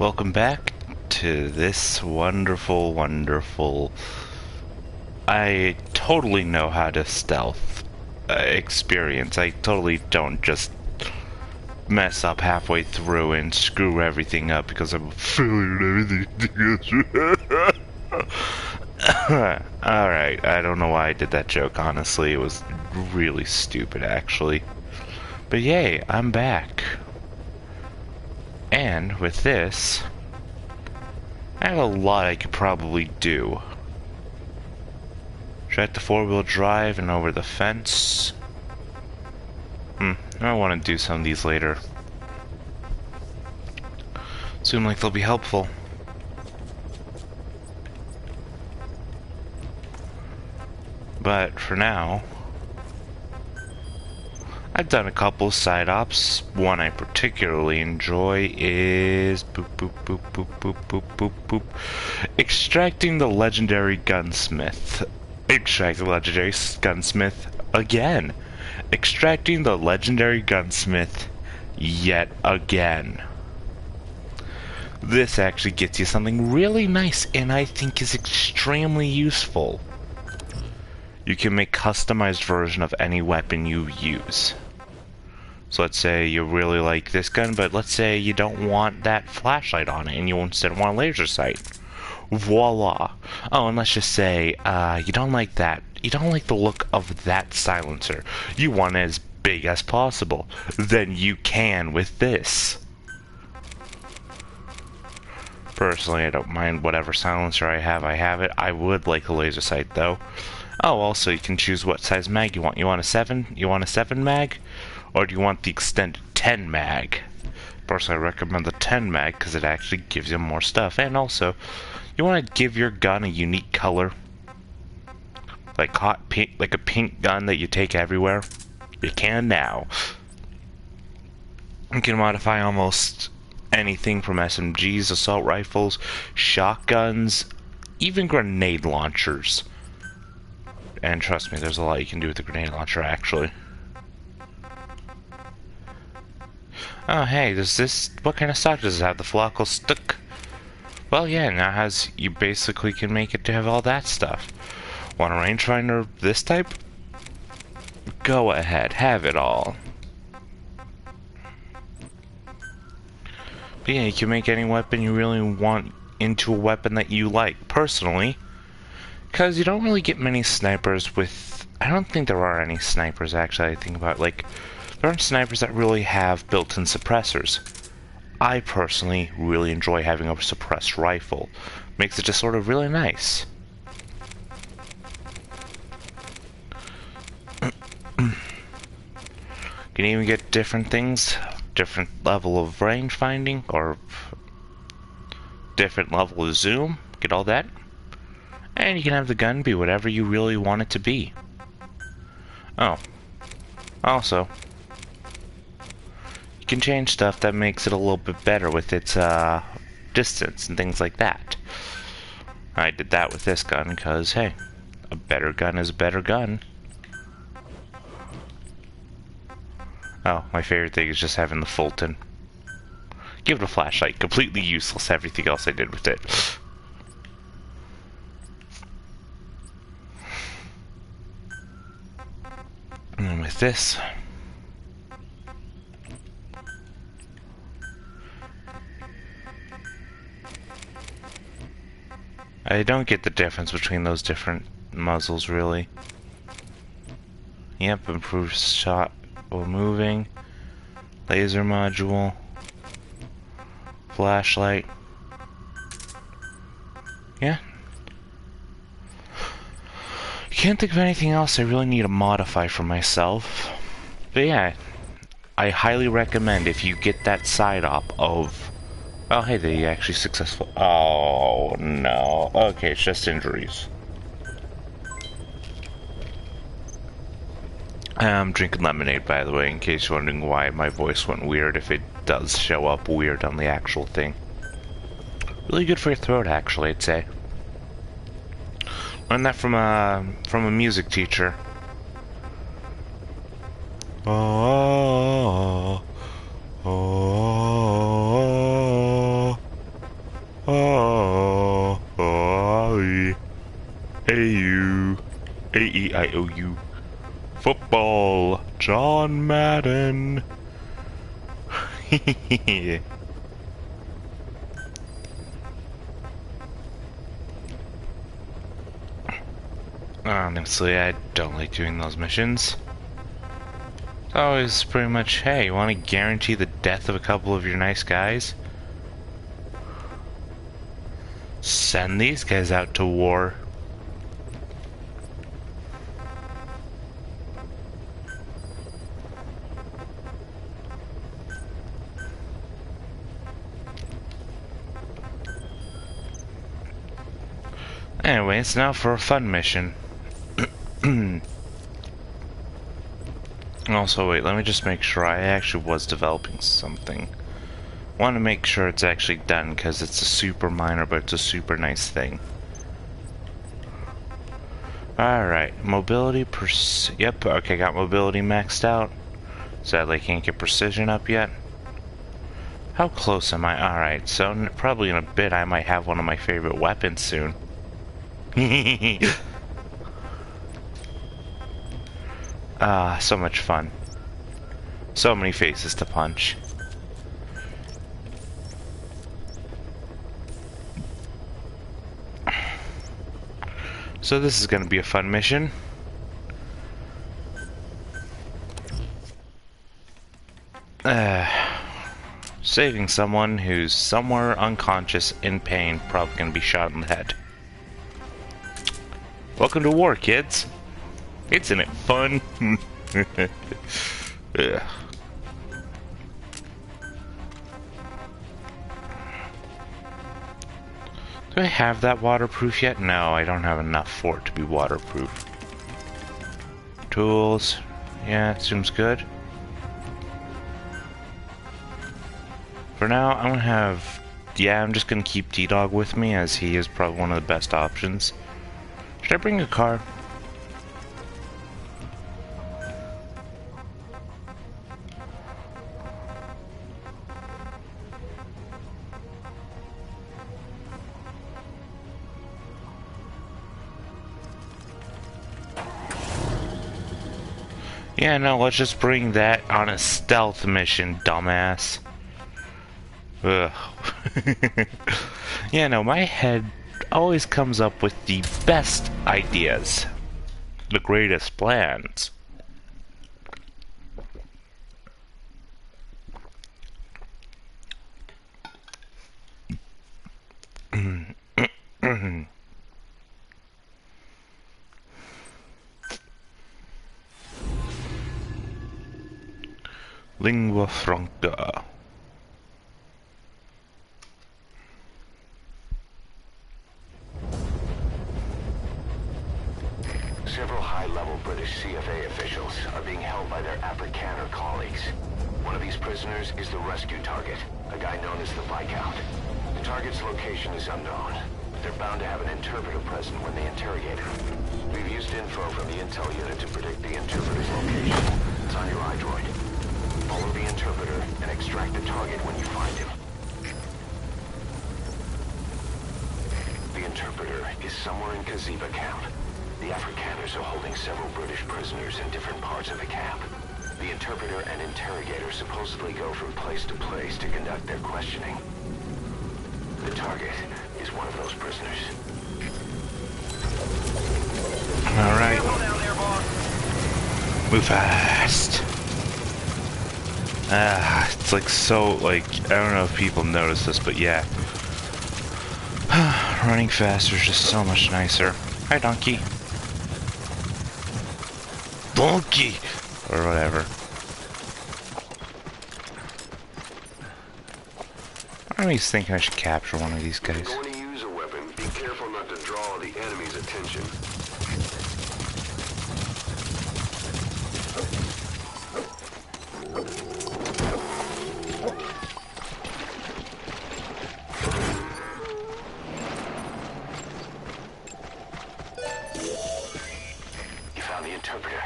Welcome back to this wonderful. I totally know how to stealth experience. I totally don't just mess up halfway through and screw everything up because I'm filling everything. Alright, I don't know why I did that joke, honestly. It was really stupid, actually. But yay, I'm back. And with this, I have a lot I could probably do. Try the four-wheel drive and over the fence. I want to do some of these later. Seem like they'll be helpful. But for now, I've done a couple side ops. One I particularly enjoy is extracting the legendary gunsmith. Extract the legendary gunsmith again. Extracting the legendary gunsmith yet again. This actually gets you something really nice and I think is extremely useful. You can make customized version of any weapon you use. So let's say you really like this gun, but let's say you don't want that flashlight on it and you instead want a laser sight. Voila. Oh, and let's just say you don't like that. You don't like the look of that silencer. You want it as big as possible. Then you can with this. Personally, I don't mind whatever silencer I have it. I would like a laser sight though. Oh, also you can choose what size mag you want. You want a 7? You want a 7 mag? Or do you want the extended 10 mag? Personally, I recommend the 10 mag because it actually gives you more stuff. And also, you want to give your gun a unique color. Like hot pink, like a pink gun that you take everywhere. You can now. You can modify almost anything from SMGs, assault rifles, shotguns, even grenade launchers. And trust me, there's a lot you can do with the grenade launcher, actually. Oh, hey, what kind of stock does it have? The Falafel stick? Well, yeah, now you basically can make it to have all that stuff. Want a rangefinder this type? Go ahead, have it all. But yeah, you can make any weapon you really want into a weapon that you like. Personally, because you don't really get many snipers with... I don't think there are any snipers, actually, I think about, like... There aren't snipers that really have built-in suppressors. I personally really enjoy having a suppressed rifle. Makes it just sort of really nice. You can even get different things, different level of range finding, or different level of zoom, get all that. And you can have the gun be whatever you really want it to be. Oh, also, you can change stuff that makes it a little bit better with its distance and things like that. I did that with this gun because, hey, a better gun is a better gun. Oh, my favorite thing is just having the Fulton. Give it a flashlight. Completely useless, everything else I did with it. And with this... I don't get the difference between those different muzzles, really. Yep, improved shot while moving. Laser module. Flashlight. Yeah. Can't think of anything else I really need to modify for myself. But yeah, I highly recommend if you get that side op of... Oh, hey, they actually successful. Oh, no. Okay, it's just injuries. I'm drinking lemonade, by the way, in case you're wondering why my voice went weird, if it does show up weird on the actual thing. Really good for your throat, actually, I'd say. Learned that from a music teacher. Oh, oh, oh, A-E-I-O-U. Football. John Madden. Honestly, I don't like doing those missions. It's always pretty much, hey, you want to guarantee the death of a couple of your nice guys? Send these guys out to war. Anyways, now for a fun mission. Also, wait, let me just make sure I actually was developing something. Want to make sure it's actually done, because it's a super minor, but it's a super nice thing. Alright, mobility, yep, okay, got mobility maxed out. Sadly, I can't get precision up yet. How close am I? Alright, so probably in a bit I might have one of my favorite weapons soon. So much fun. So many faces to punch. So this is gonna be a fun mission. Saving someone who's somewhere unconscious in pain, probably gonna be shot in the head. Welcome to war, kids. Isn't it fun? Yeah. Do I have that waterproof yet? No, I don't have enough for it to be waterproof. Tools. Yeah, it seems good. For now, I'm gonna have... Yeah, I'm just gonna keep T-Dog with me, as he is probably one of the best options. Should I bring a car? Yeah, no, let's just bring that on a stealth mission, dumbass. Ugh. Yeah, no, my head always comes up with the best ideas. The greatest plans. Lingua franca. Several high-level British CFA officials are being held by their Afrikaner colleagues. One of these prisoners is the rescue target, a guy known as the Viscount. The target's location is unknown, but they're bound to have an interpreter present when they interrogate him. We've used info from the intel unit to predict the interpreter's location. It's on your iDroid. Follow the interpreter and extract the target when you find him. The interpreter is somewhere in Kaziba camp. The Afrikaners are holding several British prisoners in different parts of the camp. The interpreter and interrogator supposedly go from place to place to conduct their questioning. The target is one of those prisoners. Alright. Move fast. It's like so, like, I don't know if people notice this, but yeah. Running faster is just so much nicer. Hi, donkey. Donkey! Or whatever. I'm always thinking I should capture one of these guys. If you're going to use a weapon, be careful not to draw the enemy's attention. You found the interpreter.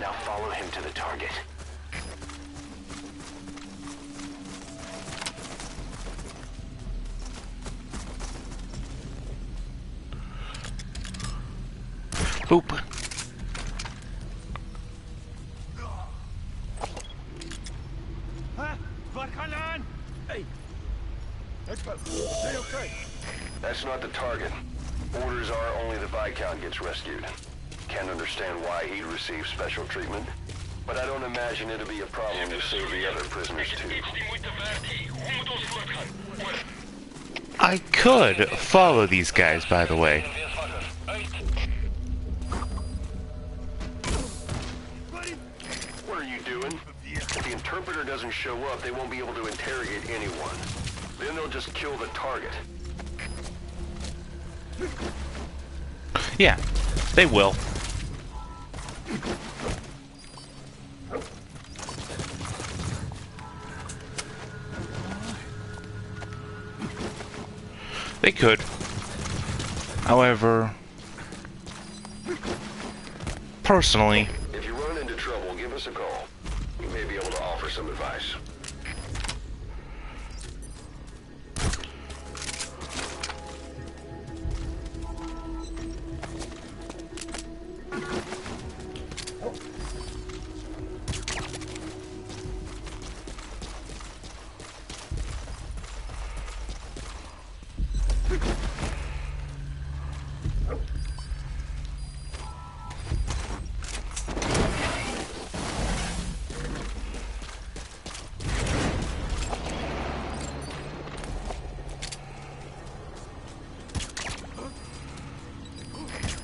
Now follow him to the target. Boop. Hey, Expo, is they okay? That's not the target. Orders are only the Viscount gets rescued. Can't understand why he'd receive special treatment, but I don't imagine it'll be a problem to save the other prisoners too. I could follow these guys, by the way. What are you doing? If the interpreter doesn't show up, they won't be able to interrogate anyone. Then they'll just kill the target. Yeah, they will. They could. However, personally, If you run into trouble, give us a call. We may be able to offer some advice.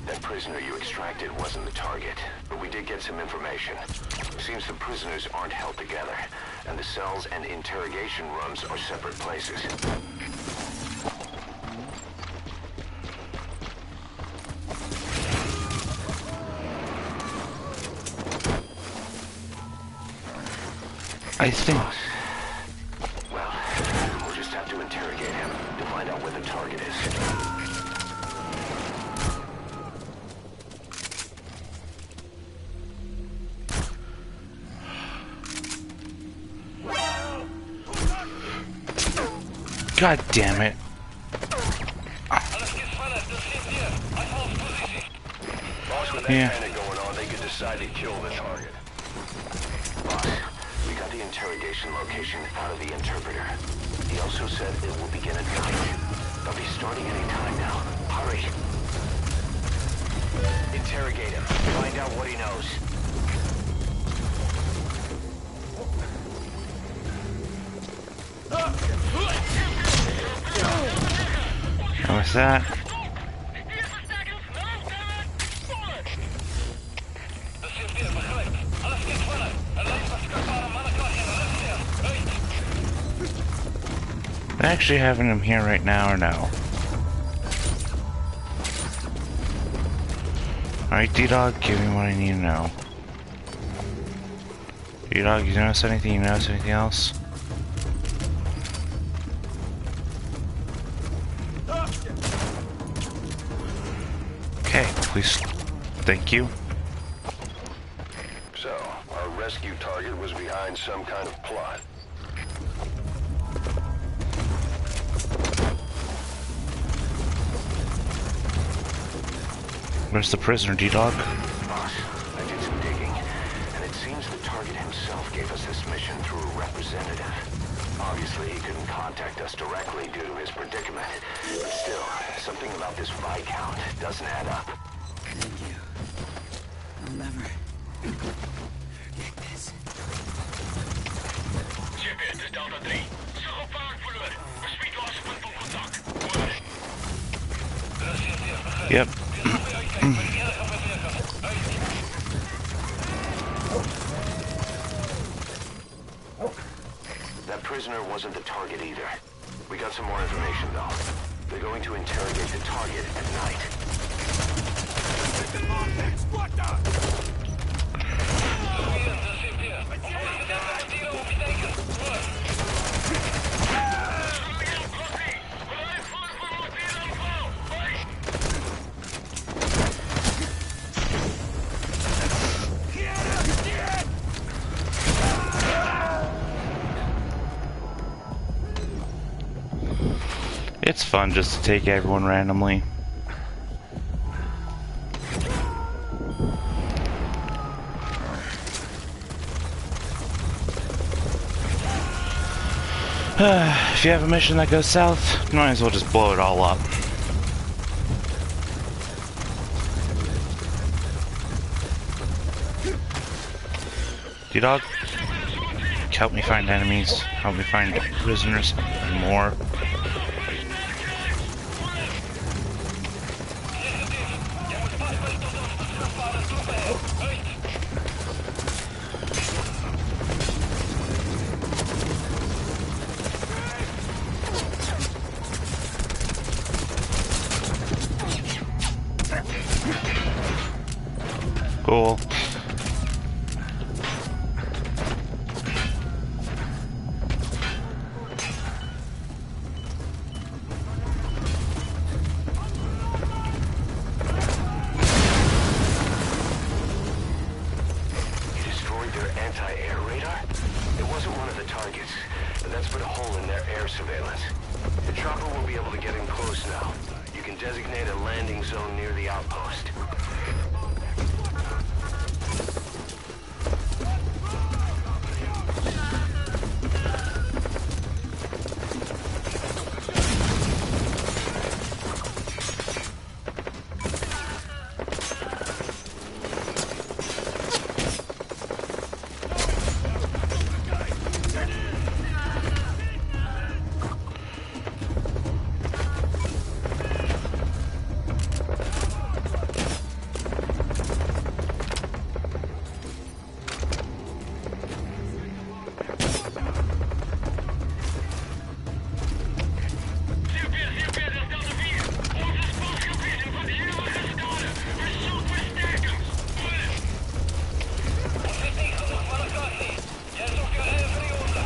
That prisoner you extracted wasn't the target, but we did get some information. Seems the prisoners aren't held together, and the cells and interrogation rooms are separate places. I think... Well, we'll just have to interrogate him to find out where the target is. God damn it. Boss, with that Yeah. panic going on, they could decide to kill the target. Boss, we got the interrogation location out of the interpreter. He also said it will begin at 9. They'll be starting any time now. Hurry. Interrogate him. Find out what he knows. How was that? I'm actually having him here right now or no? Alright, D-Dog, give me what I need to know. D-Dog, you notice anything? You notice anything else? Okay, please. Thank you. So, our rescue target was behind some kind of plot. Where's the prisoner, D-Dog? Boss, I did some digging, and it seems the target himself gave us this mission through a representative. Obviously, he couldn't contact us directly due to his predicament. But still, something about this Viscount doesn't add up. Thank you. I'll never forget this. CP, dit is Delta 3. Zeg op vaart verloren. Beschiet als punt op contact. Hoor. Yep. That prisoner wasn't the target either. We got some more information, though. They're going to interrogate the target at night. It's fun just to take everyone randomly. If you have a mission that goes south, might as well just blow it all up. D-Dog, help me find enemies, help me find prisoners, and more. Cool.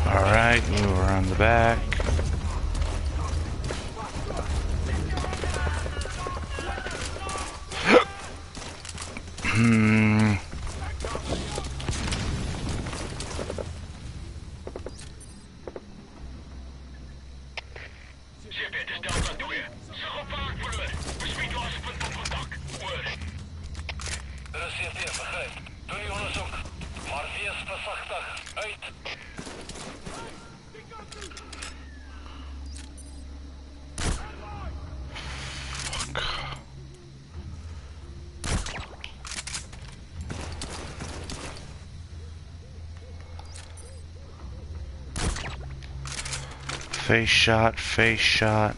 Alright, move around the back. Face shot, face shot.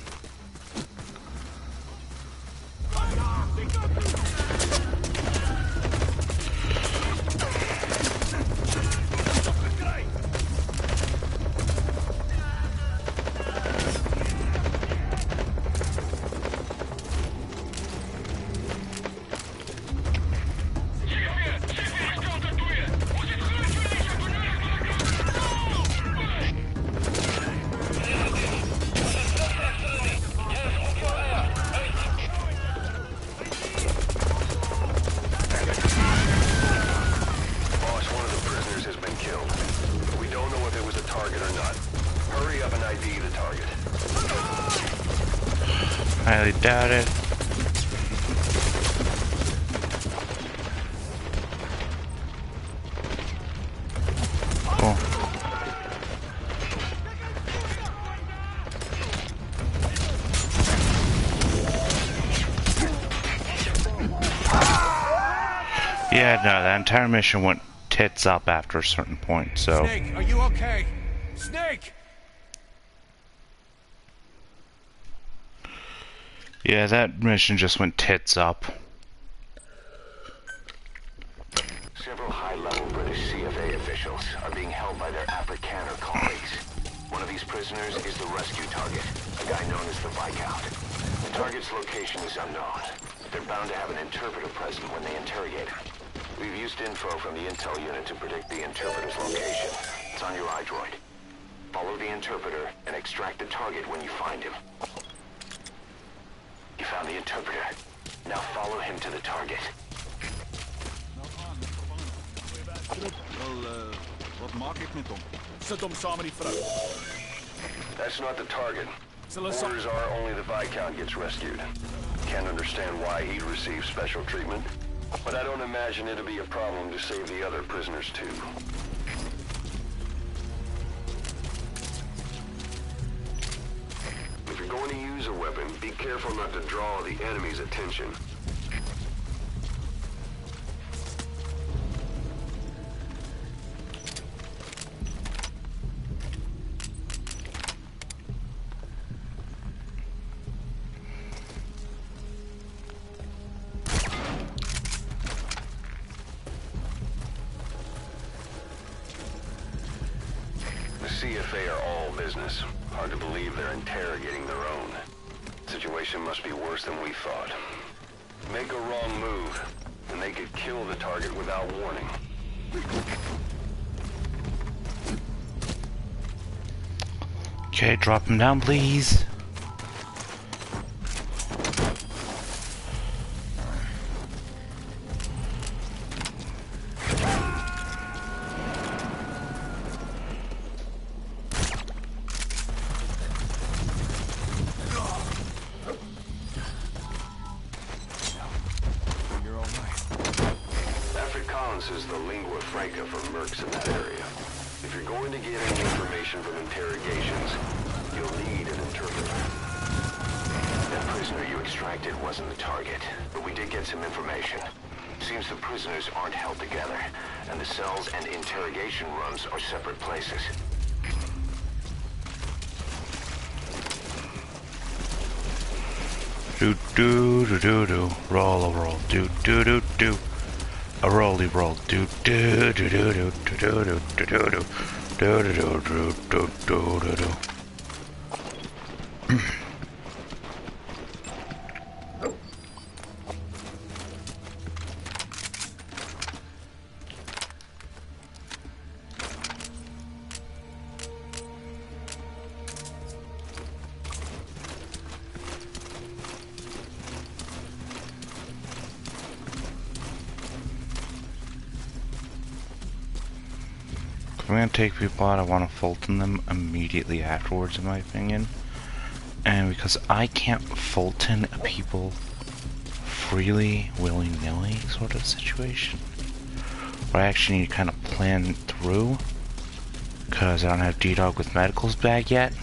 Highly doubt it. Cool. Yeah, no, that entire mission went tits up after a certain point, so... Snake, are you okay? Snake! Yeah, that mission just went tits up. Several high-level British CFA officials are being held by their Afrikaner colleagues. One of these prisoners is the rescue target, a guy known as the Viscount. The target's location is unknown. They're bound to have an interpreter present when they interrogate him. We've used info from the intel unit to predict the interpreter's location. It's on your iDroid. Follow the interpreter and extract the target when you find him. You found the interpreter. Now follow him to the target. Wat maak ik met hom? Sit hom saam met die vrou. That's not the target. Orders are only the Viscount gets rescued. Can't understand why he receives special treatment, but I don't imagine it'll be a problem to save the other prisoners too. going to use a weapon, be careful not to draw the enemy's attention. CFA are all business. Hard to believe they're interrogating their own. Situation must be worse than we thought. Make a wrong move, and they could kill the target without warning. Okay, drop him down, please. Is the lingua franca for mercs in that area. If you're going to get any information from interrogations, you'll need an interpreter. That prisoner you extracted wasn't the target, but we did get some information. Seems the prisoners aren't held together, and the cells and interrogation rooms are separate places. Do do do do do, roll a roll, do do do do. A rolly roll, do do do do do do do do do do do do do do do do. I'm gonna take people out, I want to Fulton them immediately afterwards, in my opinion. And because I can't Fulton people freely, willy-nilly sort of situation, where I actually need to kind of plan through, because I don't have D-Dog with medicals bag yet.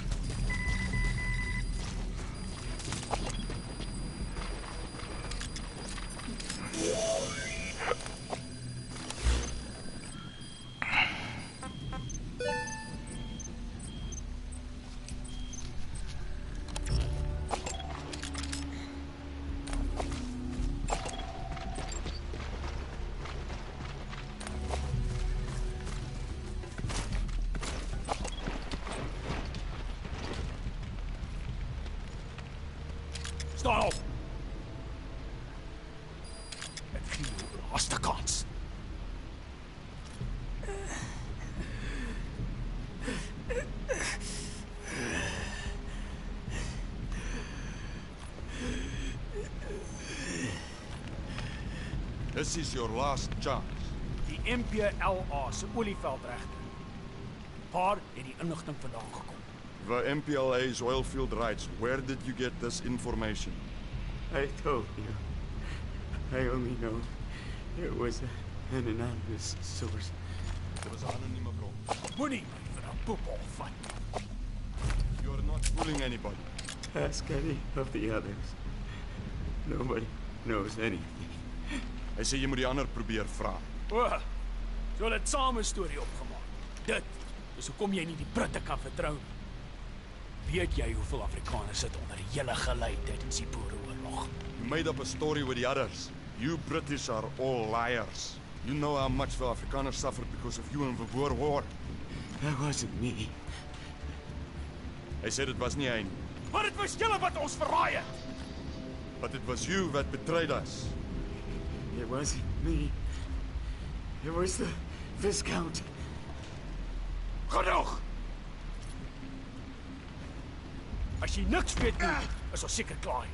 Stop! Ek gee jou 'n laaste kans. This is your last chance. Die MPLA se olieveldregter. Waar het die inligting vandaan gekom? The MPLA's oilfield rights. Where did you get this information? I told you. I only know it was an anonymous source. Dit was 'n anonieme bron. Moenie my vir 'n poepel vat. You're not fooling anybody. Ask any of the others. Nobody knows anything. Hy sê jy moet die ander probeer vra. O, so hulle het saam 'n storie opgemaak. Dit is hoekom jy nie die Britte kan vertrou nie. Weet jy hoeveel Afrikaners sit onder die hele gelei tydens die Boereoorlog? You made up a story with the others. You British are all liars. You know how much the Afrikaners suffered because of you in the Boer War. That wasn't me. Hy sê dit was nie hy nie. Maar dit was julle wat ons verraai het. But it was you that betrayed us. It wasn't me. It was the Viscount. Genoeg! As jy niks weet nie, is ons seker klaar.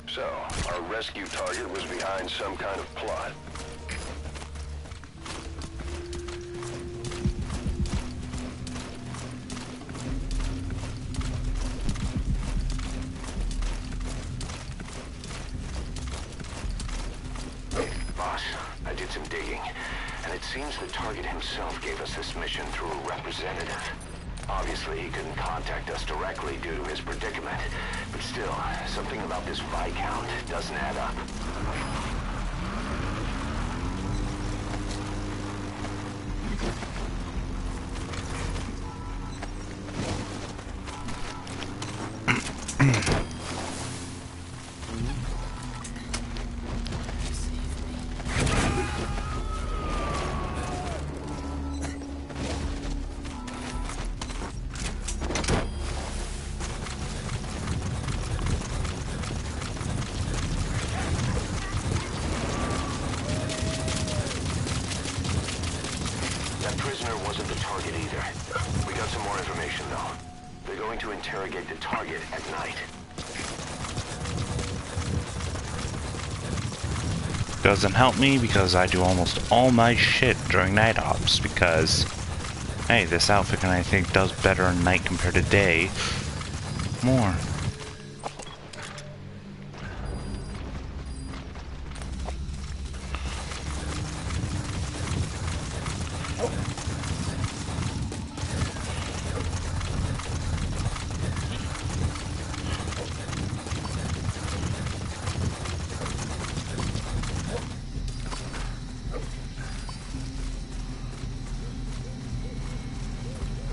So, our rescue target was behind some kind of plot. did some digging, and it seems the target himself gave us this mission through a representative. Obviously, he couldn't contact us directly due to his predicament, but still, something about this Viscount doesn't add up. That prisoner wasn't the target either. We got some more information, though. They're going to interrogate the target at night. Doesn't help me because I do almost all my shit during night ops because, hey, this outfit I think does better at night compared to day. More.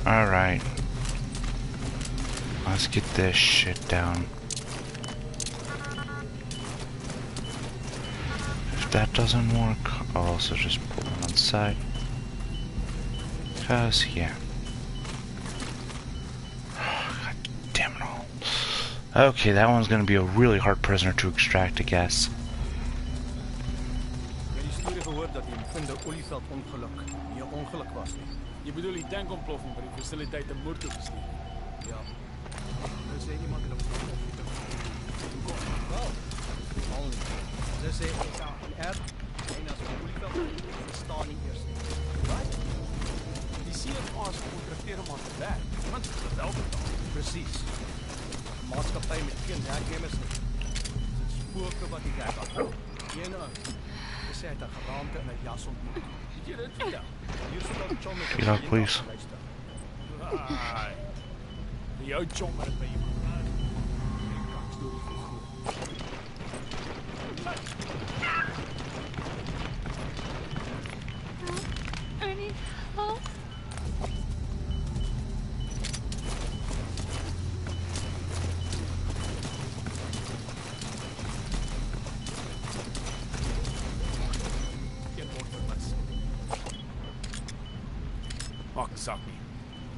Alright. Let's get this shit down. If that doesn't work, I'll also just put one on the side. Cause, yeah. God damn it all. Okay, that one's gonna be a really hard prisoner to extract, I guess. Jy bedoel die tankontploffing by die fasiliteit in Moortoe bestuur? Ja. Hulle sê iemand het op wel, al nie. Hulle sê R en as 'n olieveld staan nie eers nie. Wat? Die CFA's kontrakteer om aan te werk. Want dit is wel betaal. Presies. Maatskappy met geen werknemers nie. Spooke wat die werk aan. Een ou. Hy sê hy het 'n geraamte in 'n jas ontmoet. Weet jy dit vandag? Get out, please. Die jou chommer het by iemand. I need help. Maak 'n saak nie.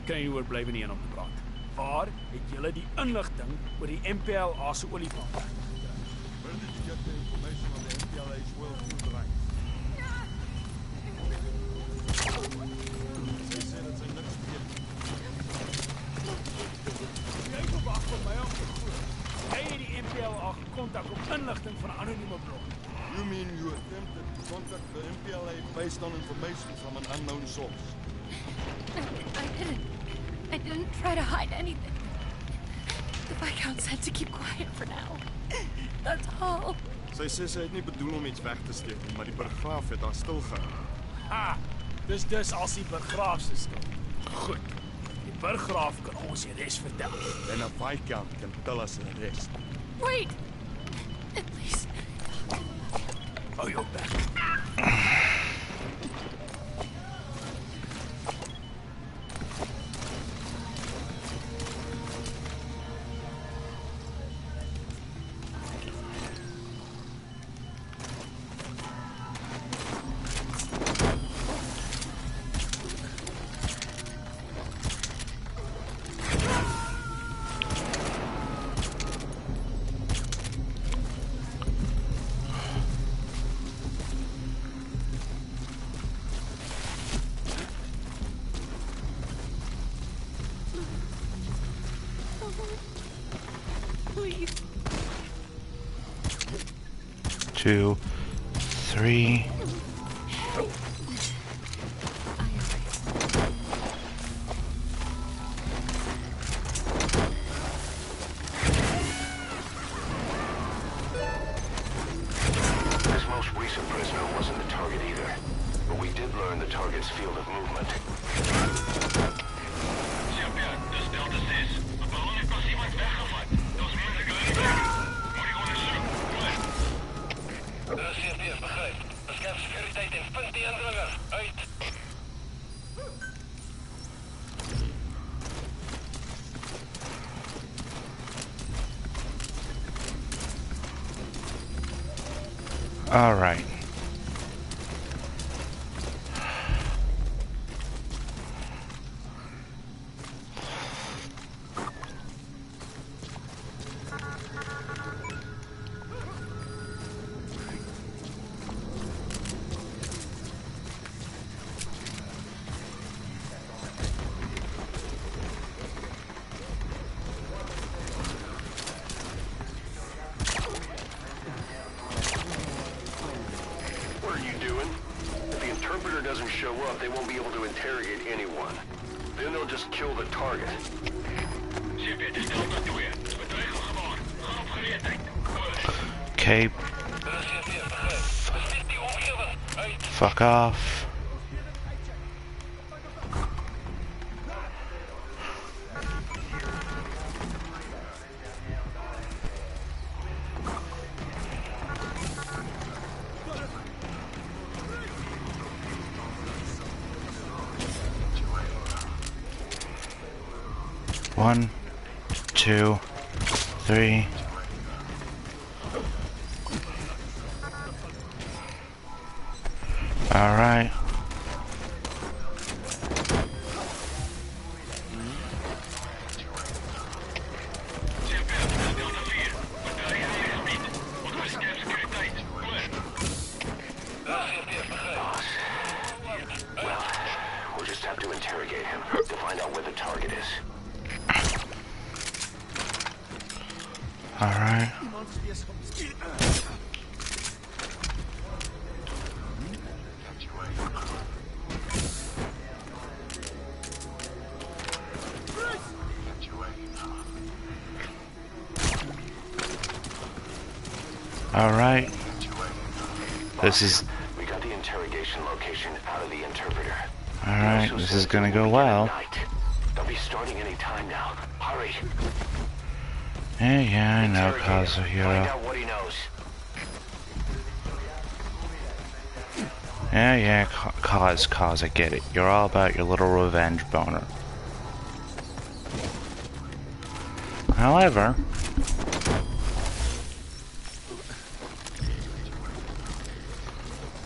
Kan jy oorblywe nie een om te praat. Waar het julle die inligting oor die MPLA se olifant? Where did you get the information on the MPLA's well food line? Sy sê dat sy niks weet. Jy verwag van my om te glo. Jy het die MPLA gekontak op inligting van 'n anonieme bron. You mean you attempted to contact the MPLA based on information from an unknown source? I didn't try to hide anything. The Viscount said to keep quiet for now. That's all. Sy sê sy het nie bedoel om iets weg te steek nie, maar die burggraaf het haar stilgehou. Ha! Dis as die burggraaf se skuld. Goed. Die burggraaf kan ons die res vertel. Then a Viscount can tell us the rest. Wait! Please. Hou jou bek. Please. 2, 3. This most recent prisoner wasn't the target either. Alright. What are you doing? If the interpreter doesn't show up, they won't be able to interrogate anyone. Then they'll just kill the target. Okay. Fuck off. One, two, three. All right. Well, we'll just have to interrogate him to find out where the target is. All right. All right. This is. We got the interrogation location out of the interpreter. All right. This is gonna go well. They'll be starting any time now. Hurry. Yeah, I know, Find Kazuhiro. out what he knows. Yeah, cause, I get it. You're all about your little revenge boner. However,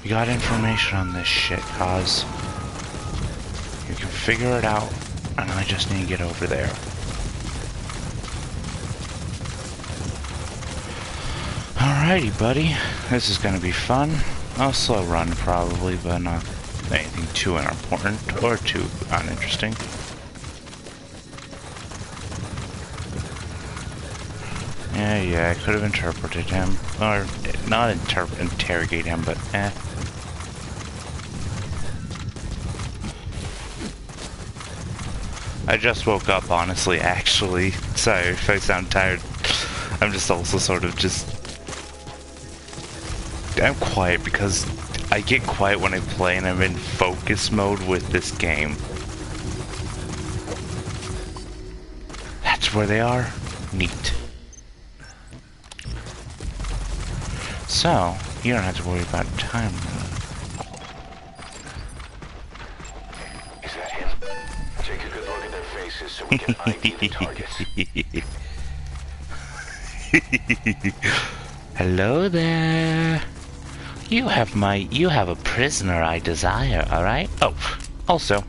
you got information on this shit, cause. You can figure it out, and I just need to get over there. Alrighty, buddy. This is gonna be fun. I'll slow run probably, but not anything too unimportant or too uninteresting. Yeah, I could have interpreted him. Or, not interrogate him, but eh. I just woke up, honestly, actually. Sorry if I sound tired. I'm just also sort of just... I'm quiet because I get quiet when I play and I'm in focus mode with this game. That's where they are? Neat. So, you don't have to worry about time. Is that him? Take a good look at their faces so we can ID the targets. Hello there. You have a prisoner I desire, alright? Oh, also.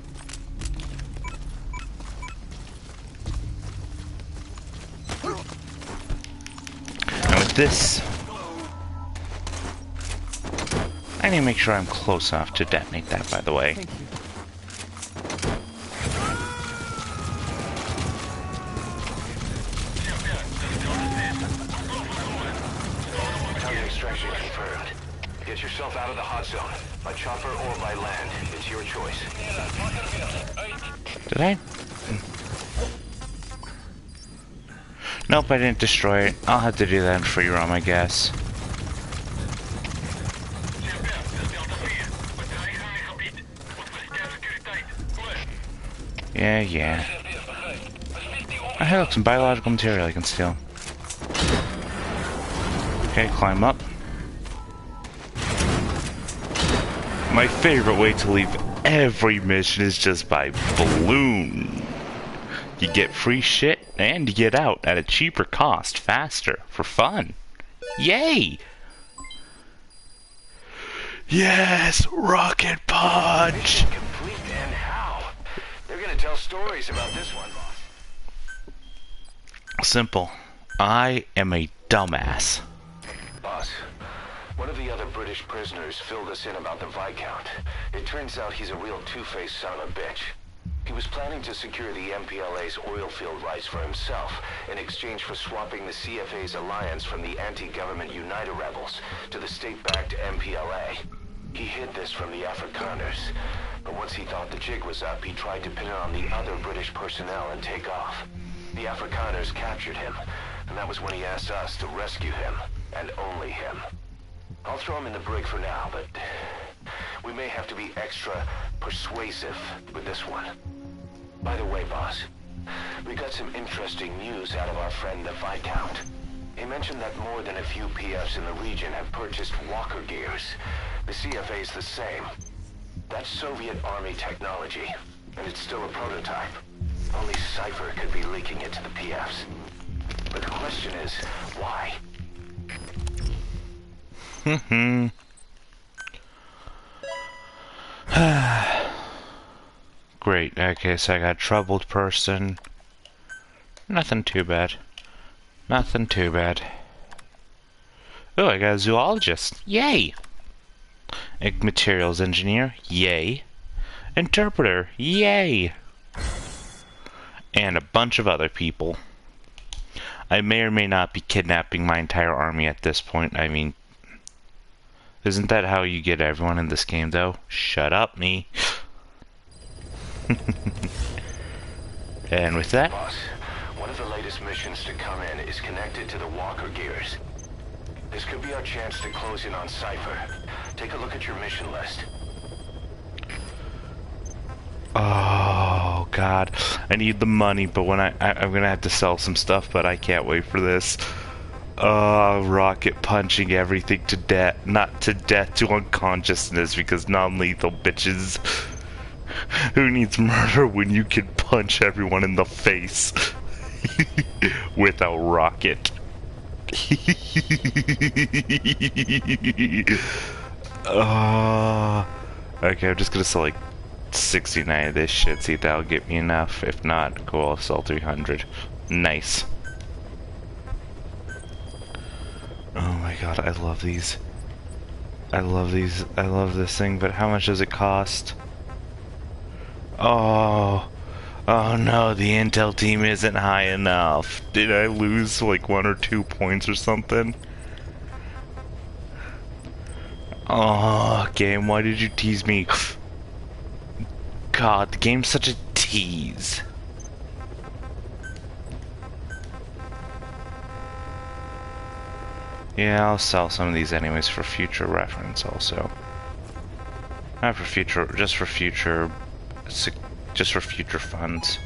And with this, I need to make sure I'm close enough to detonate that, by the way. Target extraction confirmed. Get yourself out of the hot zone. By chopper or by land. It's your choice. Did I? Nope, I didn't destroy it. I'll have to do that in free roam, I guess. Yeah. I have some biological material I can steal. Okay, climb up. My favorite way to leave every mission is just by balloon. You get free shit and you get out at a cheaper cost, faster, for fun. Yay! Yes! Rocket punch! Mission complete, and how? They're gonna tell stories about this one, boss. Simple. I am a dumbass. Boss, one of the other British prisoners filled us in about the Viscount. It turns out he's a real two-faced son of a bitch. He was planning to secure the MPLA's oil field rights for himself in exchange for swapping the CFA's alliance from the anti-government United rebels to the state-backed MPLA. He hid this from the Afrikaners, but once he thought the jig was up, he tried to pin it on the other British personnel and take off. The Afrikaners captured him, and that was when he asked us to rescue him, and only him. I'll throw him in the brig for now, but we may have to be extra persuasive with this one. By the way, boss, we got some interesting news out of our friend the Viscount. He mentioned that more than a few PFs in the region have purchased walker gears. The CFA's the same. That's Soviet Army technology, and it's still a prototype. Only Cypher could be leaking it to the PFs. But the question is, why? Great, okay, so I got troubled person. Nothing too bad. Nothing too bad. Oh, I got a zoologist. Yay! A materials engineer. Yay! Interpreter. Yay! And a bunch of other people. I may or may not be kidnapping my entire army at this point. I mean, isn't that how you get everyone in this game, though? Shut up, me. And with that... Boss, one of the latest missions to come in is connected to the walker gears. This could be our chance to close in on Cypher. Take a look at your mission list. Oh, God. I need the money, but when I'm gonna have to sell some stuff, but I can't wait for this. Rocket punching everything to death. Not to death, to unconsciousness, because non-lethal bitches. Who needs murder when you can punch everyone in the face? With a rocket. Okay, I'm just gonna sell like 69 of this shit, see if that'll get me enough. If not, cool, I'll sell 300. Nice. Oh my god, I love these. I love these. I love this thing, but how much does it cost? Oh. Oh no, the intel team isn't high enough. Did I lose like 1 or 2 points or something? Oh, game, why did you tease me? God, the game's such a tease. Yeah, I'll sell some of these anyways for future reference also. Not for future, just for future funds.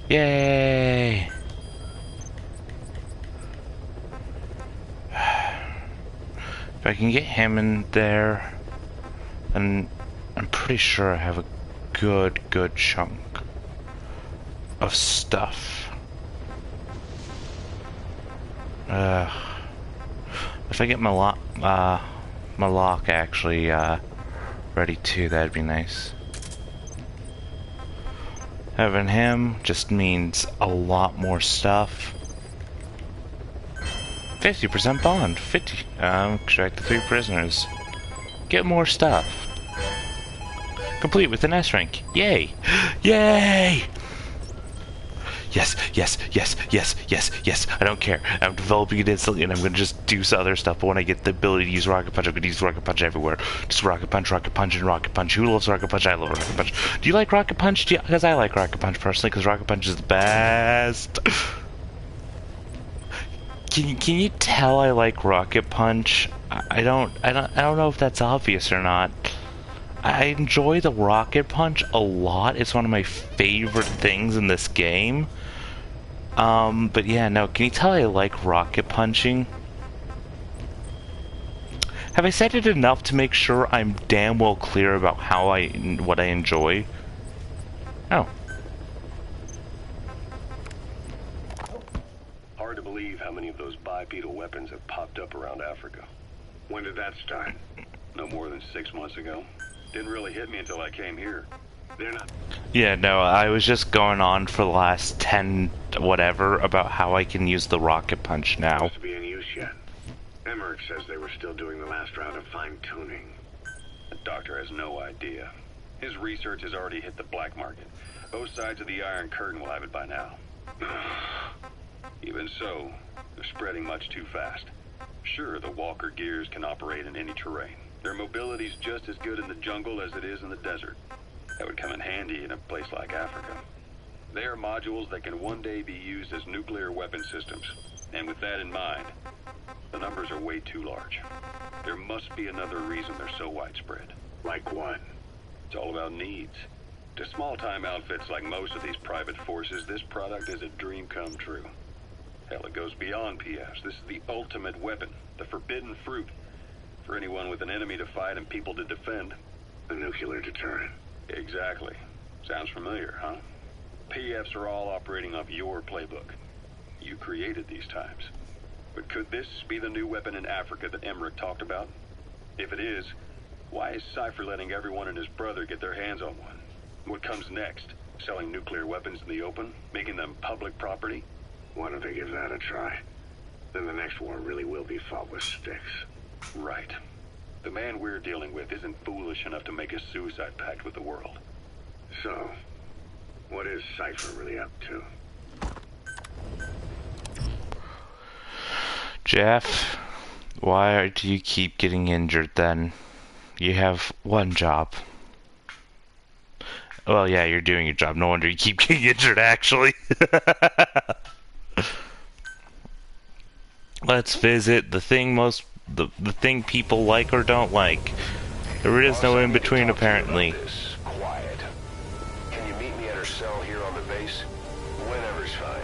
Yay! If I can get him in there, then I'm pretty sure I have a good chunk of stuff. If I get my lock actually ready too, that'd be nice. Having him just means a lot more stuff. 50% bond. 50. Extract the 3 prisoners. Get more stuff. Complete with an S rank. Yay! Yay! Yes, yes, yes, yes, yes, yes. I don't care. I'm developing it instantly, and I'm gonna just do some other stuff. But when I get the ability to use Rocket Punch, I'm gonna use Rocket Punch everywhere. Just Rocket Punch, and Rocket Punch. Who loves Rocket Punch? I love Rocket Punch. Do you like Rocket Punch? Because I like Rocket Punch personally, because Rocket Punch is the best. Can you tell I like Rocket Punch? I don't know if that's obvious or not. I enjoy the Rocket Punch a lot. It's one of my favorite things in this game. But yeah, no, can you tell I like rocket punching? Have I said it enough to make sure I'm damn well clear about what I enjoy? Oh. Hard to believe how many of those bipedal weapons have popped up around Africa. When did that start? No more than 6 months ago. Didn't really hit me until I came here. They're not... Yeah, no, I was just going on for the last 10 whatever about how I can use the rocket punch now. supposed to be in use yet. Emmerich says they were still doing the last round of fine-tuning. The doctor has no idea. His research has already hit the black market. Both sides of the Iron Curtain will have it by now. Even so, they're spreading much too fast. Sure, the Walker gears can operate in any terrain. Their mobility's just as good in the jungle as it is in the desert. That would come in handy in a place like Africa. They are modules that can one day be used as nuclear weapon systems. And with that in mind, the numbers are way too large. There must be another reason they're so widespread. Like what? It's all about needs. To small-time outfits like most of these private forces, this product is a dream come true. Hell, it goes beyond PFs. This is the ultimate weapon, the forbidden fruit. For anyone with an enemy to fight and people to defend. A nuclear deterrent. Exactly. Sounds familiar, huh? PFs are all operating off your playbook. You created these times. But could this be the new weapon in Africa that Emmerich talked about? If it is, why is Cypher letting everyone and his brother get their hands on one? What comes next? Selling nuclear weapons in the open? Making them public property? Why don't they give that a try? Then the next war really will be fought with sticks. Right. The man we're dealing with isn't foolish enough to make a suicide pact with the world. So, what is Cypher really up to? Jeff, why do you keep getting injured then? You have one job. Well, yeah, you're doing your job. No wonder you keep getting injured, actually. Let's visit the thing the thing people like or don't like. There is no in between, apparently. Quiet. Can you meet me at her cell here on the base? Whenever's fine.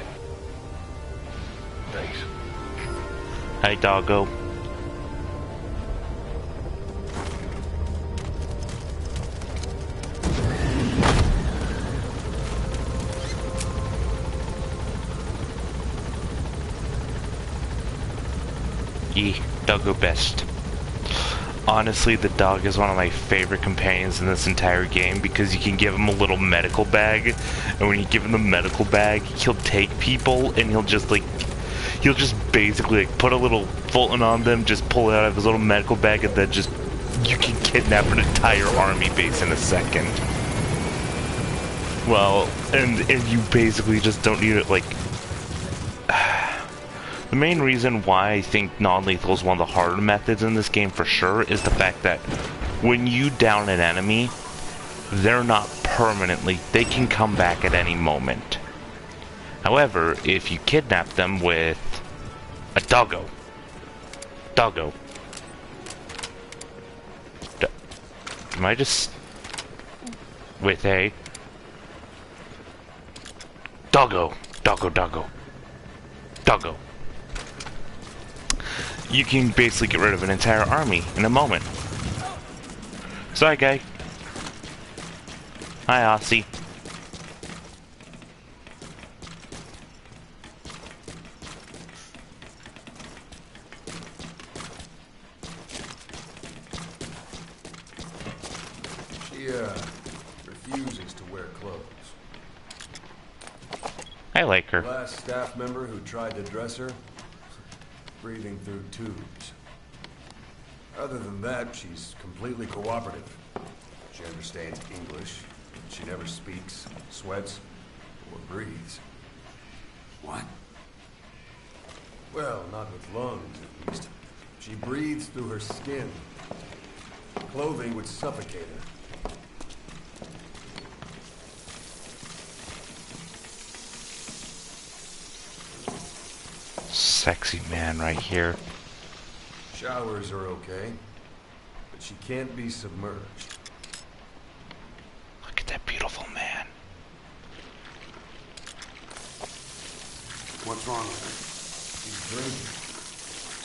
Thanks. Hi, doggo. Ye, doggo best. Honestly, the dog is one of my favorite companions in this entire game because you can give him a little medical bag, and when you give him the medical bag, he'll take people and he'll just basically put a little Fulton on them, just pull it out of his little medical bag, and then just you can kidnap an entire army base in a second. Well, and you basically just don't need it, like. The main reason why I think non-lethal is one of the harder methods in this game for sure is the fact that when you down an enemy, they're not permanently, they can come back at any moment. However, if you kidnap them with a doggo, am I just with a doggo, you can basically get rid of an entire army in a moment. Sorry, guy. Hi, Aussie. She, refuses to wear clothes. I like her. Last staff member who tried to dress her, breathing through tubes. Other than that, she's completely cooperative. She understands English. She never speaks, sweats, or breathes. What? Well, not with lungs, at least. She breathes through her skin. Clothing would suffocate her. Sexy man right here. Showers are okay, but she can't be submerged. Look at that beautiful man. What's wrong with She's drinking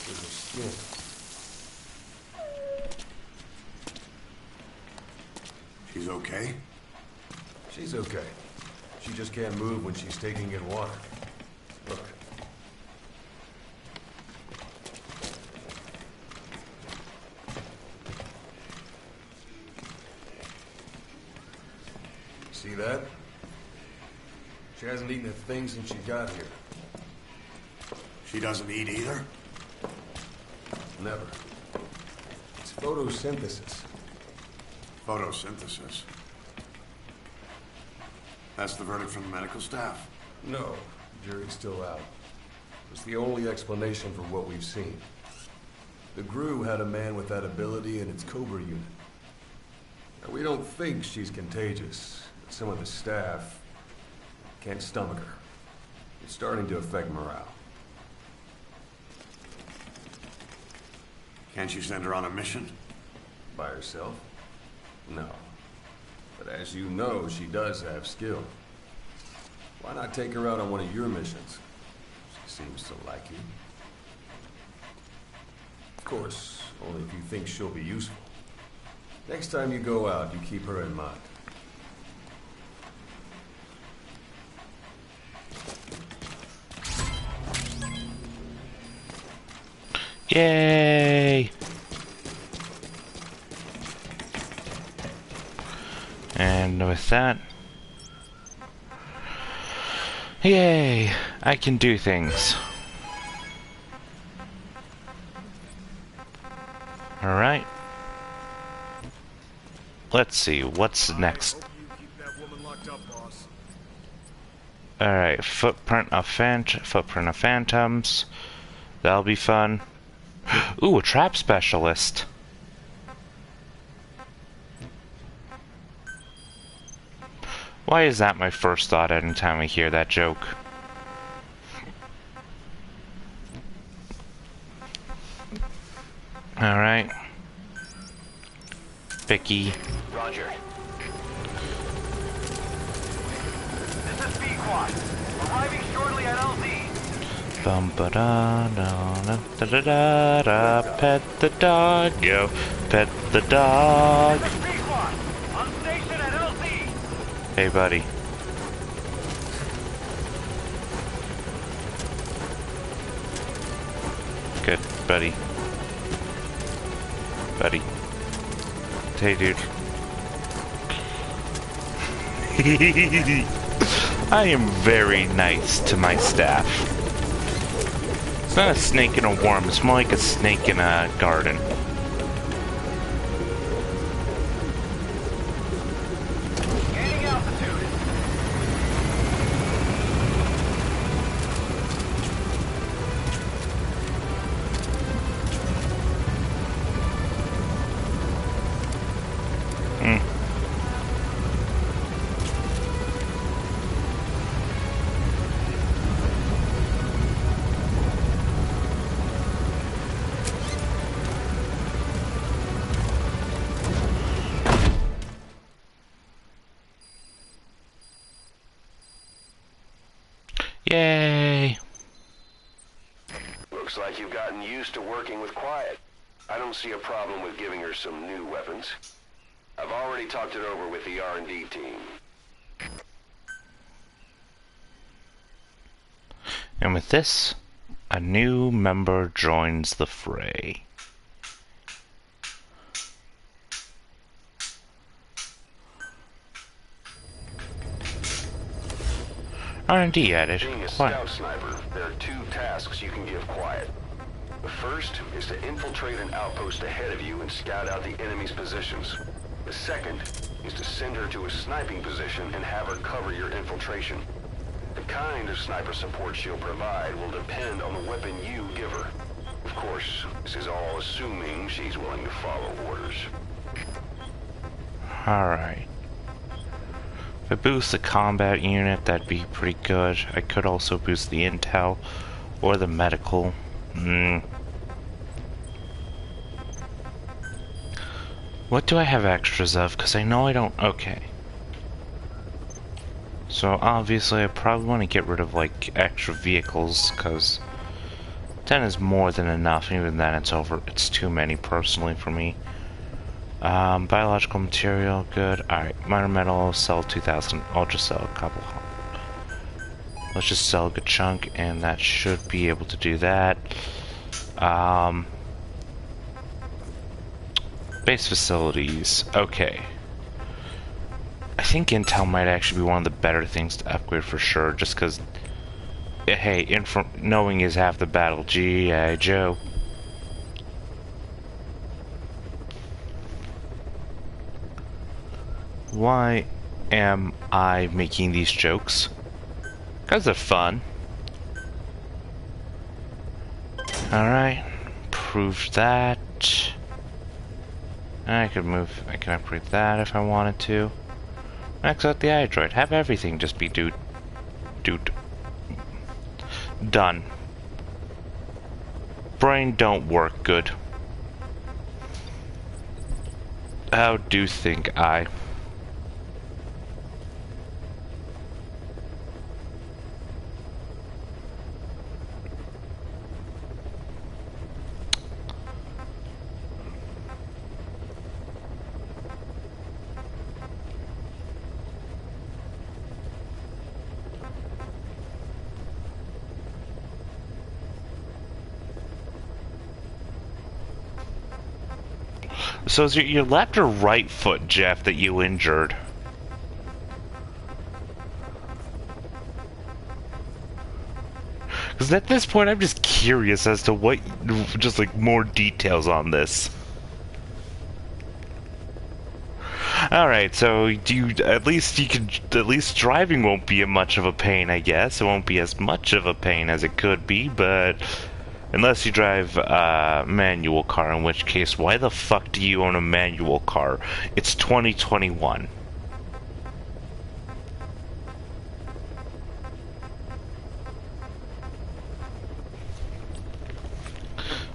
with her skin. her? She's okay? She's okay. She just can't move when she's taking in water. Look. See that? She hasn't eaten a thing since she got here. She doesn't eat either? Never. It's photosynthesis. Photosynthesis. That's the verdict from the medical staff. No, jury's still out. It's the only explanation for what we've seen. The GRU had a man with that ability in its Cobra unit. Now, we don't think she's contagious, but some of the staff can't stomach her. It's starting to affect morale. Can't you send her on a mission? By herself? No. But as you know, she does have skill. Why not take her out on one of your missions? She seems to like you. Of course, only if you think she'll be useful. Next time you go out, you keep her in mind. Yay! And with that, yay! I can do things. Alright. Let's see, what's next? Alright, footprint of phantoms. That'll be fun. Ooh, a trap specialist. Why is that my first thought anytime I hear that joke? Alright. Vicky. Roger. This is B-Quad. Arriving shortly at LZ. Bum ba da da da da da da da. Pet the dog, yo. Pet the dog. B-Quad. On station at LZ. Hey, buddy. Good, buddy. Buddy. Hey, dude. I am very nice to my staff. It's not a snake in a worm, it's more like a snake in a garden. Gaining altitude. Yay! Looks like you've gotten used to working with Quiet. I don't see a problem with giving her some new weapons. I've already talked it over with the R&D team. And with this, a new member joins the fray. R&D added. Being a scout sniper, there are two tasks you can give Quiet. The first is to infiltrate an outpost ahead of you and scout out the enemy's positions. The second is to send her to a sniping position and have her cover your infiltration. The kind of sniper support she'll provide will depend on the weapon you give her. Of course, this is all assuming she's willing to follow orders. Alright. If I boost the combat unit, that'd be pretty good. I could also boost the intel or the medical. What do I have extras of? Because I know I don't... Okay. So obviously I probably want to get rid of like extra vehicles, because 10 is more than enough. Even then it's too many personally for me. Biological material, good. Alright, minor metal, sell 2,000. I'll just sell a couple. Let's just sell a good chunk, and that should be able to do that. Base facilities, okay. I think intel might actually be one of the better things to upgrade for sure, just because, hey, knowing is half the battle. G.I. Joe. Why am I making these jokes? Because they're fun. Alright, proved that. I could upgrade that if I wanted to. Max out the iDroid. Have everything just be dude. Done. Brain don't work good. How do think I? So is it your left or right foot, Jeff, that you injured? Because at this point, I'm just curious as to what, just like more details on this. Alright, so at least driving won't be much of a pain, I guess. It won't be as much of a pain as it could be, but unless you drive a manual car, in which case, why the fuck do you own a manual car? It's 2021.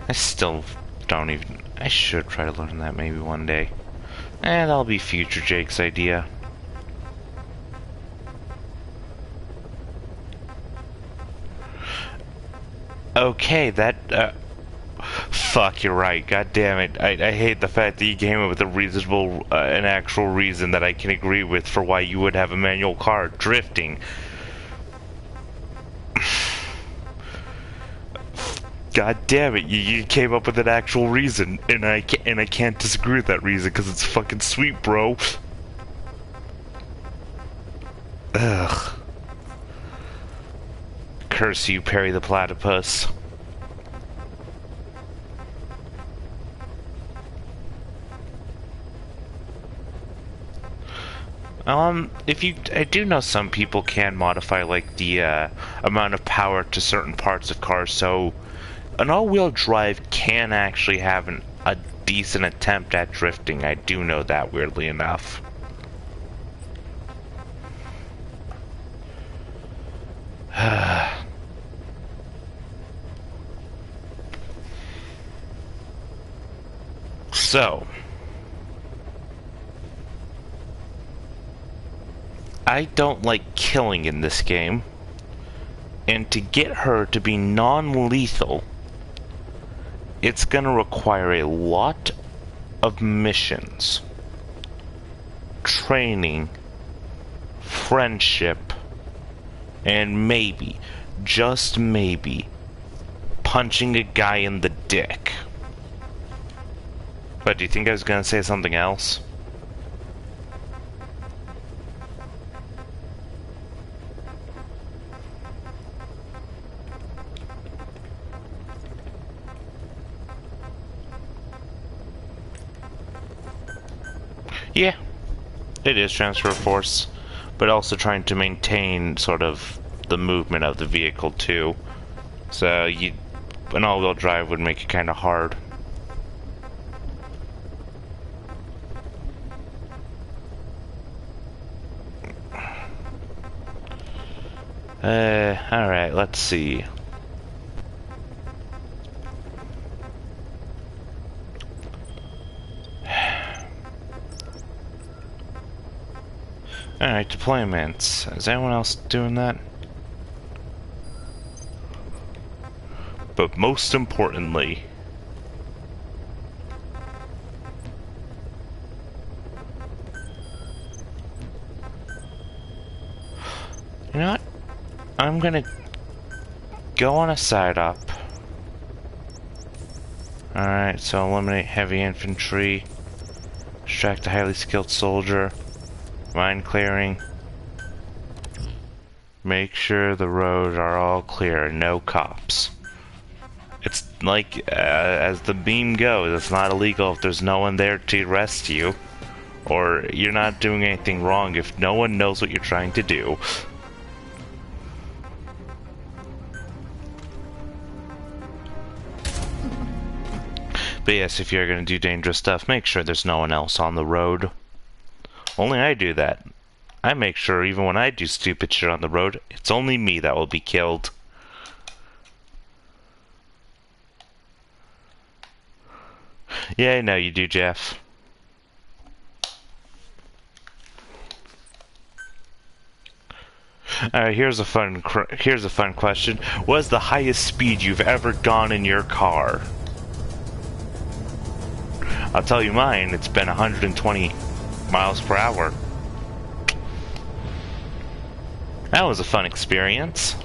I still don't even... I should try to learn that maybe one day. And that'll be future Jake's idea. Okay, that... fuck, you're right. God damn it. I hate the fact that you came up with a reasonable, an actual reason that I can agree with for why you would have a manual car. Drifting. God damn it, you came up with an actual reason, and I can't disagree with that reason, because it's fucking sweet, bro. Ugh. Curse you, Perry the Platypus. I do know some people can modify, like, the, amount of power to certain parts of cars, so an all-wheel drive can actually have a decent attempt at drifting. I do know that, weirdly enough. So, I don't like killing in this game, and to get her to be non-lethal, it's gonna require a lot of missions, training, friendship, and maybe, just maybe, punching a guy in the dick. But do you think I was gonna say something else? Yeah, it is transfer force, but also trying to maintain sort of the movement of the vehicle too. So an all-wheel drive would make it kind of hard. Alright, let's see. Alright, deployments. Is anyone else doing that? But most importantly, you know what? I'm gonna go on a side up. Alright, so eliminate heavy infantry, extract a highly skilled soldier. Mine clearing. Make sure the roads are all clear, no cops. It's like, as the meme goes, it's not illegal if there's no one there to arrest you. Or you're not doing anything wrong if no one knows what you're trying to do. But yes, if you're gonna do dangerous stuff, make sure there's no one else on the road. Only I do that. I make sure even when I do stupid shit on the road, it's only me that will be killed. Yeah, I know you do, Jeff. Alright, here's a fun question. What is the highest speed you've ever gone in your car? I'll tell you mine, it's been 120 miles per hour. That was a fun experience.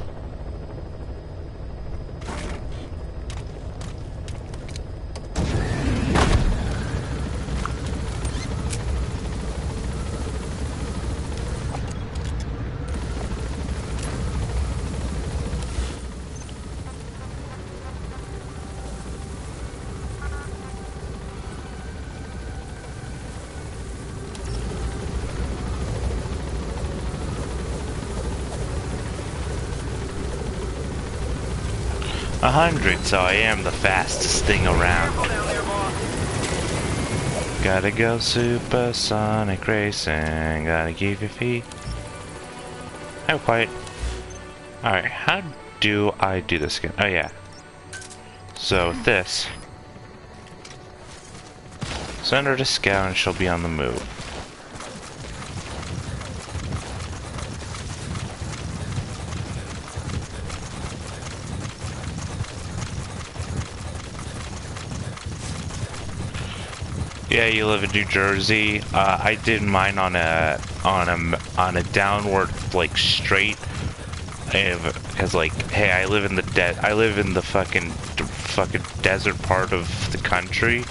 So I am the fastest thing around. Gotta go supersonic racing. Gotta keep your feet. How quiet. Alright, how do I do this again? Oh yeah. So with this, send her to scout and she'll be on the move. Yeah, you live in New Jersey. I did mine on a downward, like, straight, because like, hey, I live in the fucking desert part of the country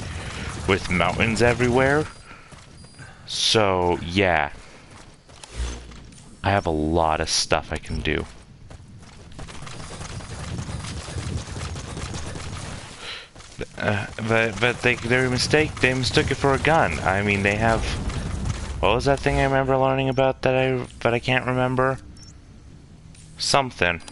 with mountains everywhere. So yeah, I have a lot of stuff I can do. But they mistook it for a gun. I mean, they have, what was that thing I remember learning about that I can't remember? Something.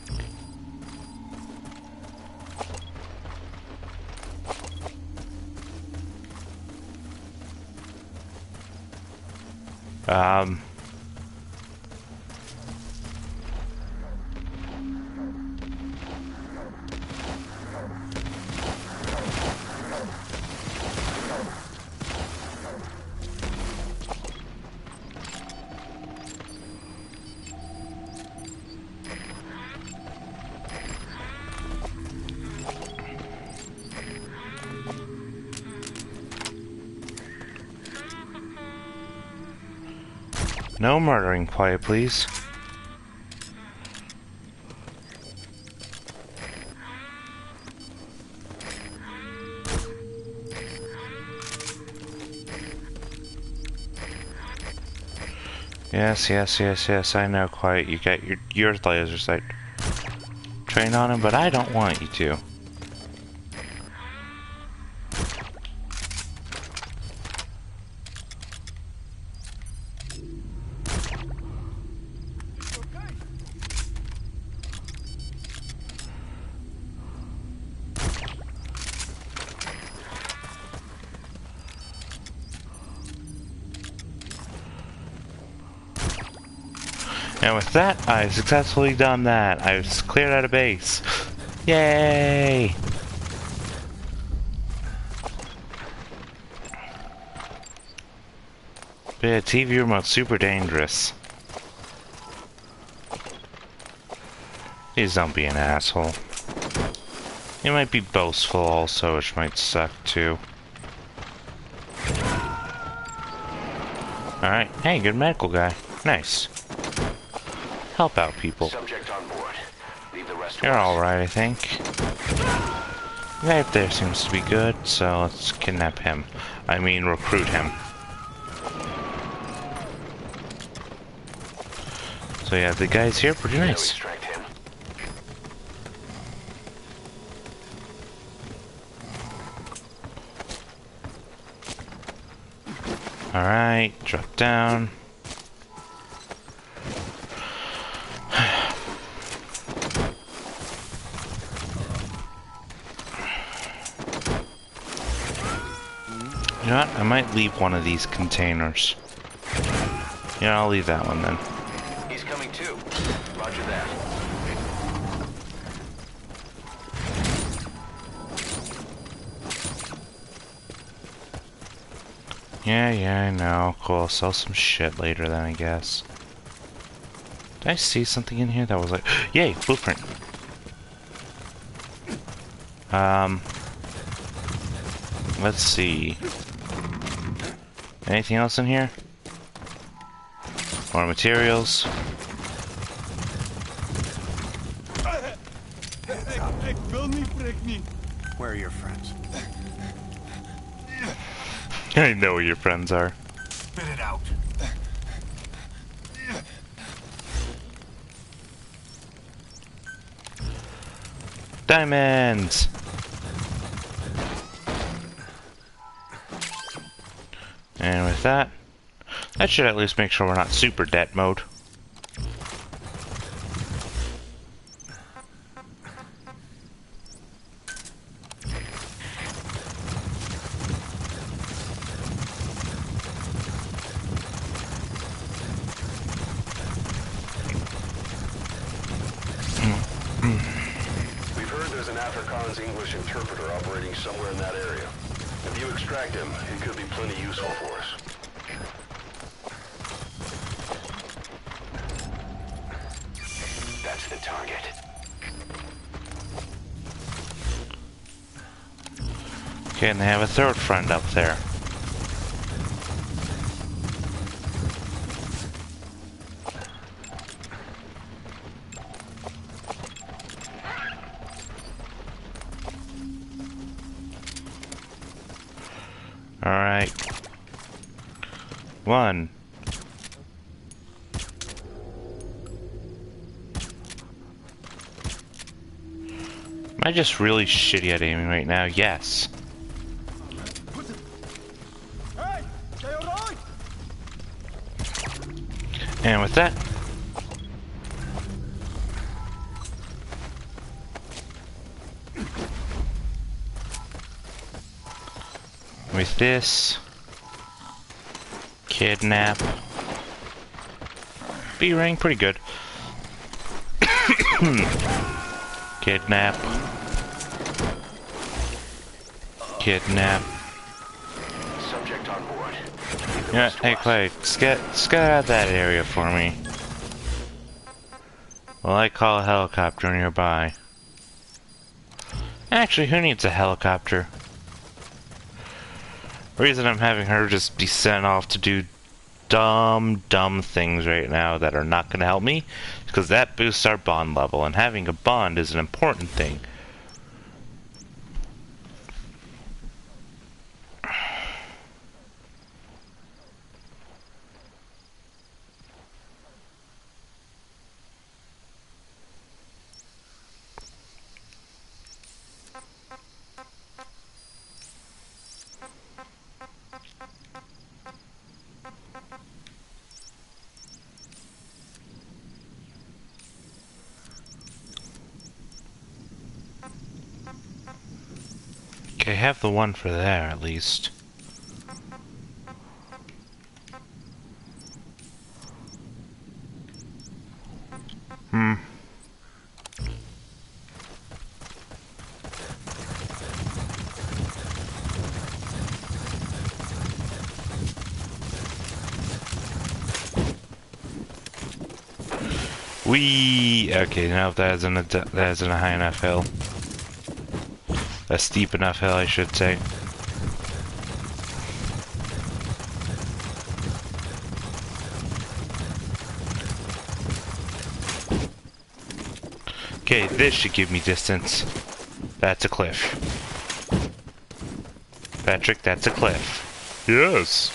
No murdering, quiet please. Yes, I know, quiet. You got your laser sight. Train on him, but I don't want you to. And with that, I've successfully done that. I've cleared out a base. Yay! But yeah, TV remote's super dangerous. Please don't be an asshole. You might be boastful also, which might suck too. Alright, hey, good medical guy. Nice. Help out people. Subject on board. Leave the rest You're alright, I think. The guy up there seems to be good, so let's kidnap him. I mean, recruit him. So yeah, the guys here pretty nice. Extract him. Alright, drop down. You know what? I might leave one of these containers. Yeah, I'll leave that one then. He's coming too. Roger that. Yeah, I know. Cool, I'll sell some shit later then, I guess. Did I see something in here that was like... Yay, blueprint! Let's see. Anything else in here? More materials. Where are your friends? I know where your friends are. Spit it out. Diamonds! And with that, that should at least make sure we're not super debt mode. We've heard there's an Afrikaans English interpreter operating somewhere in that area. If you extract him, he could be plenty useful for us. That's the target. Okay, and they have a third friend up there. Alright. One. Am I just really shitty at aiming right now? Yes. And with that, with this, kidnap, B rank pretty good. Kidnap, kidnap. Subject on board. Yeah, hey Clay, get out of that area for me. Well, I call a helicopter nearby. Actually, who needs a helicopter? The reason I'm having her just be sent off to do dumb things right now that are not going to help me is because that boosts our bond level, and having a bond is an important thing. Okay, have the one for there at least. Okay, now that isn't a high enough hill. A steep enough hill, I should say. Okay, this should give me distance. That's a cliff. Patrick, that's a cliff. Yes.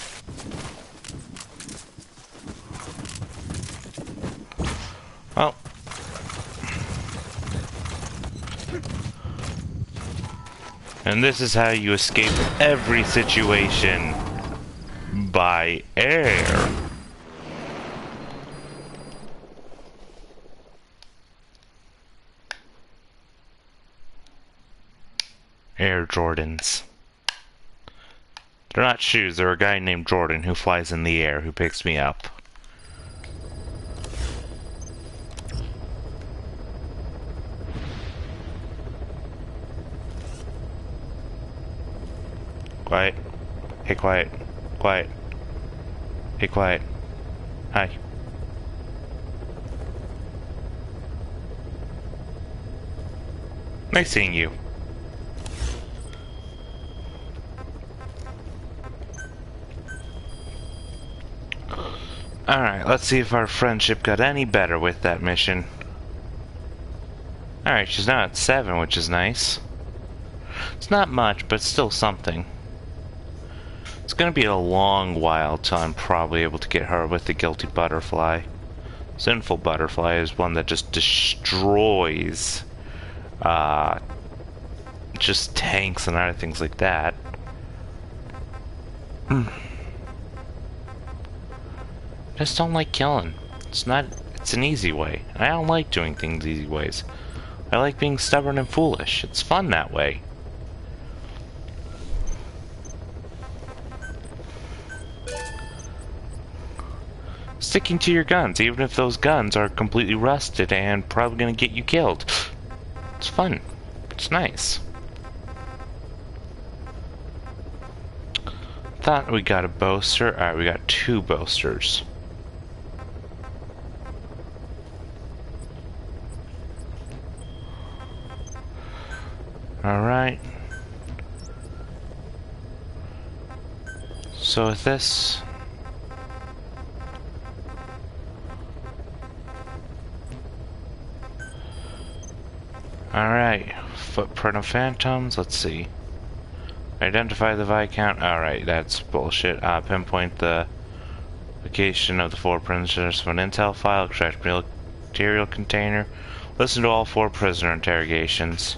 And this is how you escape every situation. By air. Air Jordans. They're not shoes, they're a guy named Jordan who flies in the air who picks me up. Quiet. Hey, quiet. Quiet. Hey, quiet. Hi. Nice seeing you. Alright, let's see if our friendship got any better with that mission. Alright, she's now at 7, which is nice. It's not much, but still something. It's gonna be a long while till I'm probably able to get her with the Guilty Butterfly. Sinful Butterfly is one that just destroys just tanks and other things like that. Just don't like killing. It's an easy way. I don't like doing things easy ways. I like being stubborn and foolish. It's fun that way. Sticking to your guns, even if those guns are completely rusted and probably gonna get you killed. It's fun. It's nice. Thought we got a boaster. Alright, we got 2 boasters. Alright. So with this... Alright. Footprint of phantoms. Let's see. Identify the Viscount. Alright, that's bullshit. Pinpoint the location of the 4 prisoners from an intel file. Extract material container. Listen to all 4 prisoner interrogations.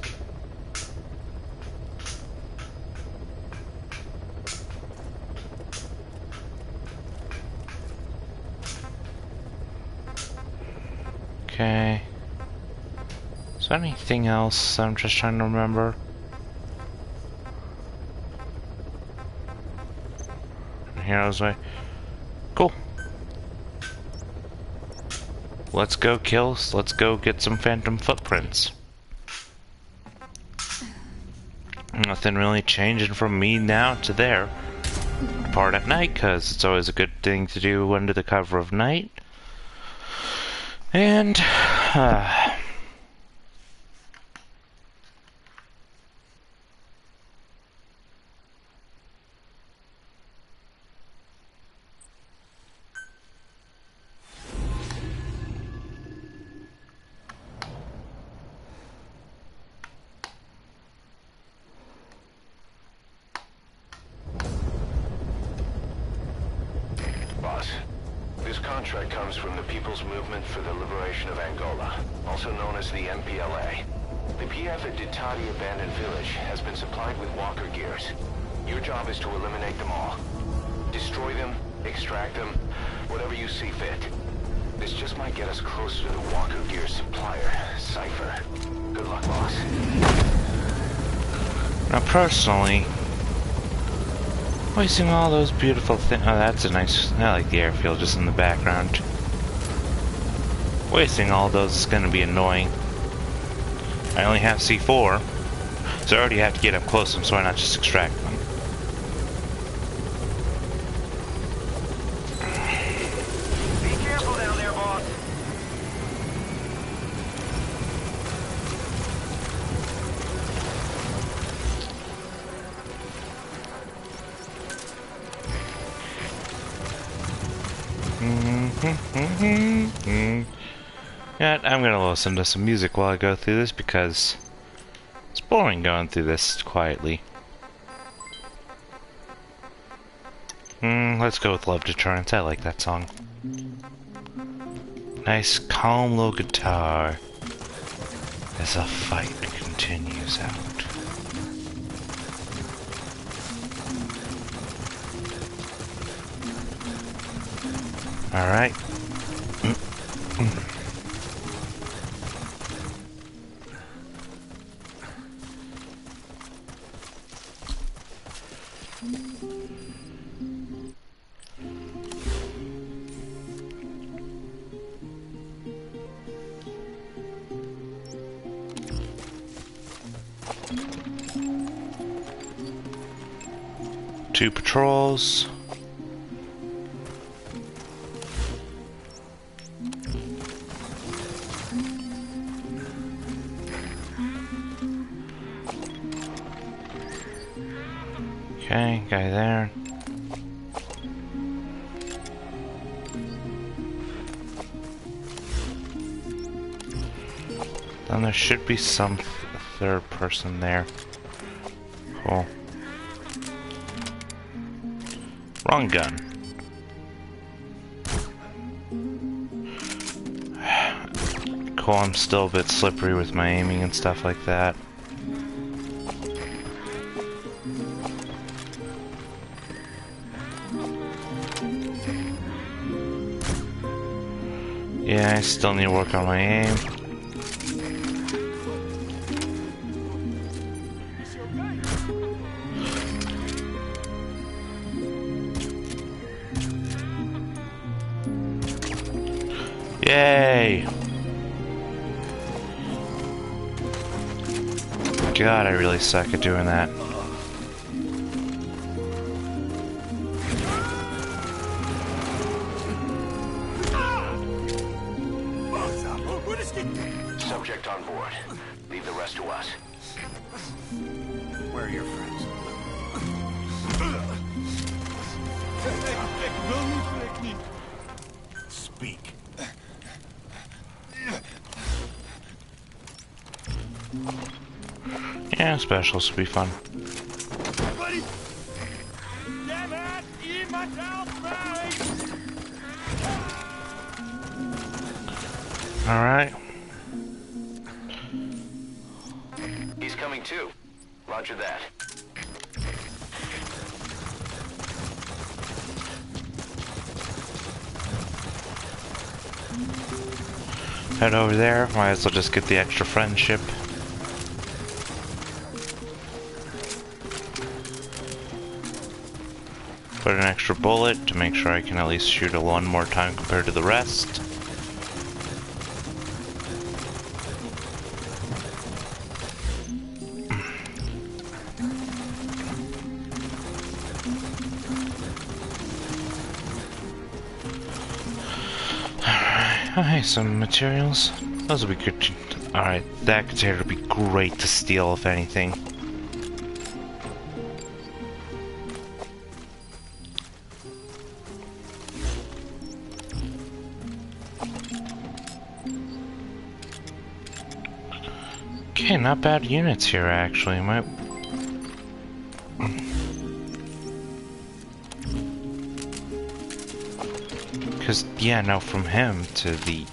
Okay. Is there anything else I'm just trying to remember? Hero's Way. Cool. Let's go kill. Let's go get some phantom footprints. Nothing really changing from me now to there. Depart at night, because it's always a good thing to do under the cover of night. And Boss, this contract comes from the People's Movement for the Liberation of Angola, also known as the MPLA. The PF at Ditati Abandoned Village has been supplied with walker gears. Your job is to eliminate them all. Destroy them, extract them, whatever you see fit. This just might get us closer to the walker gear supplier, Cypher. Good luck, boss. now personally, wasting all those beautiful things. Oh, that's a nice. I like the airfield just in the background. Wasting all those is gonna be annoying. I only have C4, so I already have to get up close to them, so why not just extract them? Be careful down there, boss. Yeah, I'm gonna listen to some music while I go through this because it's boring going through this quietly. Let's go with Love Deterrence. I like that song. Nice, calm little guitar. as the fight continues out. Alright. Two patrols. Okay, guy there. Then there should be some third person there. Cool. Wrong gun. Cool, I'm still a bit slippery with my aiming and stuff like that. Yeah, I still need to work on my aim. Yay! God, I really suck at doing that. Subject on board. Leave the rest to us. Where are your friends? Speak. Yeah, specials will be fun. Alright. He's coming too. Roger that. Head over there. Might as well just get the extra friendship. Put an extra bullet to make sure I can at least shoot it one more time compared to the rest. Okay, some materials. Those will be good. Alright, that container would be great to steal, if anything. Okay, not bad units here, actually. Might... Because, yeah, no, from him to the...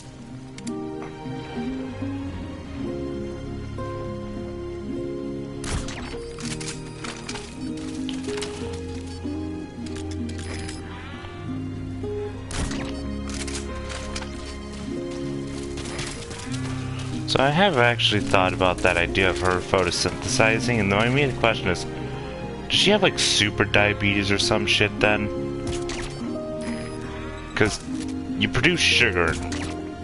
So I have actually thought about that idea of her photosynthesizing, and the immediate question is, does she have like super diabetes or some shit then? Because you produce sugar.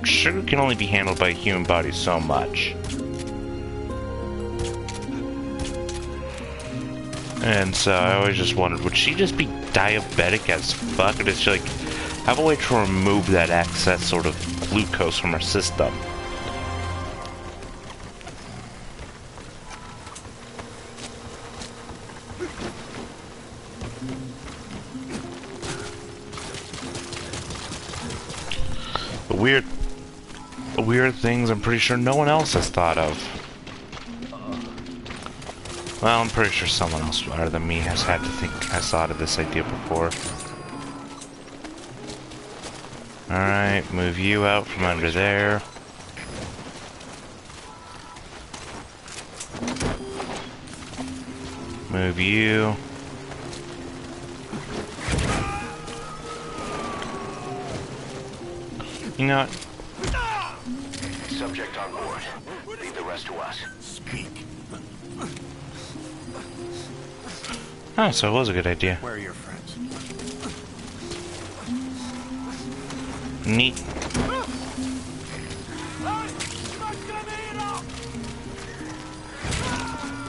Sugar can only be handled by a human body so much. And so I always just wondered, would she just be diabetic as fuck? Or does she like have a way to remove that excess sort of glucose from her system? Weird things I'm pretty sure no one else has thought of. Well, I'm pretty sure someone else other than me has thought of this idea before. Alright, move you out from under there. Move you. You know what? Subject on board. Leave the rest to us. Speak. Oh, so it was a good idea. Where are your friends? Neat.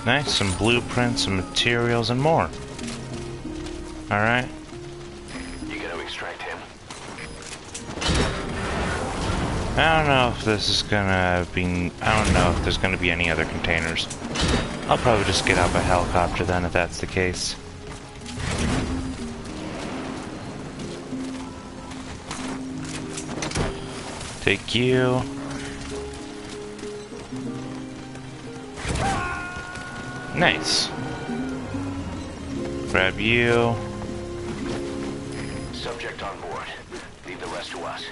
Nice, some blueprints, some materials, and more. Alright. You gonna extract him? I don't know if this is gonna be... I don't know if there's gonna be any other containers. I'll probably just get out by helicopter then, if that's the case. Take you. Nice. Grab you. Subject on board. Leave the rest to us.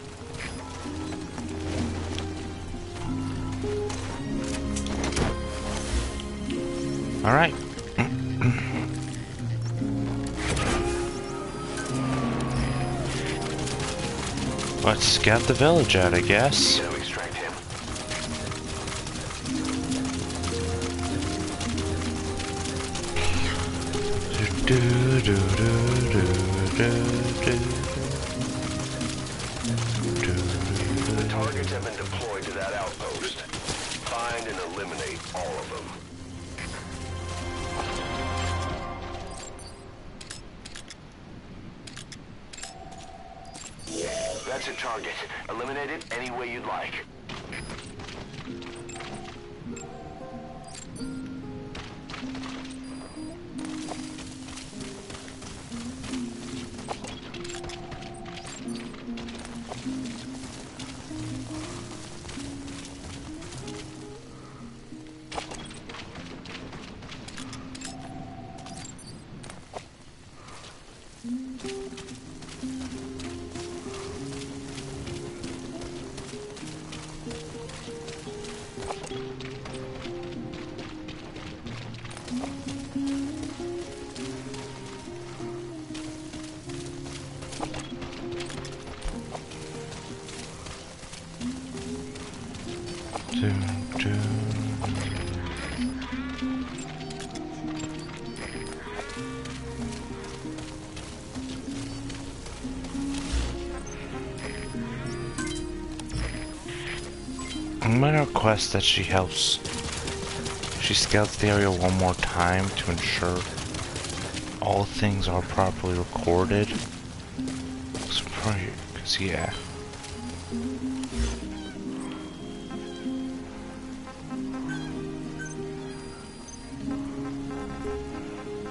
All right. Let's scout the village out, I guess. You gonna extract him? The targets have been deployed to that outpost. Find and eliminate all of them. That's a target. Eliminate it any way you'd like. I'm gonna request that she helps. She scouts the area one more time to ensure all things are properly recorded. Because, yeah.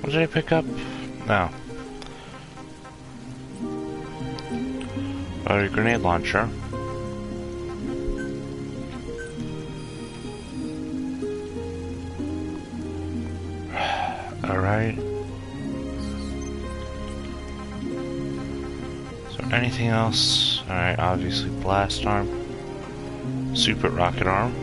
What did I pick up? No. A grenade launcher. Alright. Is there anything else? Alright, obviously blast arm. Super rocket arm.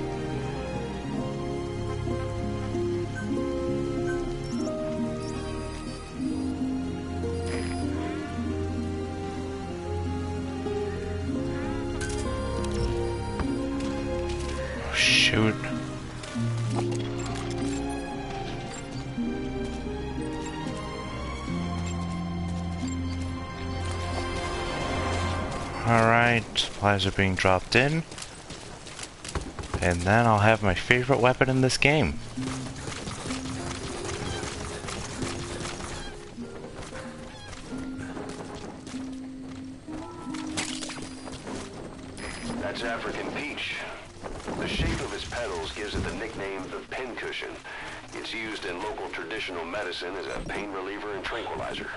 Oh, shoot. Alright, supplies are being dropped in. And then I'll have my favorite weapon in this game. That's African peach. The shape of its petals gives it the nickname the pincushion. It's used in local traditional medicine as a pain reliever and tranquilizer.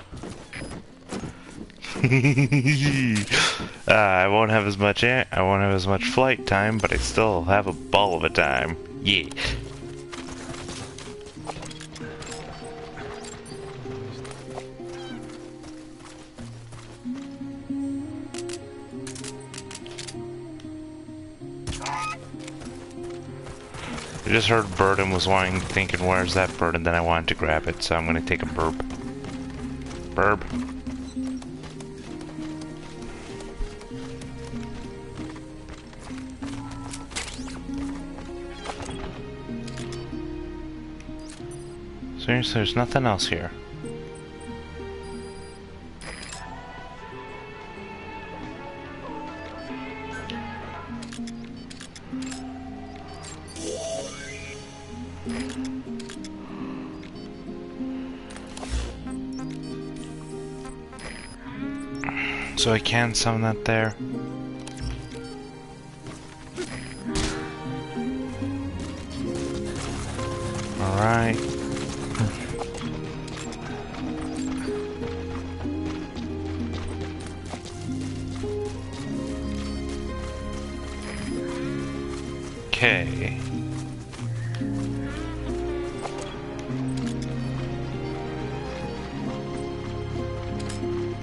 I won't have as much flight time, but I still have a ball of a time. Yeah. just heard bird and was thinking, where's that bird? And then I wanted to grab it, so I'm gonna take a burp. Burp. Seriously, there's nothing else here. So I can summon that there. Alright. Okay.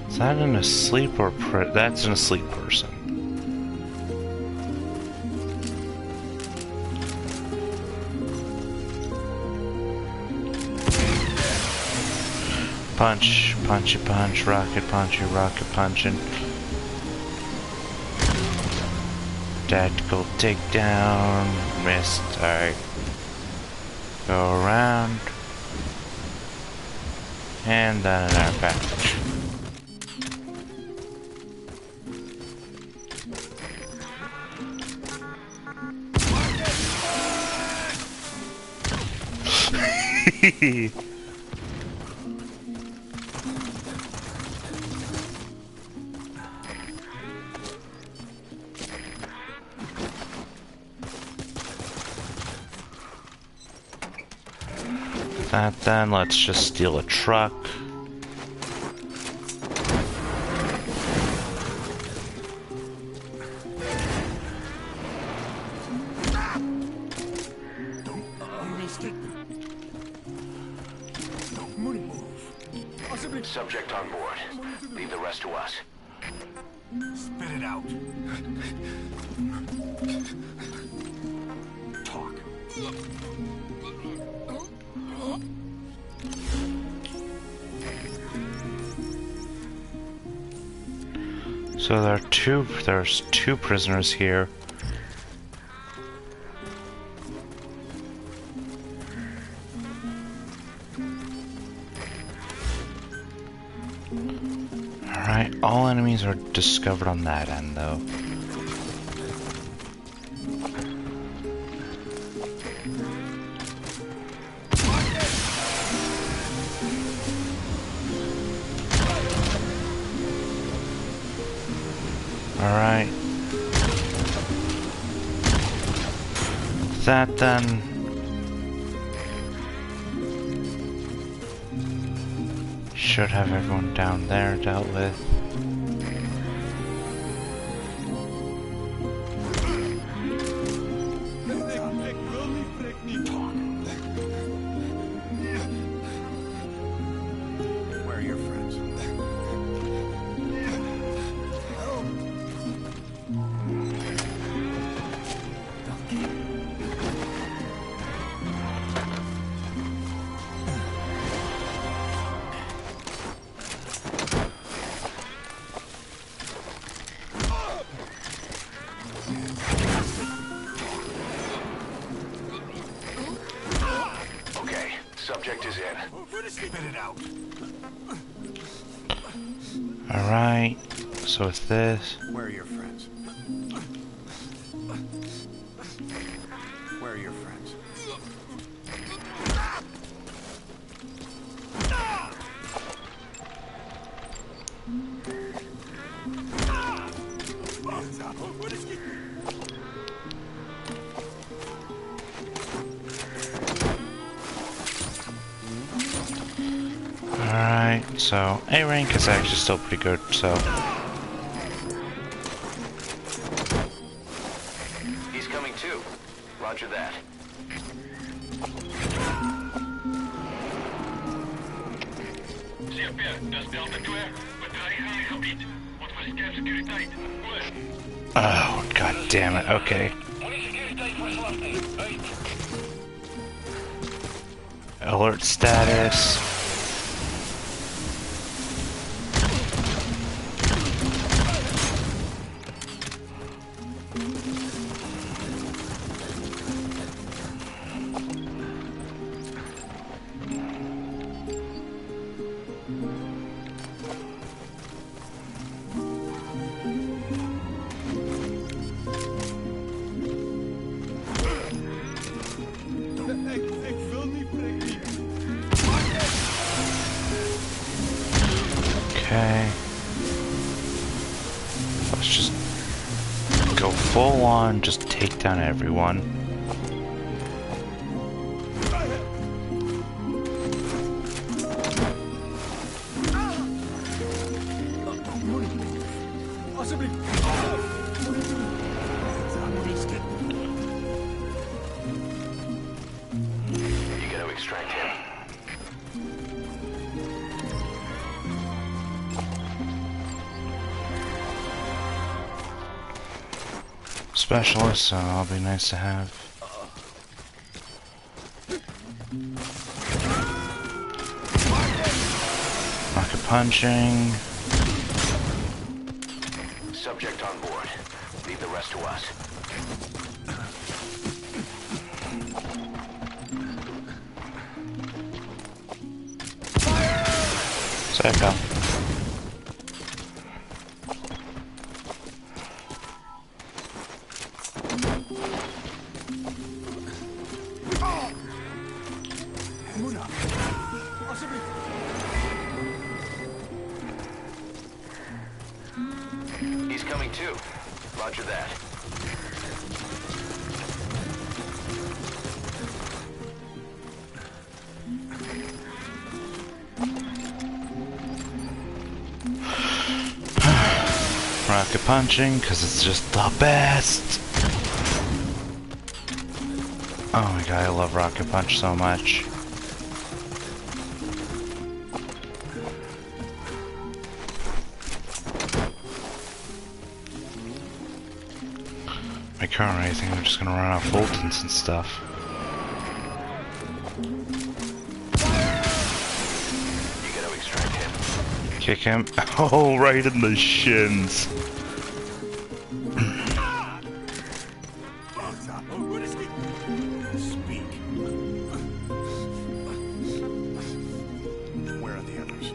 Is that an asleep or that's an asleep person? Punch, punchy punch, rocket punchy, rocket punching. Tactical takedown, missed, alright. Go around. And then an air package. That then, let's just steal a truck. Subject on board. Leave the rest to us. Spit it out. Talk. So there's two prisoners here. Alright, all enemies are discovered on that end though. Alright. That then. Should have everyone down there dealt with. Where are your friends? Okay, subject is in. Spit it out. Alright, so with this. Where are your friends? Where are your friends? Alright, so A rank is actually still pretty good, so. He's coming too. Roger that. Zie op je, dat is Delta 2. We dreigen in het gebied. Wat voor scherpsecuriteit. Goed. Oh, god damn it, okay. Moenie sekuriteit verslaafd. Uit. Alert status. Okay. Let's just go full on, just take down everyone. You gotta extract him. Specialist, so that'll be nice to have. Rocket punching. Subject on board. Leave the rest to us. Psycho. He's coming too. Roger that. Rocket punching, because it's just the best. Oh my god, I love Rocket Punch so much. My current, I think I'm just gonna run out of Fultons and stuff. You gotta extract him. Kick him. Oh, right in the shins. Speak. Where are the others?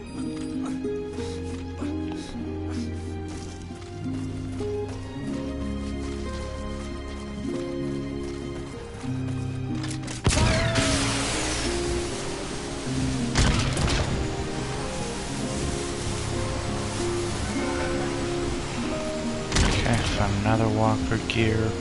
Okay, found another walker gear.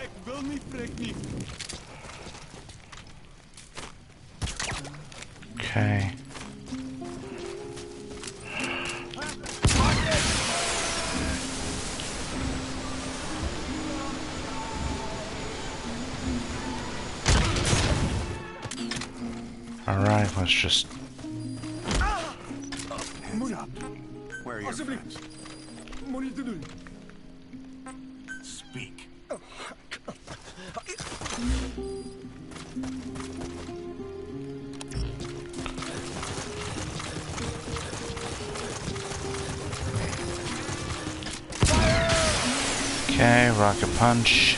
Ik wil niet, prik niet. Okay. Alright, let's just... Where are your friends? Moenie te doen. Speak. Okay, rocket punch.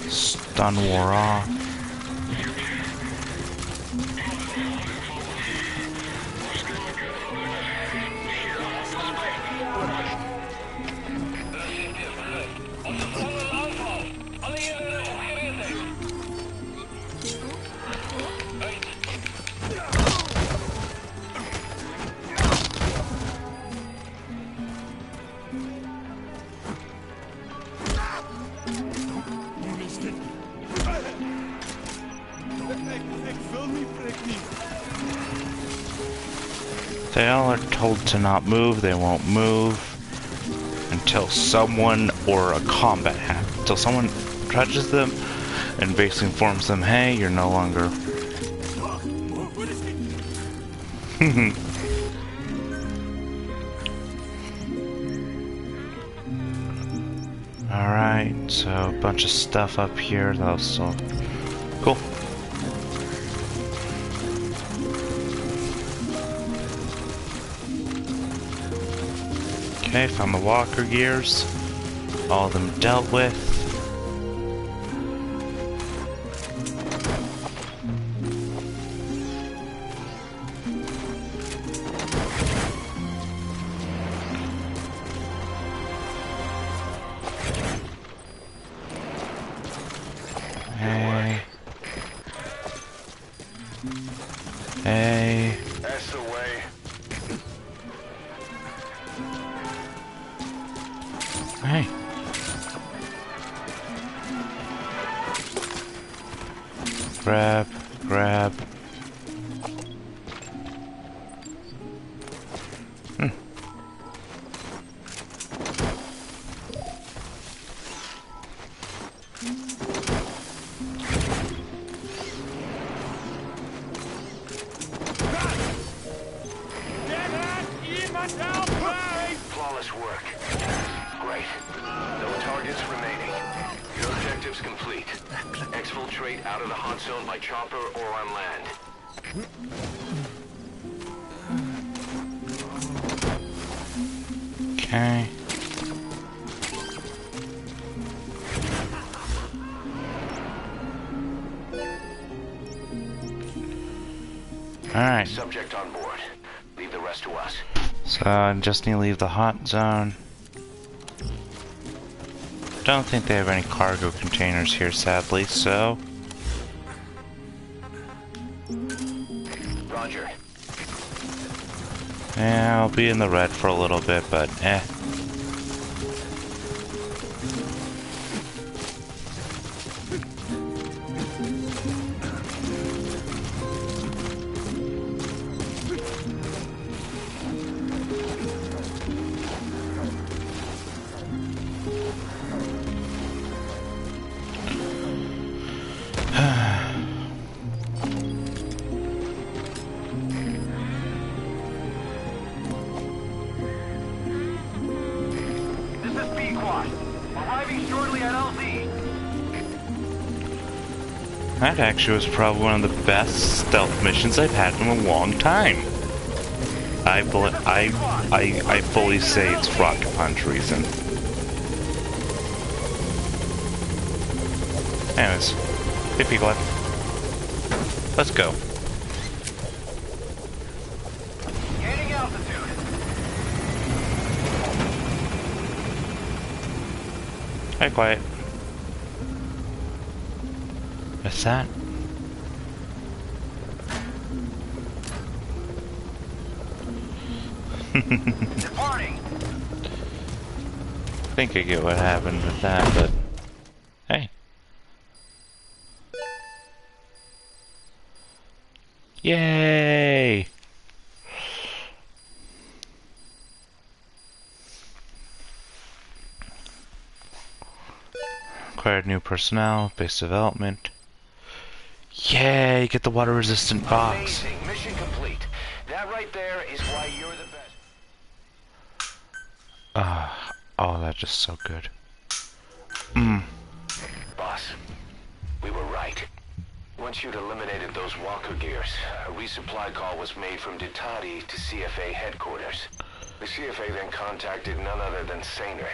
Stun wore off. They all are told to not move. They won't move until someone or a combat happens. Until someone touches them and basically informs them, hey, you're no longer... Alright, so a bunch of stuff up here. That was so cool. Okay, found the walker gears. All of them dealt with. Hey. Hey. That's the way. Hey. Grab, grab. Flawless work. Great. No targets remaining. Your objective's complete. Exfiltrate out of the hot zone by chopper or on land. Okay. Alright. Subject on board. Leave the rest to us. So I just need to leave the hot zone. Don't think they have any cargo containers here, sadly, so... Roger. Yeah, I'll be in the red for a little bit, but eh. That actually was probably one of the best stealth missions I've had in a long time. I fully say it's Rocket Punch reason. Anyways, hey Piglet. Let's go. Gaining altitude. Hey, quiet. What's that? Departing. I think I get what happened with that, but hey. Yay! Acquired new personnel, base development. Yay, get the water resistant box. Amazing. Mission complete. That right there is why you're the best. Oh, that's just so good. Boss, we were right. Once you'd eliminated those walker gears, a resupply call was made from Ditati to CFA headquarters. The CFA then contacted none other than Saner.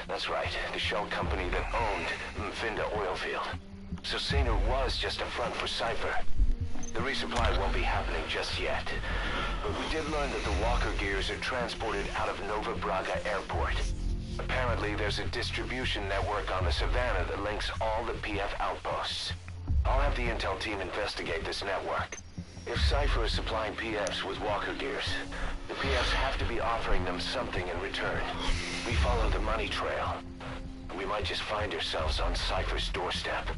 That's right, the shell company that owned Mfinda Oilfield. So Saner was just a front for Cypher. The resupply won't be happening just yet. But we did learn that the walker gears are transported out of Nova Braga Airport. Apparently there's a distribution network on the Savannah that links all the PF outposts. I'll have the intel team investigate this network. If Cypher is supplying PFs with walker gears, the PFs have to be offering them something in return. We follow the money trail. We might just find ourselves on Cypher's doorstep.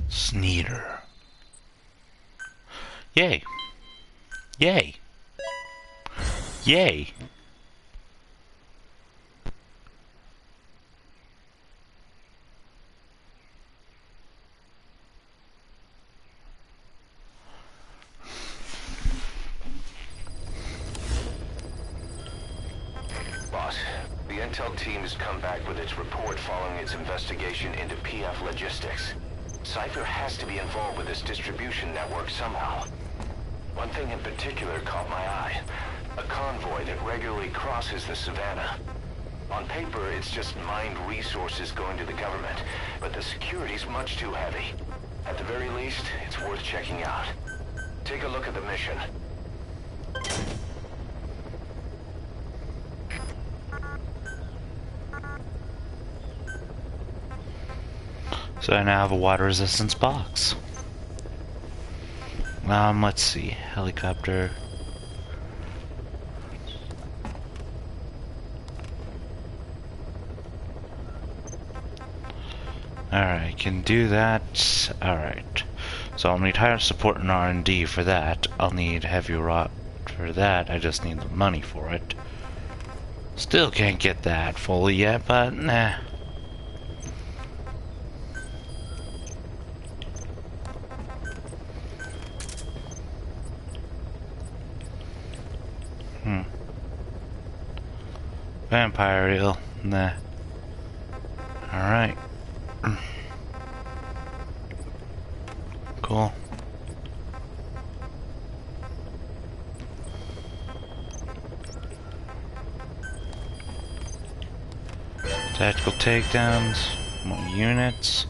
Sneeder. Yay. Yay. Yay! Boss, the intel team has come back with its report following its investigation into PF Logistics. Cypher has to be involved with this distribution network somehow. One thing in particular caught my eye. A convoy that regularly crosses the Savannah. On paper, it's just mined resources going to the government, but the security's much too heavy. At the very least, it's worth checking out. Take a look at the mission. So I now have a water resistance box. Let's see. Helicopter. Alright, I can do that. Alright. So I'll need higher support and R&D for that. I'll need heavy rot for that. I just need the money for it. Still can't get that fully yet, but nah. Vampire eel. Nah. Alright. Cool. Tactical takedowns. More units.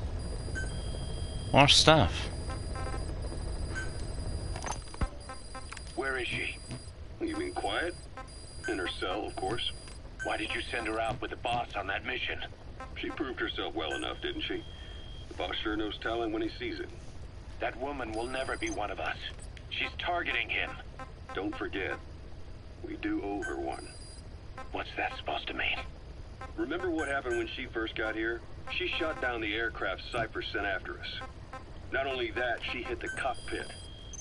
More stuff. Where is she? You mean quiet? In her cell, of course. Why did you send her out with the boss on that mission? She proved herself well enough, didn't she? The boss sure knows talent when he sees it. That woman will never be one of us. She's targeting him. Don't forget, we do owe her one. What's that supposed to mean? Remember what happened when she first got here? She shot down the aircraft Cypher sent after us. Not only that, she hit the cockpit.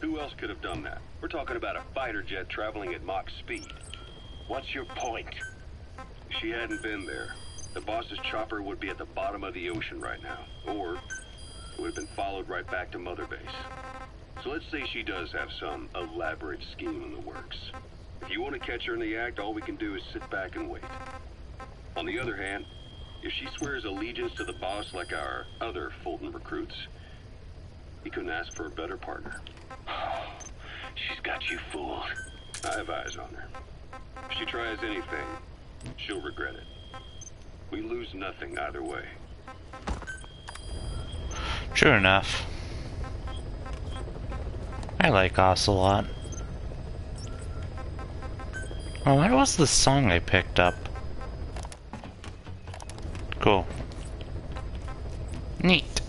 Who else could have done that? We're talking about a fighter jet traveling at Mach speed. What's your point? If she hadn't been there, the boss's chopper would be at the bottom of the ocean right now. Or it would have been followed right back to Mother Base. So let's say she does have some elaborate scheme in the works. If you want to catch her in the act, all we can do is sit back and wait. On the other hand, if she swears allegiance to the boss like our other Fulton recruits, he couldn't ask for a better partner. She's got you fooled. I have eyes on her. If she tries anything, she'll regret it. We lose nothing either way. True enough. I like Ocelot. Oh, what was the song I picked up? Cool. Neat.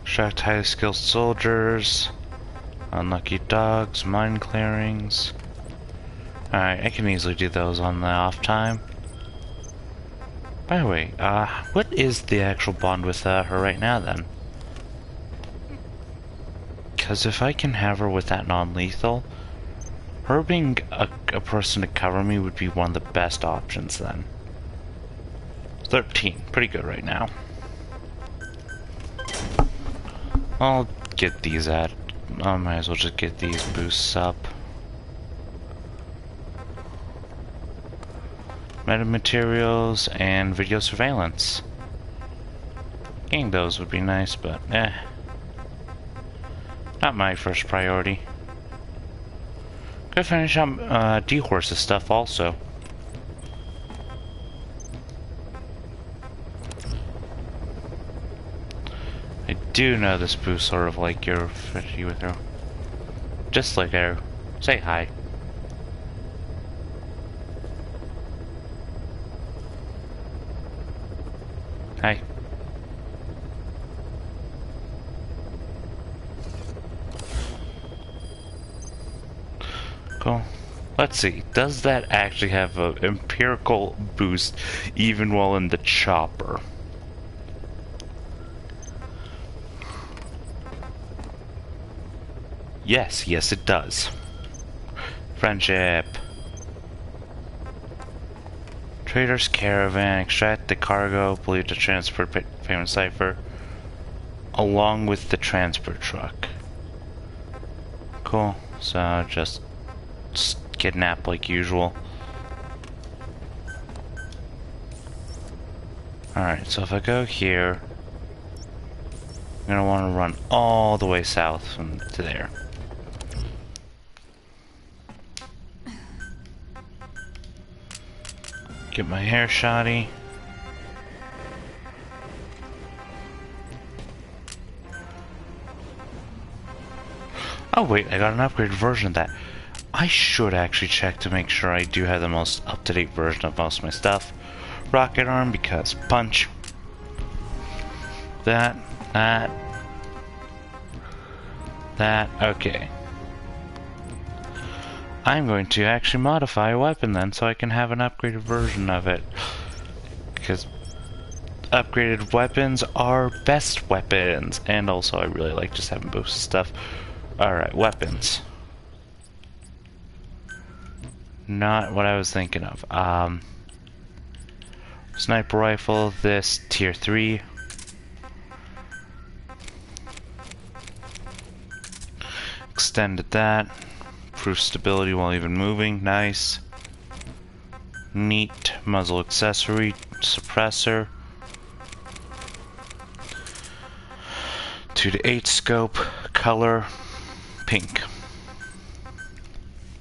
Extract highly skilled soldiers. Unlucky dogs, mine clearings. Alright, I can easily do those on the off time. By the way, what is the actual bond with her right now then? Because if I can have her with that non-lethal, her being a person to cover me would be one of the best options then. 13, pretty good right now. I'll get these at. I might as well just get these boosts up. Metamaterials and video surveillance. Getting those would be nice, but not my first priority. Gotta finish up D-Horse's stuff also. I do know this boost sort of like you're fishy with her. Just like her. Say hi. Hi. Cool. Let's see. Does that actually have an empirical boost even while in the chopper? Yes, yes it does. Friendship. Trader's caravan. Extract the cargo. Believed to transport payment cipher. Along with the transport truck. Cool. So just kidnap like usual. Alright, so if I go here, I'm gonna want to run all the way south from to there. Get my hair shoddy. Oh wait, I got an upgraded version of that. I should actually check to make sure I do have the most up-to-date version of most of my stuff. Rocket arm, because punch. That. Okay. I'm going to actually modify a weapon then, so I can have an upgraded version of it. Because upgraded weapons are best weapons. And also, I really like just having boosted stuff. Alright, weapons. Not what I was thinking of. Sniper rifle, this tier 3. Extended that. Improve stability while even moving, nice. Neat muzzle accessory, suppressor. 2-8 scope, color, pink.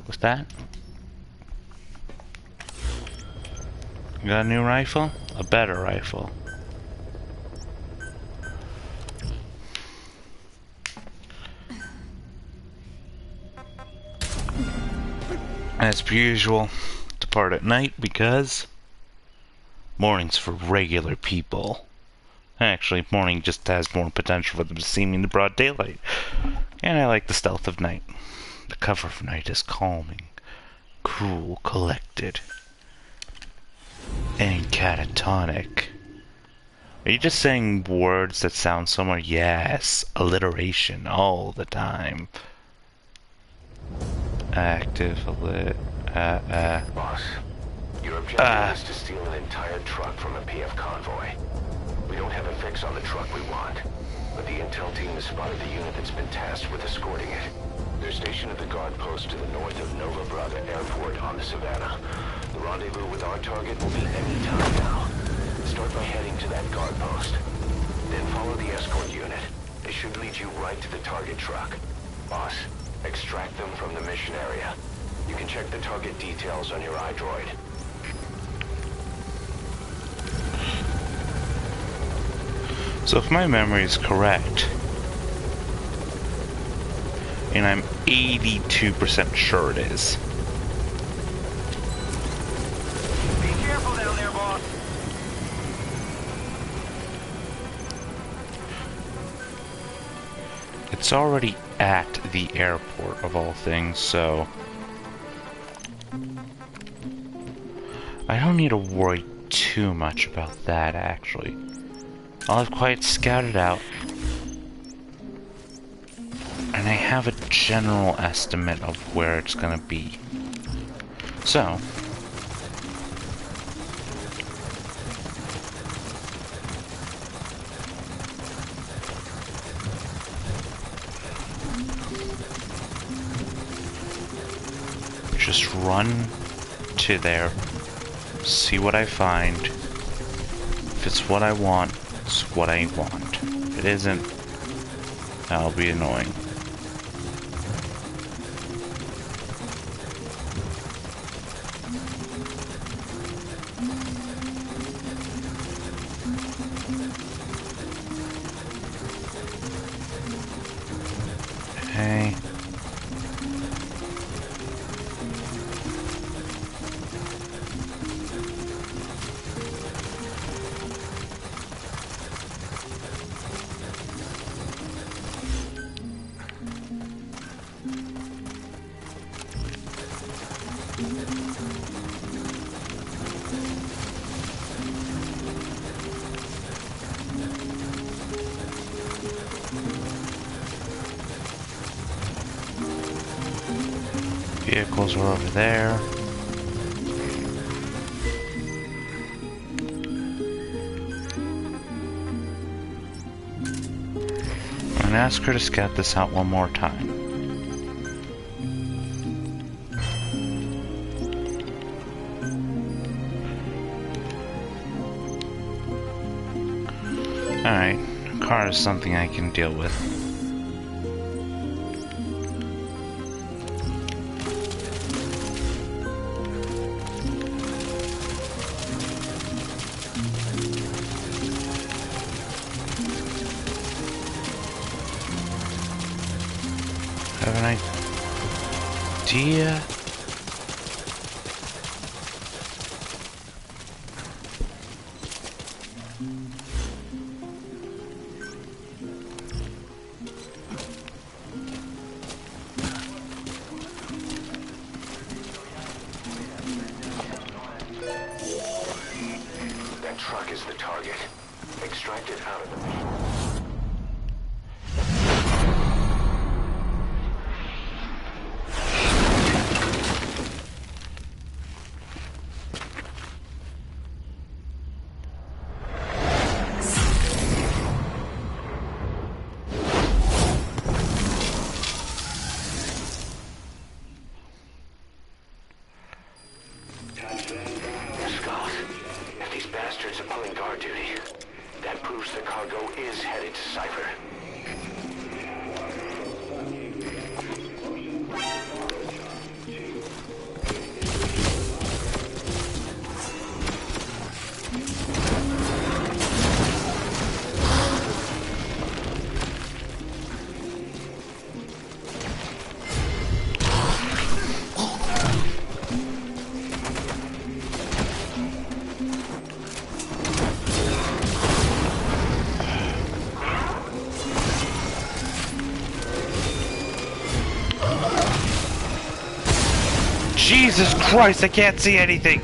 What's that? Got a new rifle? A better rifle. As per usual, depart at night because morning's for regular people. Actually, morning just has more potential for them to see me in the broad daylight. And I like the stealth of night. The cover of night is calming, cool, collected, and catatonic. Are you just saying words that sound somewhere? Yes, alliteration all the time. Active, Boss, your objective is to steal an entire truck from a PF convoy. We don't have a fix on the truck we want, but the intel team has spotted the unit that's been tasked with escorting it. They're stationed at the guard post to the north of Nova Brava Airport on the Savannah. The rendezvous with our target will be any time now. Start by heading to that guard post. Then follow the escort unit. It should lead you right to the target truck. Boss, extract them from the mission area. You can check the target details on your iDroid. So if my memory is correct, and I'm 82% sure it is. Be careful down there, boss. It's already at the airport of all things, so I don't need to worry too much about that actually. I'll have quite scouted out, and I have a general estimate of where it's gonna be. So just run to there, see what I find. If it's what I want, it's what I want. If it isn't, that'll be annoying. Okay. Vehicles are over there. I'm gonna ask her to scout this out one more time. Alright, car is something I can deal with. Have an idea? That truck is the target. Extract it out of the Scott, if these bastards are pulling guard duty, that proves the cargo is headed to Cypher. Jesus Christ, I can't see anything!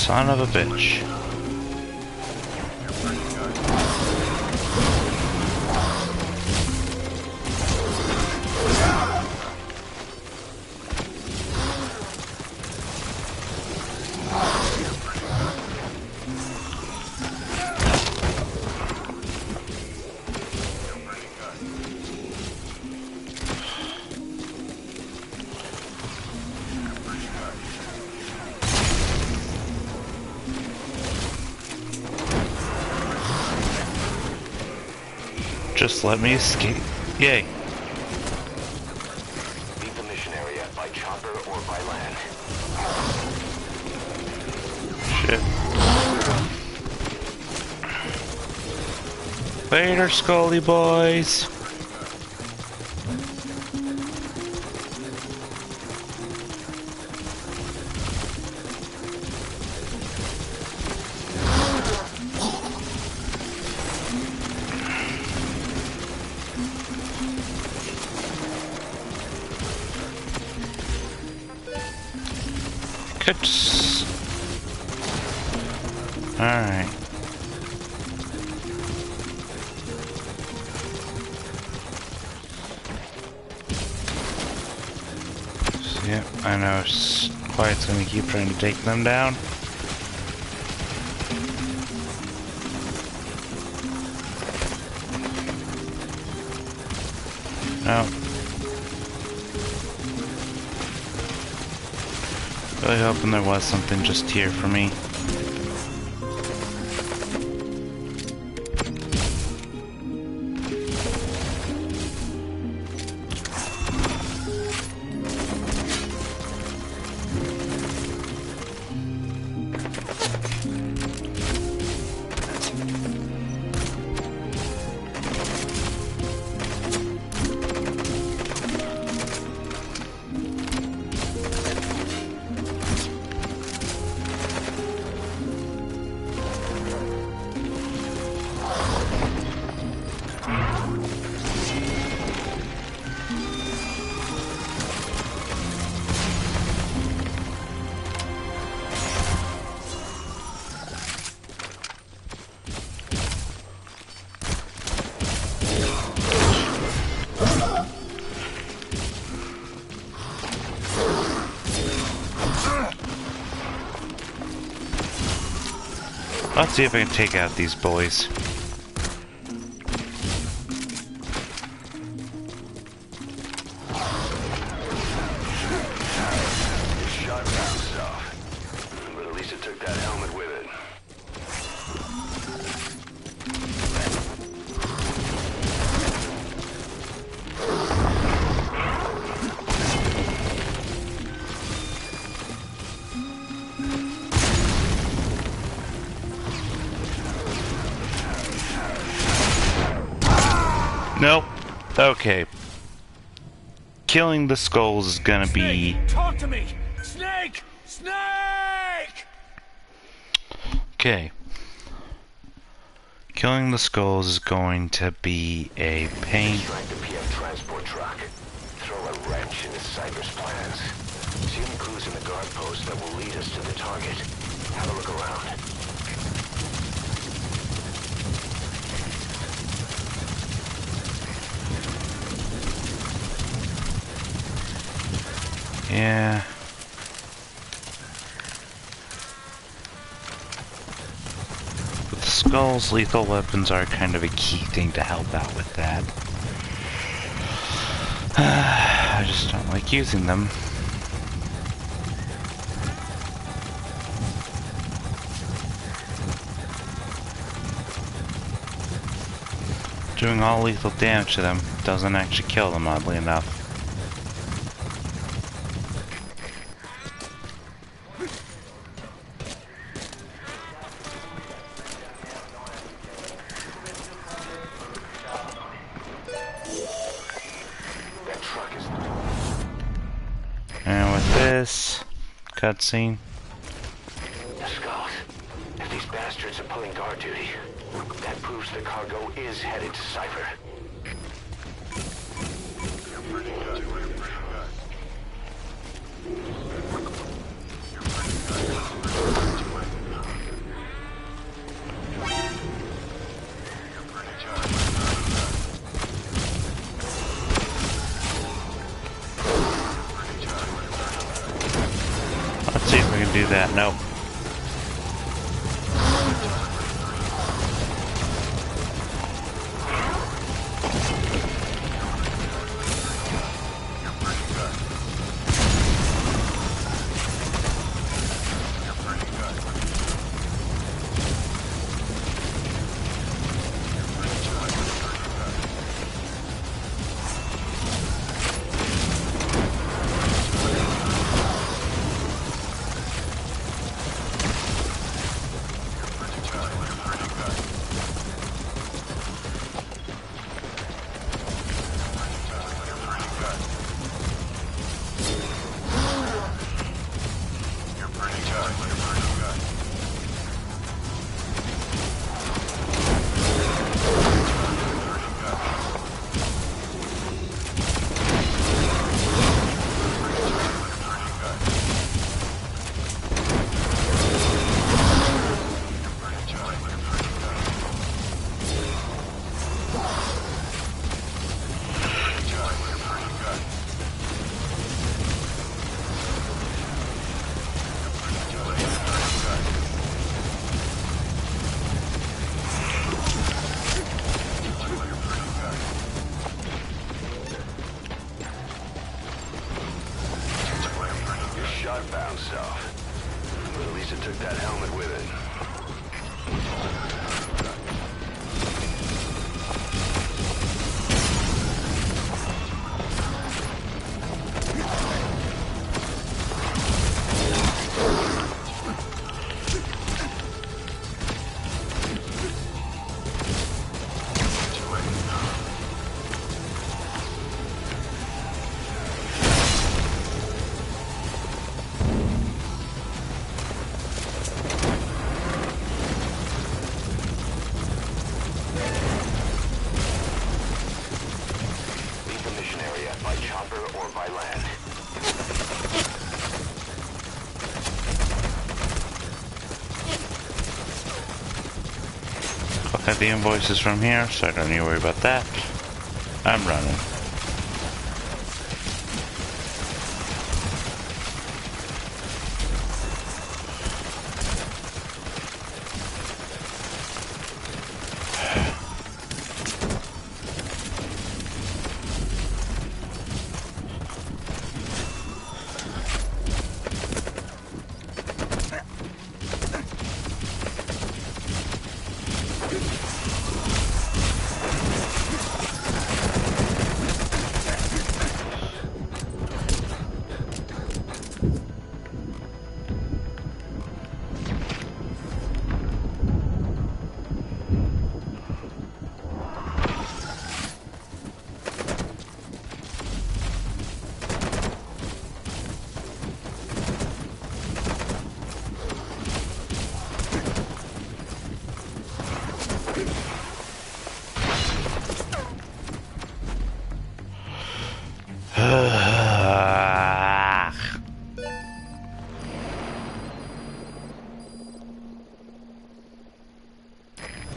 Son of a bitch. Just let me escape. Yay. Leave the mission area by chopper or by land. Shit. Later, Scully boys. Alright. So, yep, I know Quiet's gonna keep trying to take them down. No. Really hoping there was something just here for me. Let's see if I can take out these boys. Shot bounced off, but at least it took that helmet with it. Nope. Okay. Killing the skulls is gonna be... Snake, talk to me! Snake! Snake! Okay. Killing the skulls is going to be a pain. Strike the PF transport truck. Throw a wrench into Cypher's plans. See any clues in the guard post that will lead us to the target. Have a look around. Yeah. With the skulls, lethal weapons are kind of a key thing to help out with that. I just don't like using them. Doing all lethal damage to them doesn't actually kill them, oddly enough. And with this cutscene. Skulls. If these bastards are pulling guard duty, that proves the cargo is headed to Cypher. Let's see if we can do that. Nope. shot-bound stuff. But at least it took that helmet with it. Have the invoices from here, so I don't need to worry about that. I'm running.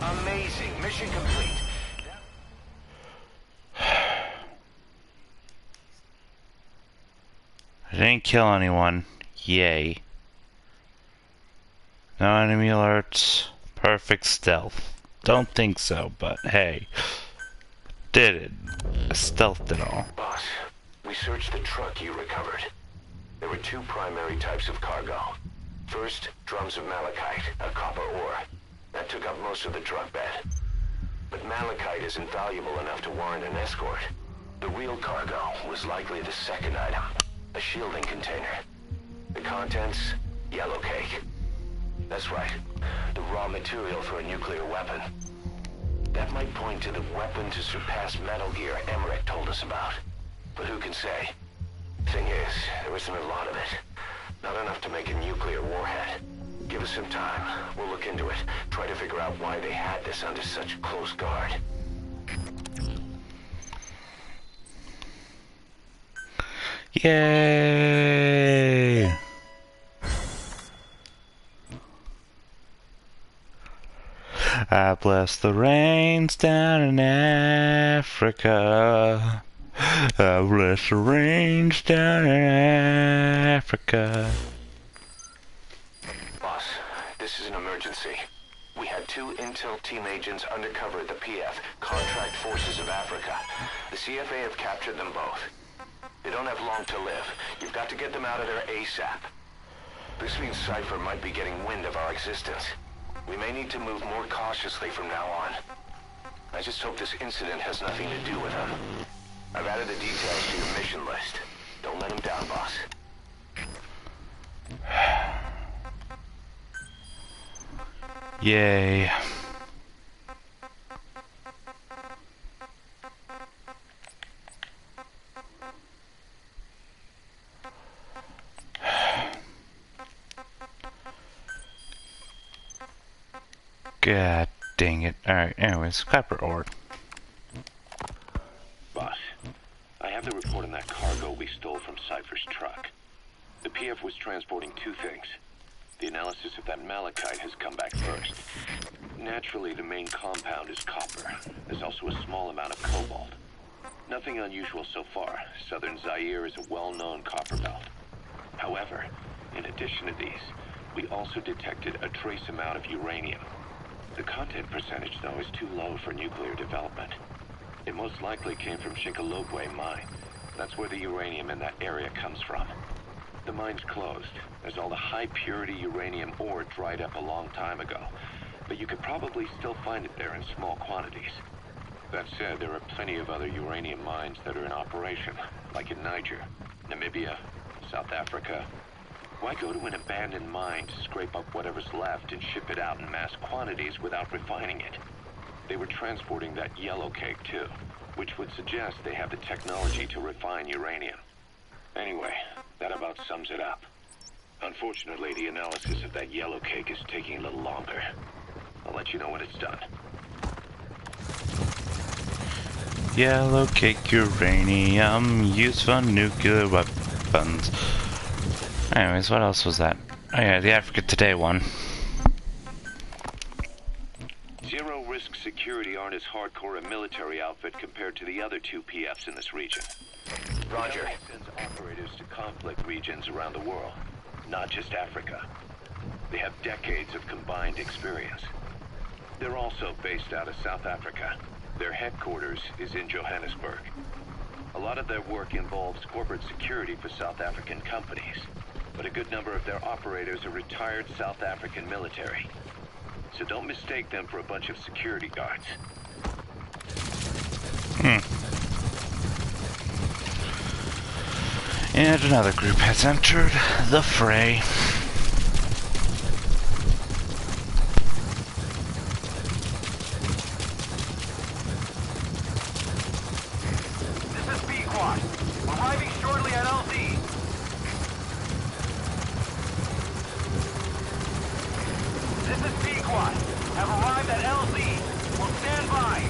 Amazing. Mission complete. I didn't kill anyone. Yay. No enemy alerts. Perfect stealth. Don't think so, but hey. Did it. I stealthed it all. Boss, we searched the truck you recovered. There were two primary types of cargo. First, drums of malachite, a copper ore. That took up most of the truck bed. But malachite isn't valuable enough to warrant an escort. The real cargo was likely the second item, a shielding container. The contents, yellow cake. That's right, the raw material for a nuclear weapon. That might point to the weapon to surpass Metal Gear Emmerich told us about. But who can say? Thing is, there isn't a lot of it. Not enough to make a nuclear warhead. Give us some time. We'll look into it. Try to figure out why they had this under such close guard. Yay! I bless the rains down in Africa. I bless the rains down in Africa. Boss, this is an emergency. We had two intel team agents undercover at the PF, Contract Forces of Africa. The CFA have captured them both. They don't have long to live. You've got to get them out of there ASAP. This means Cypher might be getting wind of our existence. We may need to move more cautiously from now on. I just hope this incident has nothing to do with them. I've added the details to your mission list. Don't let them down, boss. Yay. God dang it. Alright, anyways, copper ore. Boss, I have the report on that cargo we stole from Cypher's truck. The PF was transporting two things. The analysis of that malachite has come back first. Naturally, the main compound is copper. There's also a small amount of cobalt. Nothing unusual so far. Southern Zaire is a well-known copper belt. However, in addition to these, we also detected a trace amount of uranium. The content percentage, though, is too low for nuclear development. It most likely came from Shinkolobwe mine. That's where the uranium in that area comes from. The mine's closed, as all the high-purity uranium ore dried up a long time ago. But you could probably still find it there in small quantities. That said, there are plenty of other uranium mines that are in operation, like in Niger, Namibia, South Africa. Why go to an abandoned mine to scrape up whatever's left and ship it out in mass quantities without refining it? They were transporting that yellow cake too, which would suggest they have the technology to refine uranium. Anyway, that about sums it up. Unfortunately, the analysis of that yellow cake is taking a little longer. I'll let you know when it's done. Yellow cake uranium used for nuclear weapons. Anyways, what else was that? Oh yeah, the Africa Today one. Zero Risk Security aren't as hardcore a military outfit compared to the other two PFs in this region. Roger. It sends operators to conflict regions around the world, not just Africa. They have decades of combined experience. They're also based out of South Africa. Their headquarters is in Johannesburg. A lot of their work involves corporate security for South African companies, but a good number of their operators are retired South African military. So don't mistake them for a bunch of security guards. And another group has entered the fray. This is B-Quad. Arriving shortly at LZ. This is B-Quad. Have arrived at LZ. Will stand by.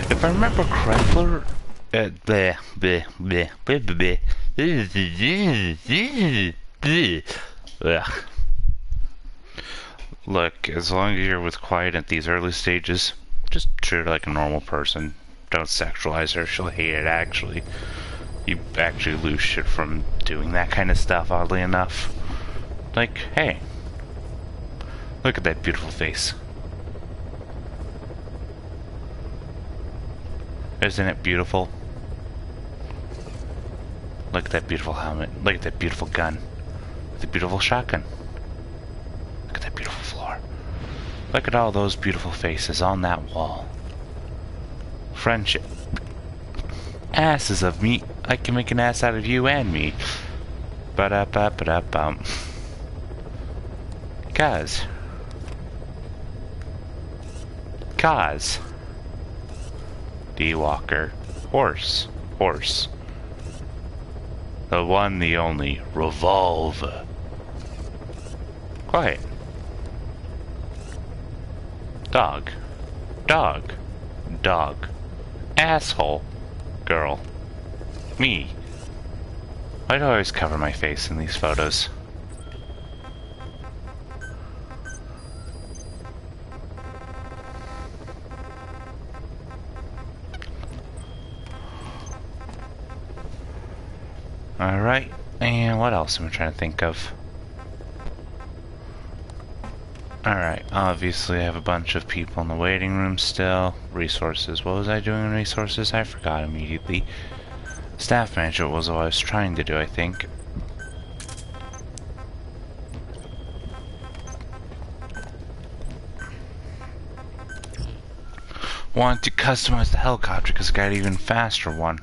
If I remember correctly, look, as long as you're with quiet at these early stages, just treat her like a normal person. Don't sexualize her, she'll hate it actually. You actually lose shit from doing that kind of stuff, oddly enough. Like, hey, look at that beautiful face. Isn't it beautiful? Look at that beautiful helmet. Look at that beautiful gun. Look at the beautiful shotgun. Look at that beautiful floor. Look at all those beautiful faces on that wall. Friendship. Asses of me. I can make an ass out of you and me. Ba-da-ba-ba-da-bum. Guys. D-Walker. Horse. The one, the only. Revolver. Quiet. Dog. Asshole. Girl. Me. Why do I always cover my face in these photos? Alright, and what else am I trying to think of? Alright, obviously I have a bunch of people in the waiting room still. Resources, what was I doing in resources? I forgot immediately. Staff management was what I was trying to do, I think. Want to customize the helicopter because I got an even faster one.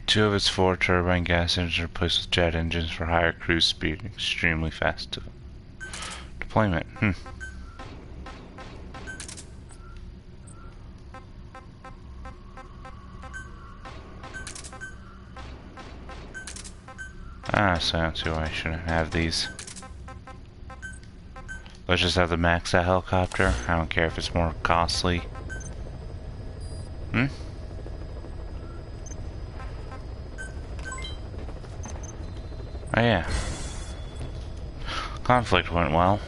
Two of its 4 turbine gas engines are replaced with jet engines for higher cruise speed and extremely fast deployment. So I don't see why I shouldn't have these. Let's just have the max that helicopter. I don't care if it's more costly. Hmm? Oh yeah. Conflict went well.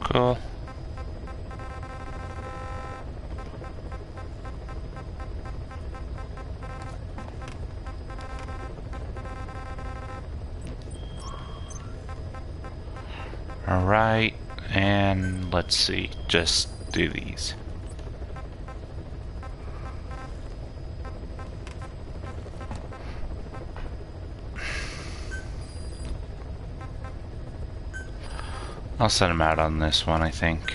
Cool. Alright, and let's see, just do these. I'll send them out on this one, I think.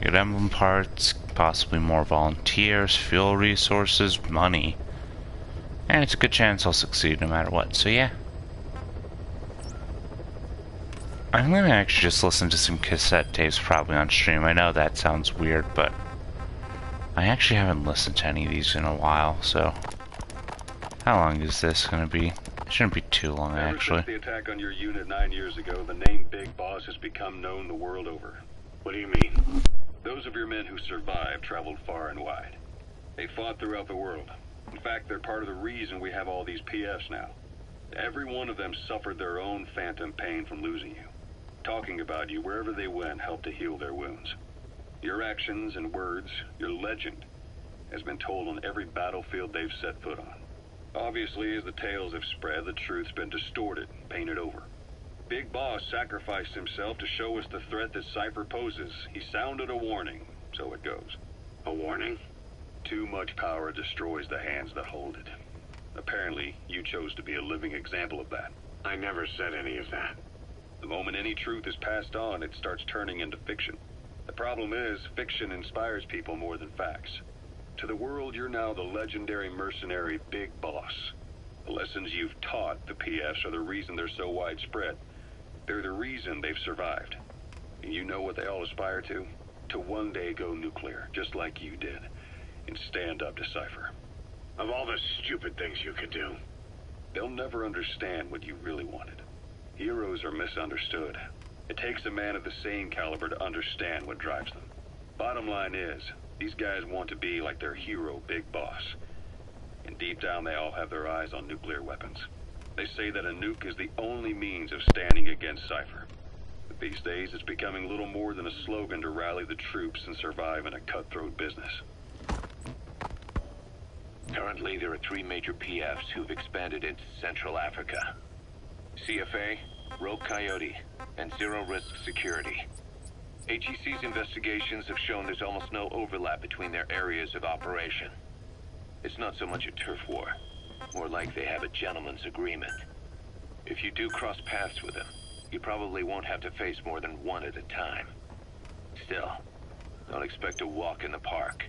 Get emblem parts, possibly more volunteers, fuel resources, money. And it's a good chance I'll succeed no matter what, so yeah. I'm gonna actually just listen to some cassette tapes probably on stream. I know that sounds weird, but I actually haven't listened to any of these in a while, so... How long is this gonna be? It shouldn't be too long, actually. Ever since the attack on your unit 9 years ago, the name Big Boss has become known the world over. What do you mean? Those of your men who survived traveled far and wide. They fought throughout the world. In fact, they're part of the reason we have all these PFs now. Every one of them suffered their own phantom pain from losing you. Talking about you wherever they went helped to heal their wounds. Your actions and words, your legend, has been told on every battlefield they've set foot on. Obviously, as the tales have spread, the truth's been distorted and painted over. Big Boss sacrificed himself to show us the threat that Cypher poses. He sounded a warning, so it goes. A warning? Too much power destroys the hands that hold it. Apparently, you chose to be a living example of that. I never said any of that. The moment any truth is passed on, it starts turning into fiction. The problem is, fiction inspires people more than facts. To the world, you're now the legendary mercenary Big Boss. The lessons you've taught the PFs are the reason they're so widespread. They're the reason they've survived. And you know what they all aspire to? To one day go nuclear, just like you did, and stand up to Cypher. Of all the stupid things you could do. They'll never understand what you really wanted. Heroes are misunderstood. It takes a man of the same caliber to understand what drives them. Bottom line is, these guys want to be like their hero, Big Boss. And deep down they all have their eyes on nuclear weapons. They say that a nuke is the only means of standing against Cypher. But these days it's becoming little more than a slogan to rally the troops and survive in a cutthroat business. Currently, there are 3 major PFs who've expanded into Central Africa. CFA, Rogue Coyote, and Zero Risk Security. HEC's investigations have shown there's almost no overlap between their areas of operation. It's not so much a turf war, more like they have a gentleman's agreement. If you do cross paths with them, you probably won't have to face more than one at a time. Still, don't expect a walk in the park.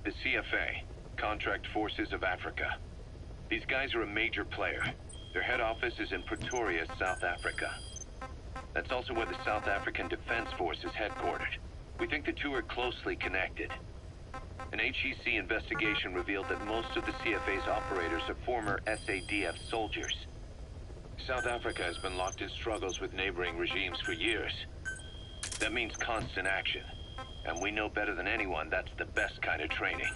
The CFA, Contract Forces of Africa. These guys are a major player. Their head office is in Pretoria, South Africa. That's also where the South African Defense Force is headquartered. We think the two are closely connected. An HEC investigation revealed that most of the CFA's operators are former SADF soldiers. South Africa has been locked in struggles with neighboring regimes for years. That means constant action. And we know better than anyone that's the best kind of training.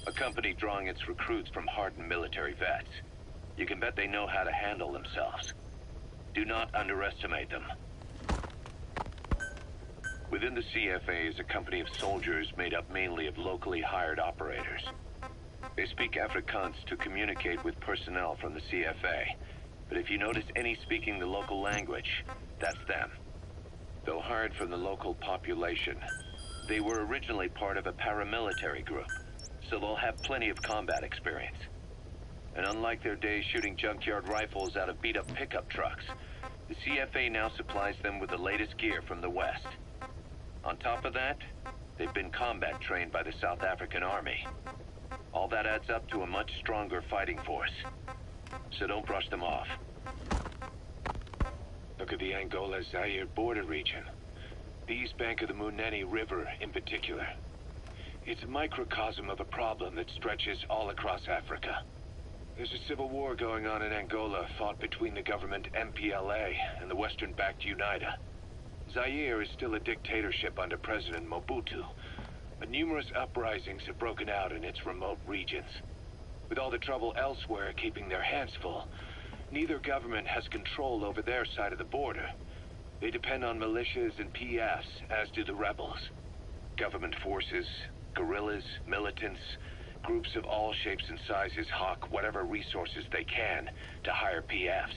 A company drawing its recruits from hardened military vets. You can bet they know how to handle themselves. Do not underestimate them. Within the CFA is a company of soldiers made up mainly of locally hired operators. They speak Afrikaans to communicate with personnel from the CFA. But if you notice any speaking the local language, that's them. Though hired from the local population, they were originally part of a paramilitary group, so they'll have plenty of combat experience. And unlike their days shooting junkyard rifles out of beat-up pickup trucks, the CFA now supplies them with the latest gear from the West. On top of that, they've been combat trained by the South African Army. All that adds up to a much stronger fighting force. so don't brush them off. Look at the Angola-Zaire border region. The east bank of the Munene River in particular. It's a microcosm of a problem that stretches all across Africa. There's a civil war going on in Angola, fought between the government MPLA and the Western-backed UNITA. Zaire is still a dictatorship under President Mobutu, but numerous uprisings have broken out in its remote regions. With all the trouble elsewhere keeping their hands full, neither government has control over their side of the border. They depend on militias and PFs, as do the rebels. Government forces, guerrillas, militants, groups of all shapes and sizes hawk whatever resources they can to hire PFs.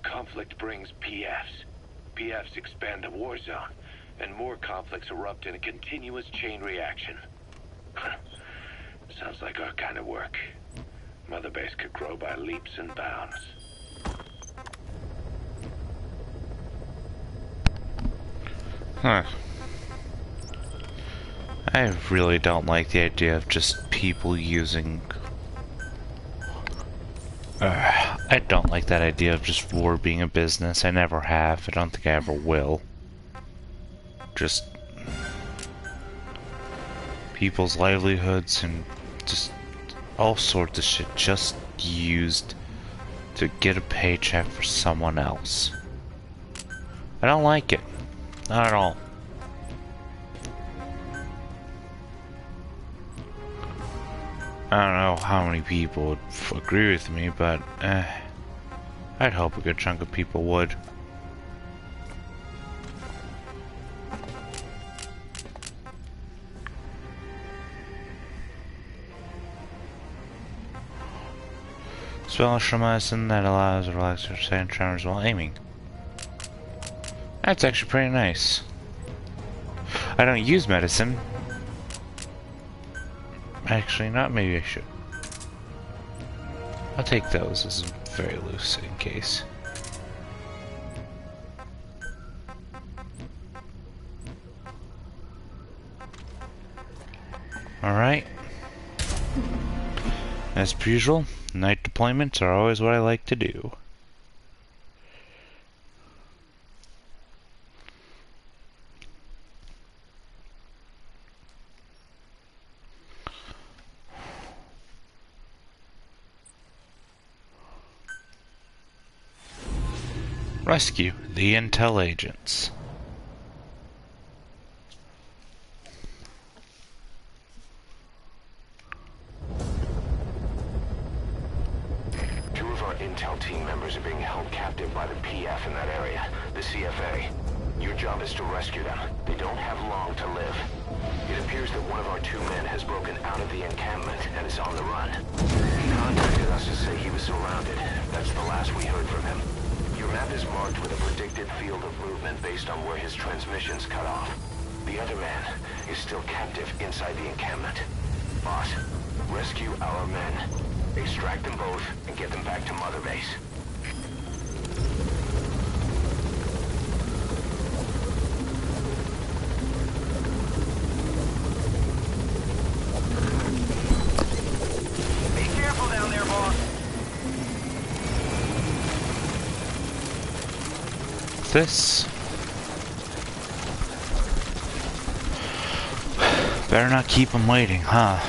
Conflict brings PFs. PFs expand the war zone, and more conflicts erupt in a continuous chain reaction. Sounds like our kind of work. Mother Base could grow by leaps and bounds. Huh. I really don't like the idea of just people using... I don't like that idea of just war being a business. I never have. I don't think I ever will. Just... people's livelihoods and just all sorts of shit just used to get a paycheck for someone else. I don't like it. Not at all. I don't know how many people would agree with me, but I'd hope a good chunk of people would. Spell medicine that allows a relaxer to stand tremors while aiming. That's actually pretty nice. I don't use medicine. Actually, not. Maybe I should. I'll take those as very loose in case. Alright. As per usual, night deployments are always what I like to do. Rescue the intel agents. Two of our intel team members are being held captive by the PF in that area, the CFA. Your job is to rescue them. They don't have long to live. It appears that one of our two men has broken out of the encampment and is on the run. He contacted us to say he was surrounded. That's the last we heard from him. Your map is marked with a predicted field of movement based on where his transmissions cut off. The other man is still captive inside the encampment. Boss, rescue our men. Extract them both and get them back to Mother Base. Be careful down there, boss. This better not keep them waiting, huh?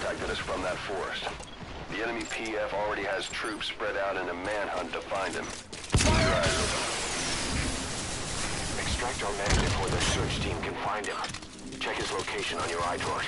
contacted us from that forest. The enemy PF already has troops spread out in a manhunt to find him. Keep your eyes open. Extract our man before the search team can find him. Check his location on your iTorch.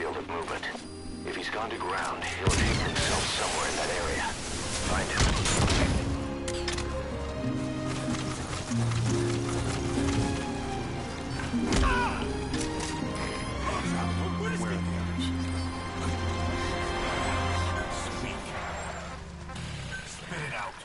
field of movement. If he's gone to ground, he'll have hidden himself somewhere in that area. Find him. Where are the others? Speak. Spit it out.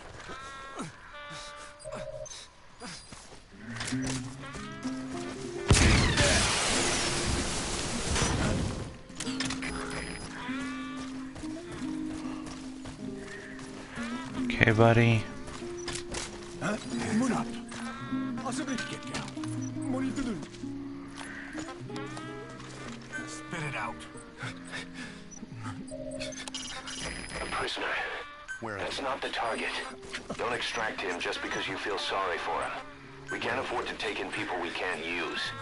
Okay, buddy. Moen op. Asseblief, Kit. Moenie te doen. Spit it out. A prisoner. That's not the target. Don't extract him just because you feel sorry for him. We can't afford to take in people we can't use.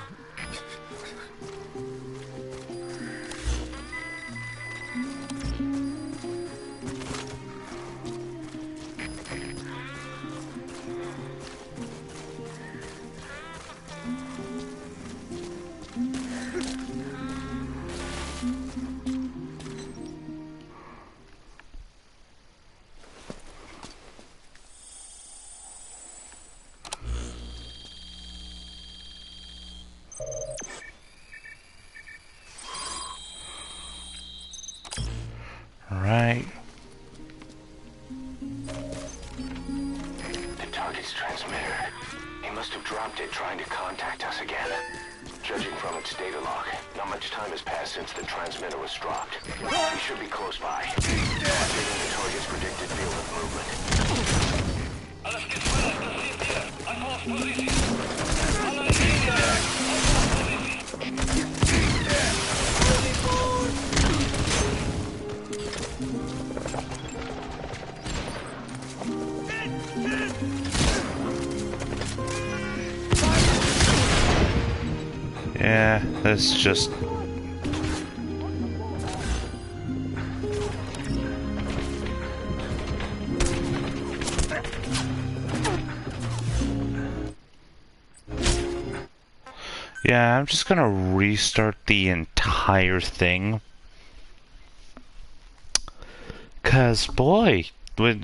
Right. The target's transmitter. He must have dropped it trying to contact us again. Judging from its data log, not much time has passed since the transmitter was dropped. He should be close by. Updating the target's predicted field of movement. Yeah, that's just... Yeah, I'm just gonna restart the entire thing. 'Cause boy, when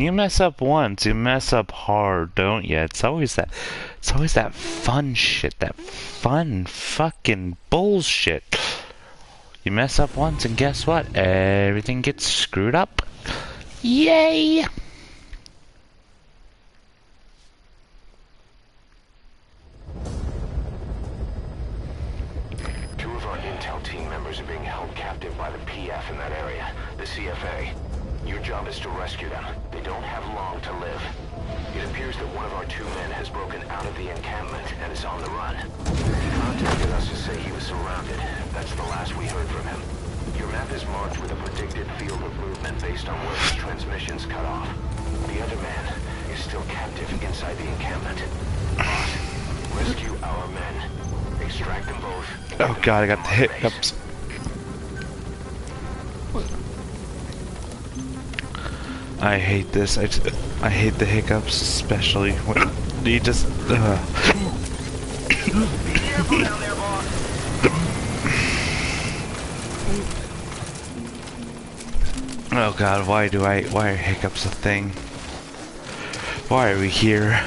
you mess up once, you mess up hard, don't you? It's always that fun shit, that fun fucking bullshit. You mess up once and guess what? Everything gets screwed up. Yay! Two of our intel team members are being held captive by the PF in that area, the CFA. Your job is to rescue them. They don't have long to live. It appears that one of our two men has broken out of the encampment and is on the run. He contacted us to say he was surrounded. That's the last we heard from him. Your map is marked with a predicted field of movement based on where his transmissions cut off. The other man is still captive inside the encampment. Boss, rescue our men. Extract them both. Oh god, I got the hiccups. I hate this. I hate the hiccups, especially when you just. Oh god, why are hiccups a thing? Why are we here?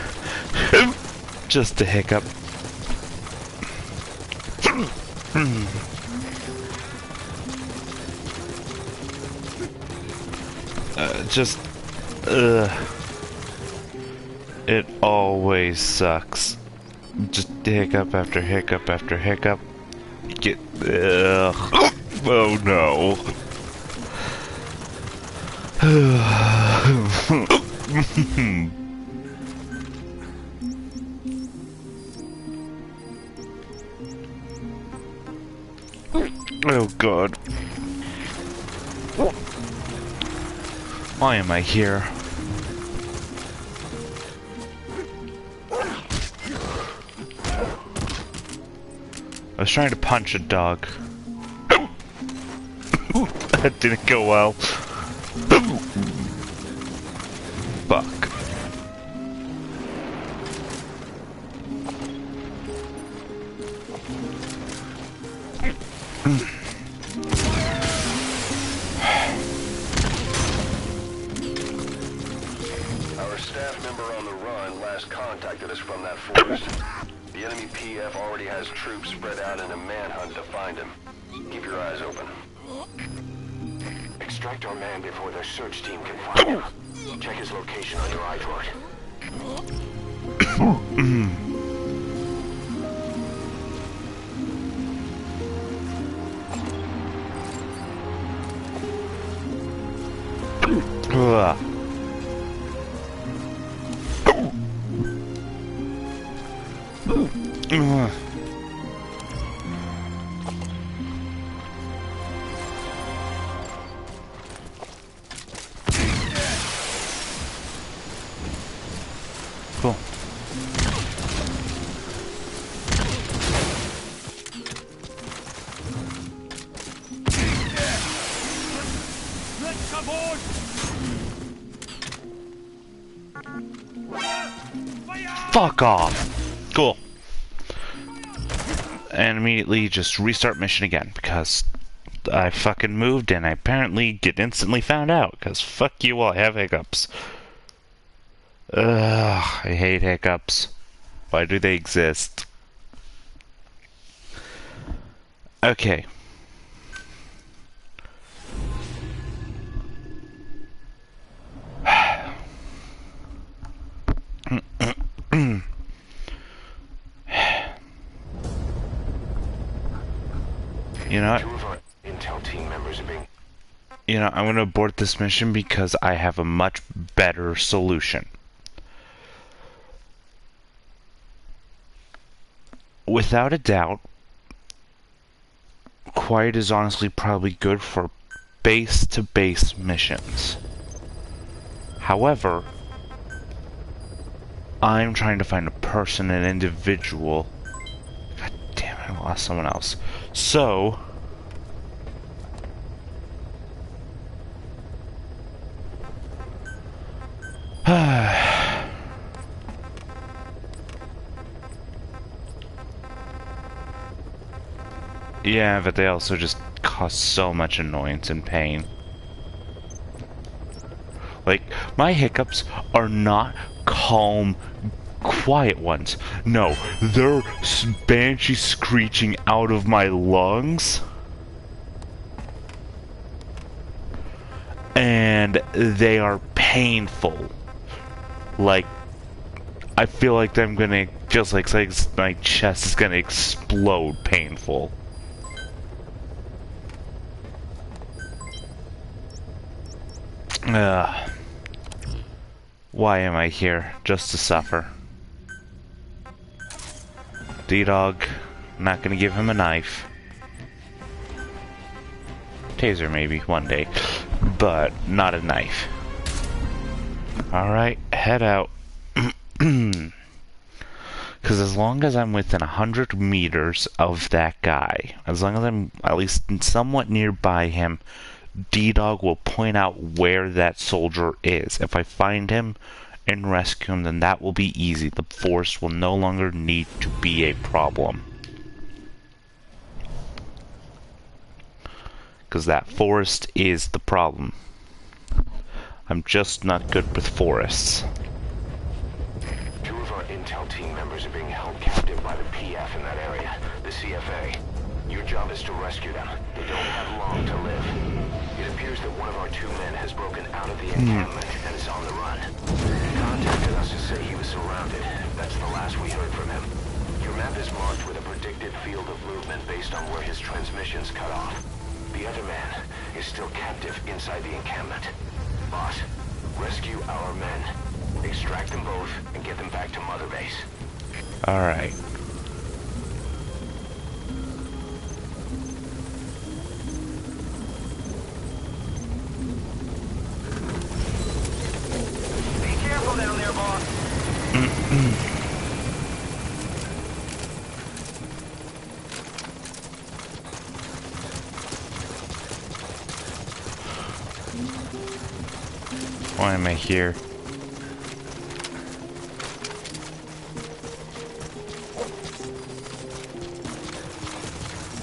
Just a hiccup. It always sucks. Just hiccup after hiccup after hiccup. Oh no. Oh god. Why am I here? I was trying to punch a dog. That didn't go well. Fuck. member on the run last contacted us from that forest. The enemy PF already has troops spread out in a manhunt to find him. Keep your eyes open. Extract our man before their search team can find him. Check his location on your iDroid. Ugh. Cool. Let's come on! Fuck off. Cool. And immediately just restart mission again because I fucking moved and I apparently get instantly found out because fuck you all, I have hiccups. Ugh, I hate hiccups. Why do they exist? Okay. You know what? Two of our intel team members are being... You know, I'm gonna abort this mission because I have a much better solution. Without a doubt, Quiet is honestly probably good for base-to-base missions. However, I'm trying to find a person, an individual. God damn it, I lost someone else. So... yeah, but they also just cause so much annoyance and pain. Like, my hiccups are not calm, quiet ones. No, they're banshee screeching out of my lungs. And they are painful. Like, I feel like I'm gonna, just like my chest is gonna explode painful. Why am I here? Just to suffer. D-Dog, not gonna give him a knife. Taser maybe, one day. But, not a knife. Alright, head out. Because as long as I'm within 100 meters of that guy, as long as I'm at least somewhat nearby him, D-Dog will point out where that soldier is. If I find him and rescue him, then that will be easy. The force will no longer need to be a problem. Because that forest is the problem. I'm just not good with forests. Two of our intel team members are being held captive by the PF in that area, the CFA. Your job is to rescue them. They don't have long to live. It appears that one of our two men has broken out of the encampment and is on the run. He contacted us to say he was surrounded. That's the last we heard from him. Your map is marked with a predicted field of movement based on where his transmissions cut off. The other man is still captive inside the encampment. Boss, rescue our men. Extract them both and get them back to Mother Base. Alright. Be careful down there, boss. Why am I here?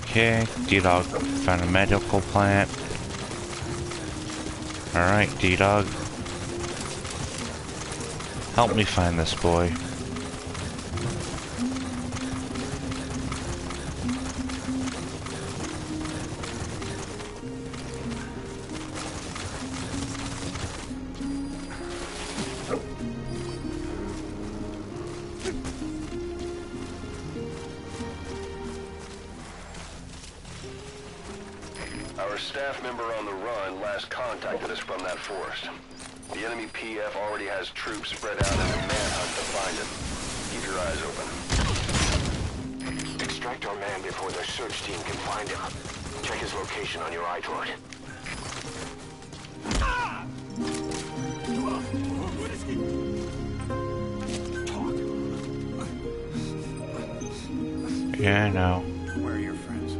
Okay, D-Dog found a medical plant. Alright, D-Dog. Help me find this boy. Our staff member on the run last contacted us from that forest. The enemy PF already has troops spread out in a manhunt to find him. Keep your eyes open. Extract our man before their search team can find him. Check his location on your iDroid. What is he? Yeah, I know. Where are your friends?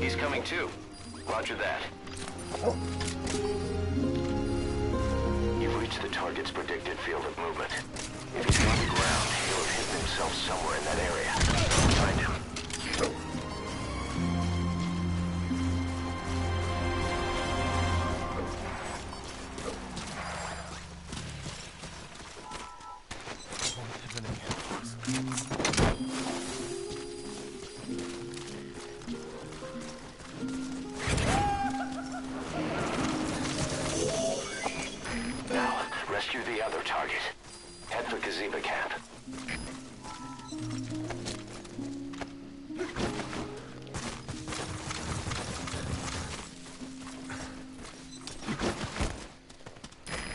He's coming too. Roger that. You've reached the target's predicted field of movement. If he's on the ground, he'll have hidden himself somewhere in that area. Find him. Now, rescue the other target. Head for Gazeba Camp.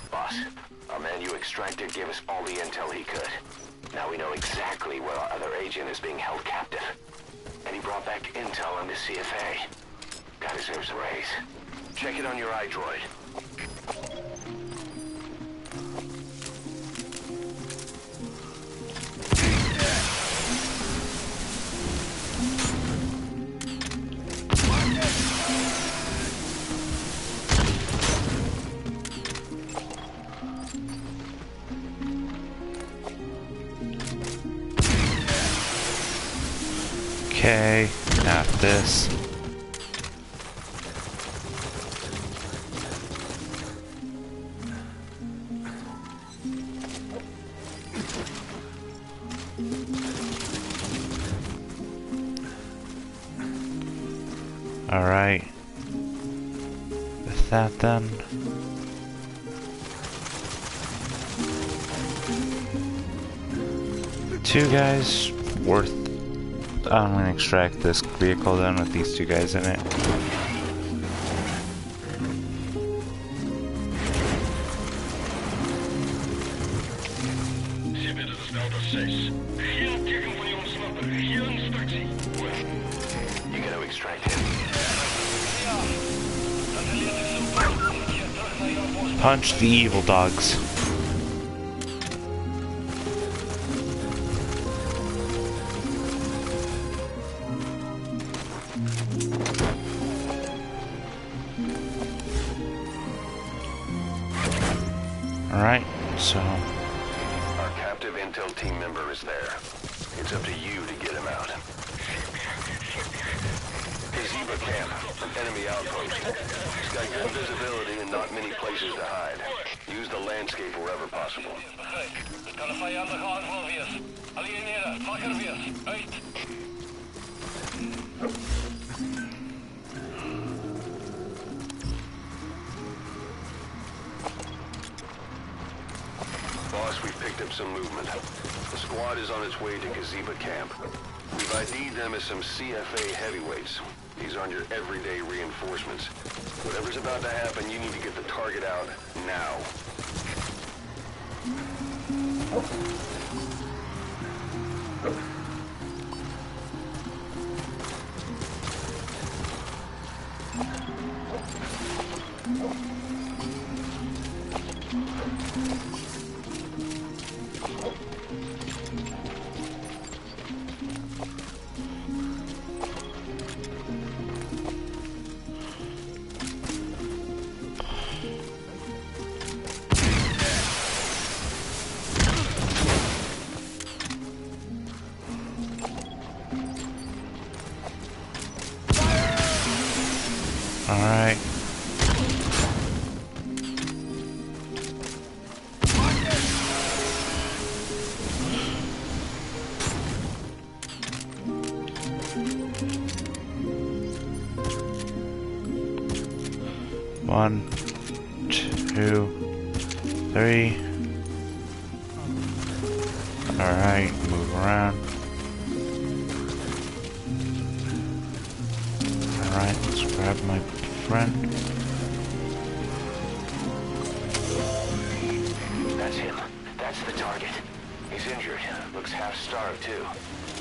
Boss, our man you extracted gave us all the intel he could. Now we know exactly where our other agent is being held captive. And he brought back intel on the CFA. Guy deserves a raise. Check it on your iDroid. Okay, not this. All right. With that then. Two guys worth. I'm gonna extract this vehicle then with these two guys in it. You gotta extract him. Punch the evil dogs. Alright, so... Our captive intel team member is there. It's up to you to get him out. Gazeba Camp, an enemy outpost. It's got good visibility and not many places to hide. Use the landscape wherever possible. Boss, we've picked up some movement. The squad is on its way to Gazeba Camp. We've ID'd them as some CFA heavyweights. These aren't your everyday reinforcements. Whatever's about to happen, you need to get the target out now. Alright. One, two, three. Alright, move around. Alright, let's grab my friend. That's him. That's the target. He's injured. Looks half-starved, too.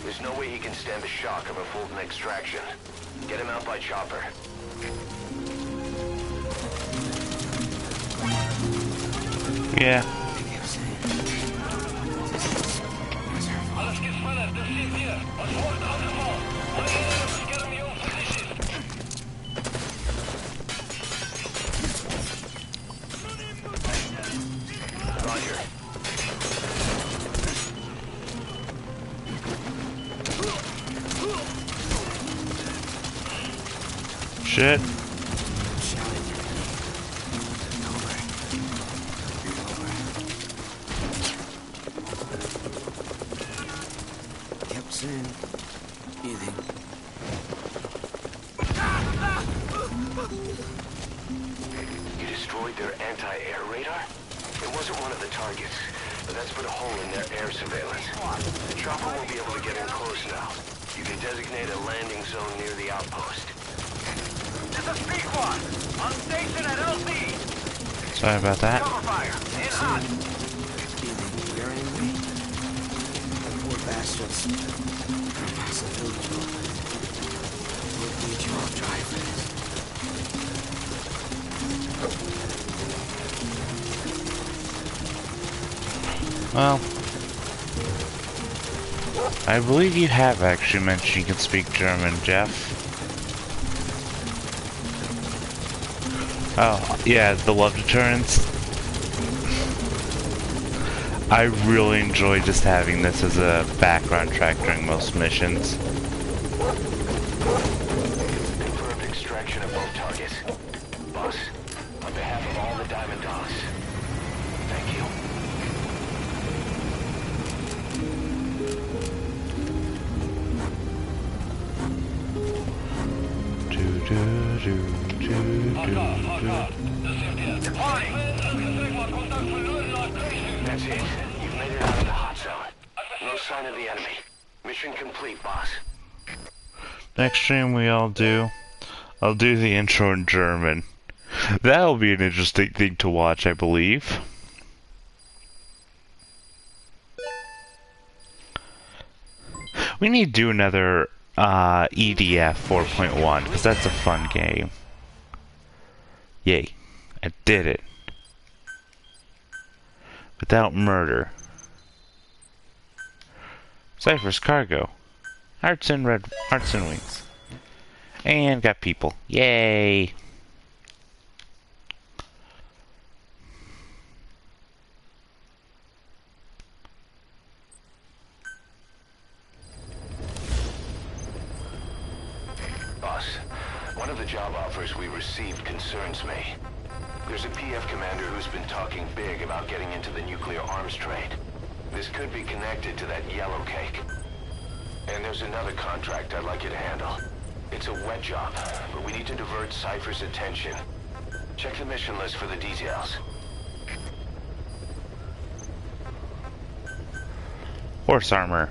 There's no way he can stand the shock of a Fulton extraction. Get him out by chopper. Yeah. Shit. Yep, same. Breathing. You destroyed their anti-air radar? It wasn't one of the targets, but that's put a hole in their air surveillance. The chopper won't be able to get in close now. You can designate a landing zone near the outpost. This is Pequod. On station at LZ. Sorry about that. Cover fire. In hot. Breathing. You're angry. Poor bastards. It's a village open. We'll need you all drivers. Well, I believe you have actually mentioned you can speak German, Jeff. Oh, yeah, the love deterrence. I really enjoy just having this as a background track during most missions. Confirmed extraction of both targets. Boss, on behalf of all the Diamond Dogs, thank you. That's it. You've made it out of the hot zone. No sign of the enemy. Mission complete, boss. Next stream I'll do the intro in German. That'll be an interesting thing to watch, I believe. We need to do another EDF 4.1 because that's a fun game. Yay, I did it. Without murder. Cypher's cargo. Hearts and wings. And got people. Yay! Boss, one of the job offers we received concerns me. There's a PF commander who's been talking big about getting into the nuclear arms trade. This could be connected to that yellow cake. And there's another contract I'd like you to handle. It's a wet job, but we need to divert Cypher's attention. Check the mission list for the details. Horse armor.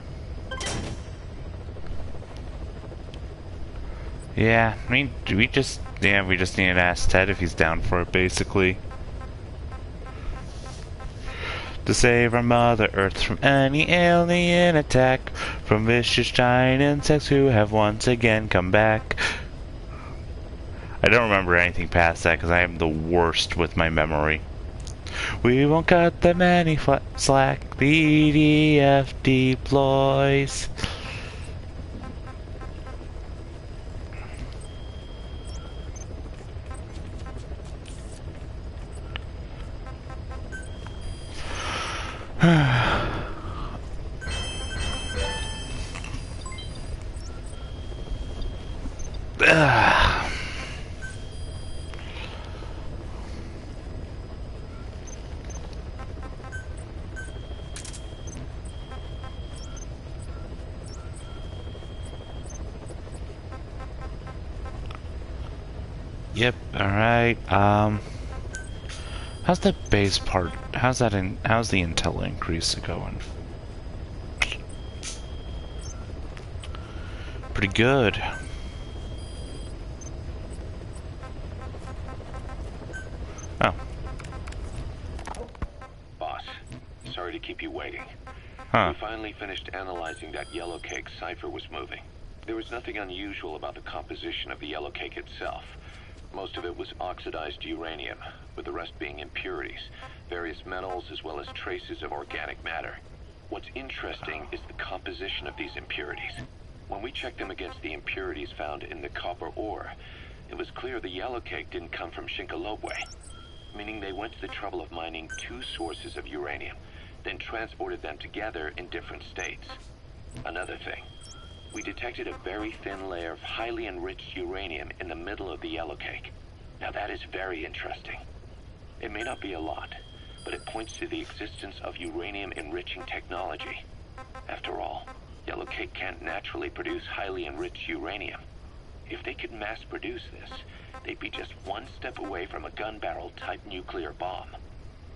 Yeah, I mean, we just need to ask Ted if he's down for it, basically. To save our Mother Earth from any alien attack, from vicious giant insects who have once again come back. I don't remember anything past that because I am the worst with my memory. We won't cut them any slack, the EDF deploys. Yep, alright, how's the base part, how's the intel increase going? Pretty good. Oh. Boss, sorry to keep you waiting. Huh. We finally finished analyzing that yellow cake Cypher was moving. There was nothing unusual about the composition of the yellow cake itself. Most of it was oxidized uranium, with the rest being impurities, various metals as well as traces of organic matter. What's interesting is the composition of these impurities. When we checked them against the impurities found in the copper ore, it was clear the yellow cake didn't come from Shinkolobwe, meaning they went to the trouble of mining two sources of uranium, then transported them together in different states. Another thing, we detected a very thin layer of highly enriched uranium in the middle of the yellow cake. Now that is very interesting. It may not be a lot, but it points to the existence of uranium enriching technology. After all, yellow cake can't naturally produce highly enriched uranium. If they could mass produce this, they'd be just one step away from a gun barrel type nuclear bomb.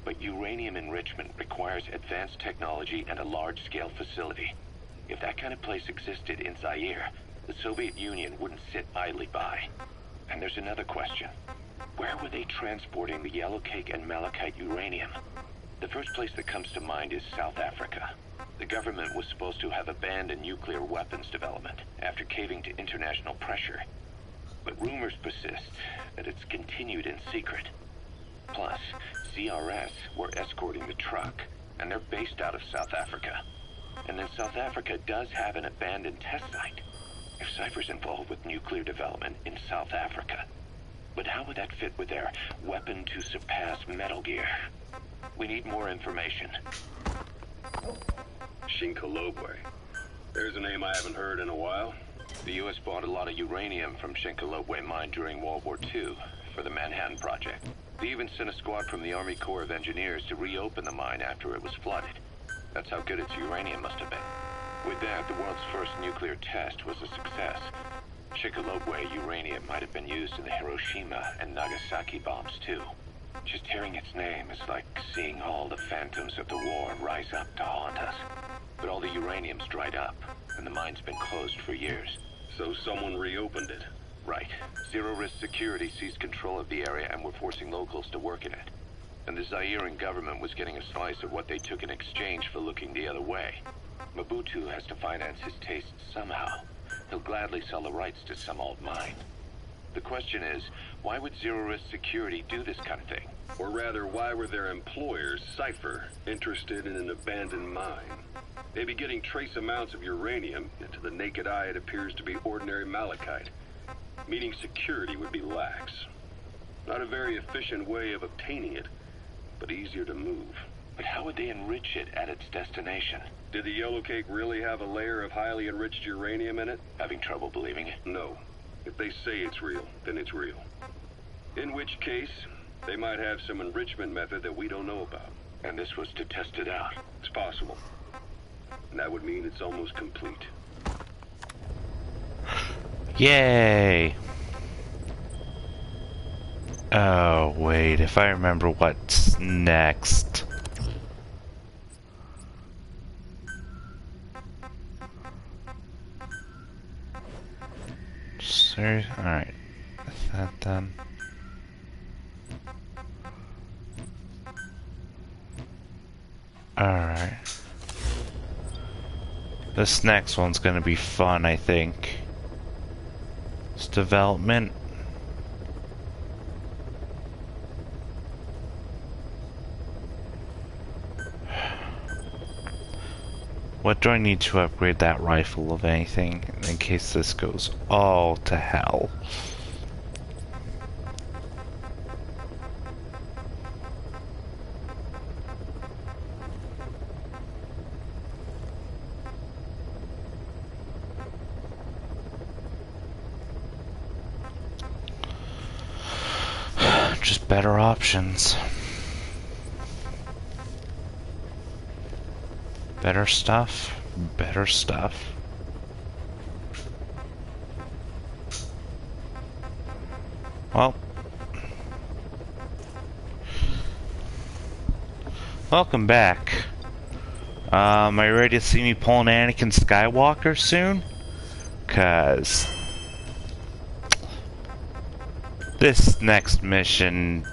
But uranium enrichment requires advanced technology and a large-scale facility. If that kind of place existed in Zaire, the Soviet Union wouldn't sit idly by. And there's another question. Where were they transporting the yellow cake and malachite uranium? The first place that comes to mind is South Africa. The government was supposed to have abandoned nuclear weapons development after caving to international pressure. But rumors persist that it's continued in secret. Plus, CRS were escorting the truck, and they're based out of South Africa. And then South Africa does have an abandoned test site. If Cypher's involved with nuclear development in South Africa. But how would that fit with their weapon to surpass Metal Gear? We need more information. Shinkolobwe. There's a name I haven't heard in a while. The U.S. bought a lot of uranium from Shinkolobwe mine during World War II for the Manhattan Project. They even sent a squad from the Army Corps of Engineers to reopen the mine after it was flooded. That's how good its uranium must have been. With that, the world's first nuclear test was a success. Shinkolobwe uranium might have been used in the Hiroshima and Nagasaki bombs too. Just hearing its name is like seeing all the phantoms of the war rise up to haunt us. But all the uranium's dried up, and the mine's been closed for years. So someone reopened it. Right. Zero Risk Security seized control of the area and were forcing locals to work in it. And the Zairean government was getting a slice of what they took in exchange for looking the other way. Mobutu has to finance his tastes somehow. He'll gladly sell the rights to some old mine. The question is, why would Zero Risk Security do this kind of thing? Or rather, why were their employers, Cypher, interested in an abandoned mine? They'd be getting trace amounts of uranium, and to the naked eye it appears to be ordinary malachite. Meaning security would be lax. Not a very efficient way of obtaining it, but easier to move. But how would they enrich it at its destination? Did the yellow cake really have a layer of highly enriched uranium in it? Having trouble believing it? No. If they say it's real, then it's real. In which case, they might have some enrichment method that we don't know about. And this was to test it out? It's possible. And that would mean it's almost complete. Yay! Oh, wait, if I remember what's next. Serious? Alright. Is that done? Alright. This next one's gonna be fun, I think. It's development. What do I need to upgrade that rifle of anything in case this goes all to hell? Just better options. Better stuff, better stuff. Well, Welcome back. Are you ready to see me pull an Anakin Skywalker soon? 'Cause this next mission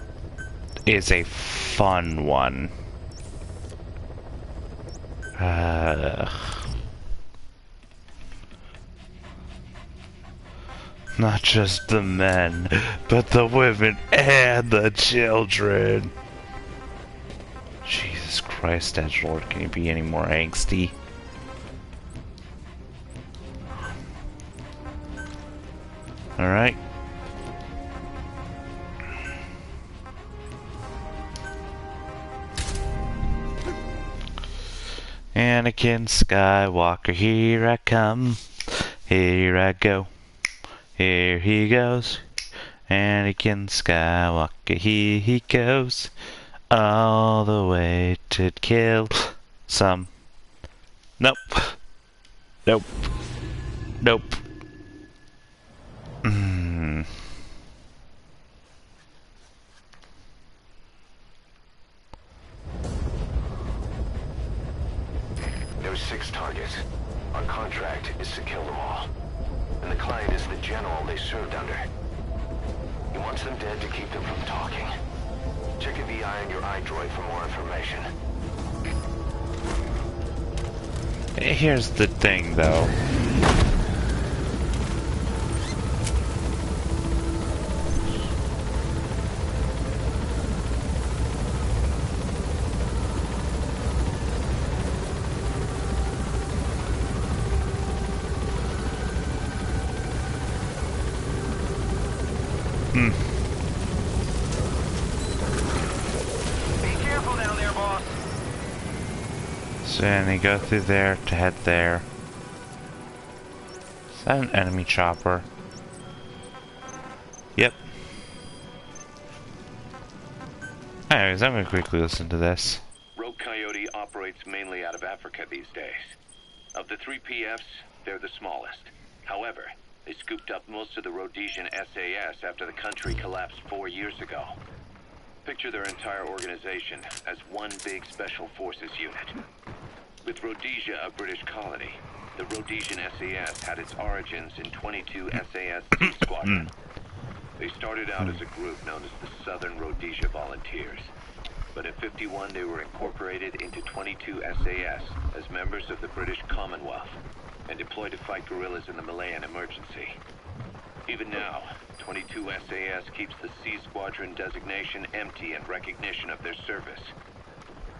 is a fun one. Not just the men, but the women and the children. Jesus Christ, edgelord, can you be any more angsty? Alright. Anakin Skywalker, here I come, here I go, here he goes. Anakin Skywalker, here he goes, all the way to kill some. Nope. Nope. Nope. There's 6 targets. Our contract is to kill them all. And the client is the general they served under. He wants them dead to keep them from talking. Check a VI on your iDroid for more information. Here's the thing, though. Be careful down there, boss. So then they go through there to head there. Is that an enemy chopper? Yep. Anyways, I'm gonna quickly listen to this. Rogue Coyote operates mainly out of Africa these days. Of the 3 PFs, they're the smallest. However, they scooped up most of the Rhodesian SAS after the country collapsed 4 years ago. Picture their entire organization as one big special forces unit. With Rhodesia a British colony, the Rhodesian SAS had its origins in 22 SAS T Squadron. They started out as a group known as the Southern Rhodesia Volunteers. But in '51 they were incorporated into 22 SAS as members of the British Commonwealth and deployed to fight guerrillas in the Malayan emergency. Even now, 22 SAS keeps the C Squadron designation empty in recognition of their service.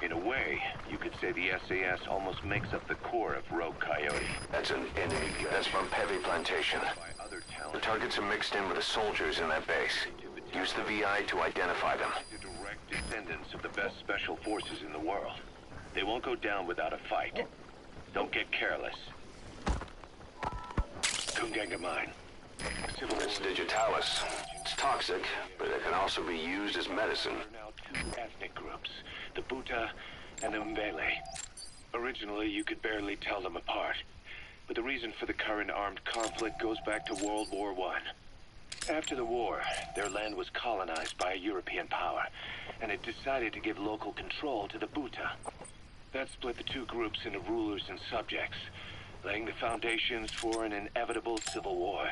In a way, you could say the SAS almost makes up the core of Rogue Coyote. That's an enemy. That's from Heavy Plantation. The targets are mixed in with the soldiers in that base. Use the VI to identify them. The direct descendants of the best special forces in the world. They won't go down without a fight. Don't get careless. Kungenga Mine. It's digitalis. It's toxic, but it can also be used as medicine. There are now 2 ethnic groups, the Buta and the Mbele. Originally, you could barely tell them apart, but the reason for the current armed conflict goes back to World War I. After the war, their land was colonized by a European power, and it decided to give local control to the Buta. That split the 2 groups into rulers and subjects, laying the foundations for an inevitable civil war.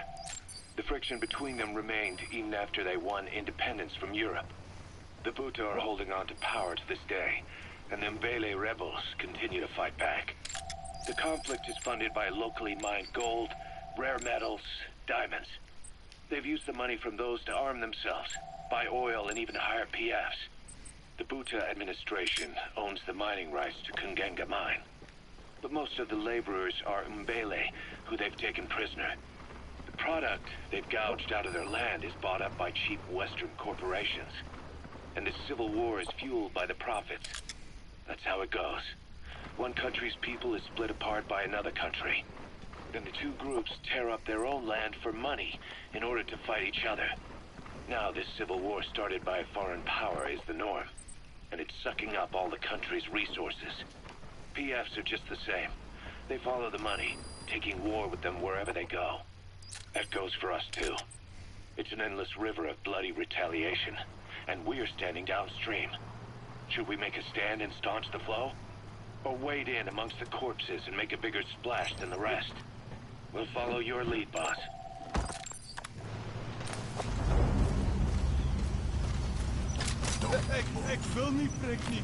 The friction between them remained even after they won independence from Europe. The Buta are holding on to power to this day, and the Mbele rebels continue to fight back. The conflict is funded by locally mined gold, rare metals, diamonds. They've used the money from those to arm themselves, buy oil, and even hire PFs. The Buta administration owns the mining rights to Kungenga Mine. But most of the laborers are Mbele, who they've taken prisoner. The product they've gouged out of their land is bought up by cheap Western corporations. And the civil war is fueled by the profits. That's how it goes. One country's people is split apart by another country. Then the 2 groups tear up their own land for money in order to fight each other. Now this civil war started by a foreign power is the norm, and it's sucking up all the country's resources. PFs are just the same. They follow the money, taking war with them wherever they go. That goes for us too. It's an endless river of bloody retaliation, and we're standing downstream. Should we make a stand and staunch the flow? Or wade in amongst the corpses and make a bigger splash than the rest? We'll follow your lead, boss. Ik wil niet, prik niet.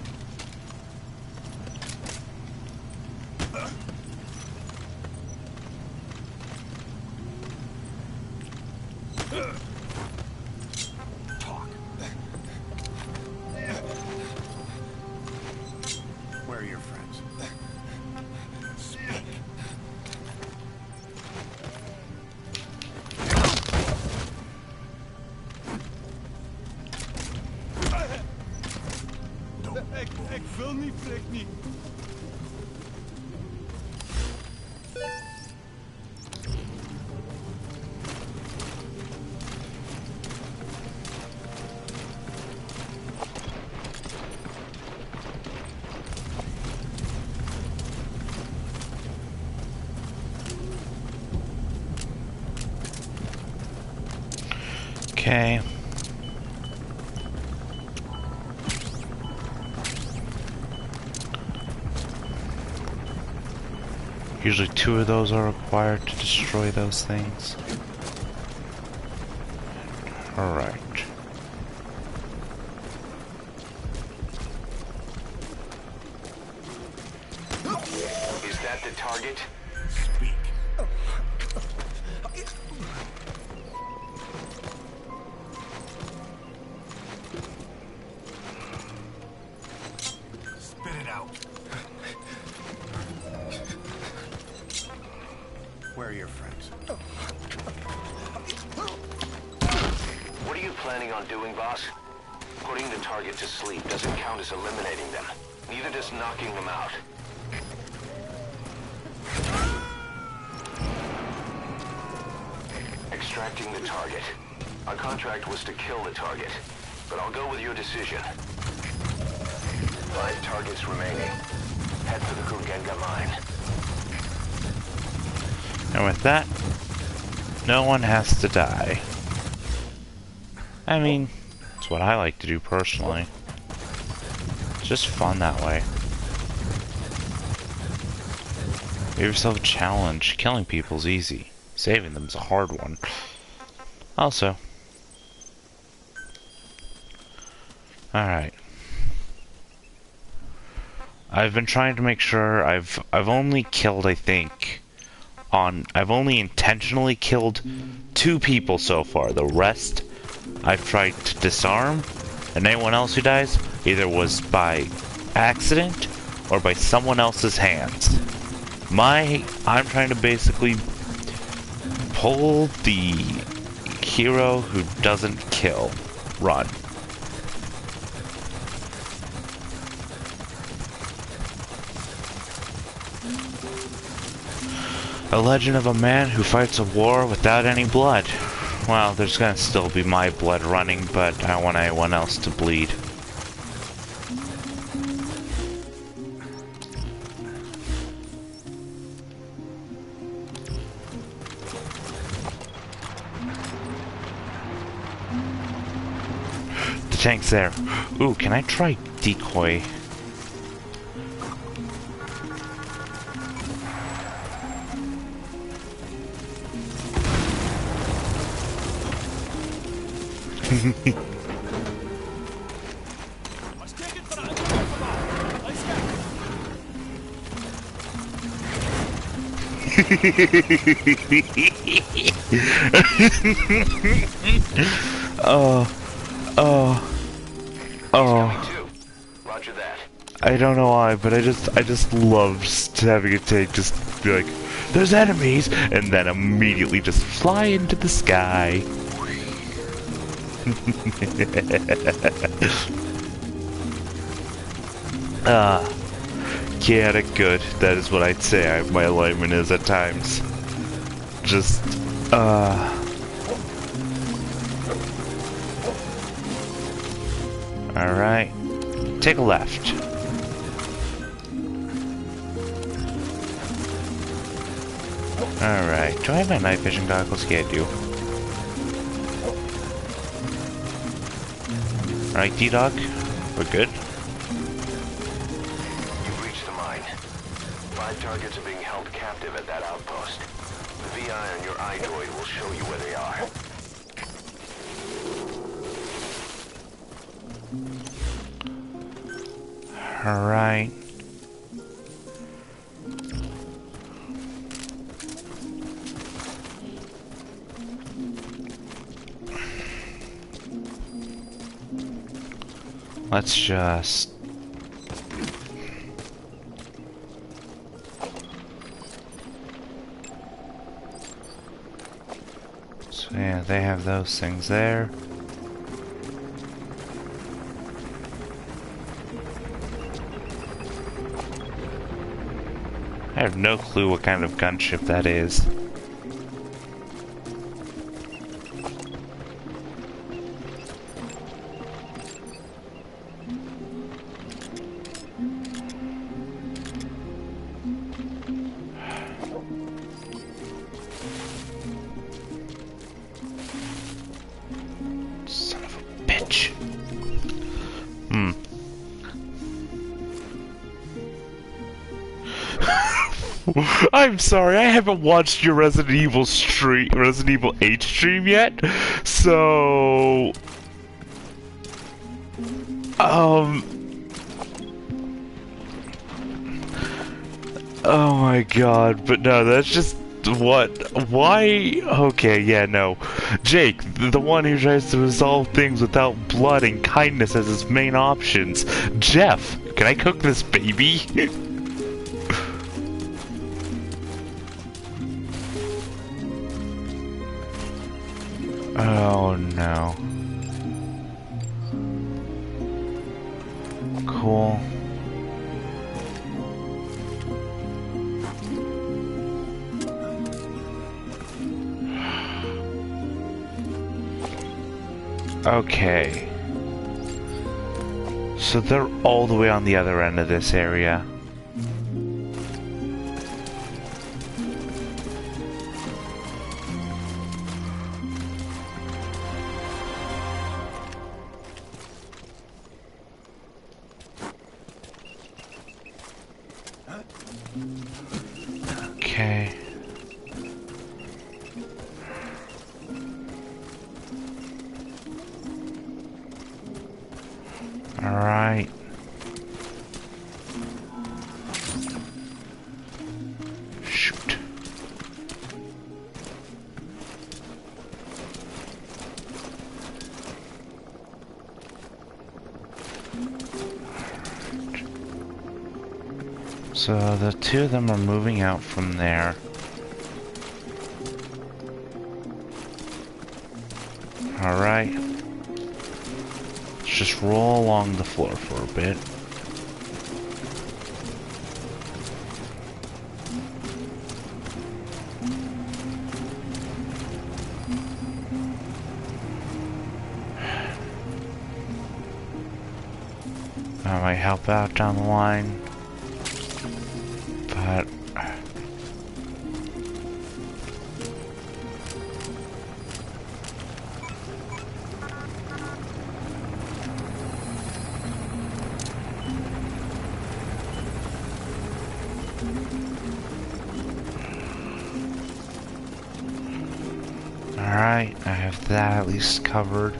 Talk. Where are your friends? Speak. Ik wil niet, prik niet. Okay. Usually 2 of those are required to destroy those things. Alright. Is that the target? Speak. Spit it out. Where are your friends? What are you planning on doing, boss? Putting the target to sleep doesn't count as eliminating them. Neither does knocking them out. Extracting the target. Our contract was to kill the target, but I'll go with your decision. 5 targets remaining. Head for the Kurgenga mine. And with that, no one has to die. I mean, it's what I like to do personally. It's just fun that way. Give yourself a challenge. Killing people's easy. Saving them's a hard one. Also. Alright. I've been trying to make sure I've only killed, I think, I've only intentionally killed 2 people so far. The rest I've tried to disarm, and anyone else who dies either was by accident or by someone else's hands. I'm trying to basically pull the hero who doesn't kill run. A legend of a man who fights a war without any blood. Well, there's gonna still be my blood running, but I don't want anyone else to bleed. The tank's there. Ooh, can I try decoy? Roger that. I don't know why, but I just love having a tank just be like, there's enemies, and then immediately just fly into the sky. Chaotic good. That is what I'd say my alignment is at times. Just, Alright. Take a left. Alright. Do I have my night vision goggles? Yeah, I do. Alright, D-Dog. We're good. 5 targets are being held captive at that outpost. The VI on your iDroid will show you where they are. All right. Let's just... So yeah, they have those things there. I have no clue what kind of gunship that is. Son of a bitch. I'm sorry, I haven't watched your Resident Evil 8 stream yet, so... Oh my god, but no, that's just... What? Why? Okay, yeah, no. Jake, the one who tries to resolve things without blood and kindness as his main options. Jeff, can I cook this baby? Oh no. Cool. Okay. So they're all the way on the other end of this area. Okay. All right. Shoot. So the two of them are moving out from there. All right. Let's just roll along the floor for a bit. That might help out down the line. But alright, I have that at least covered.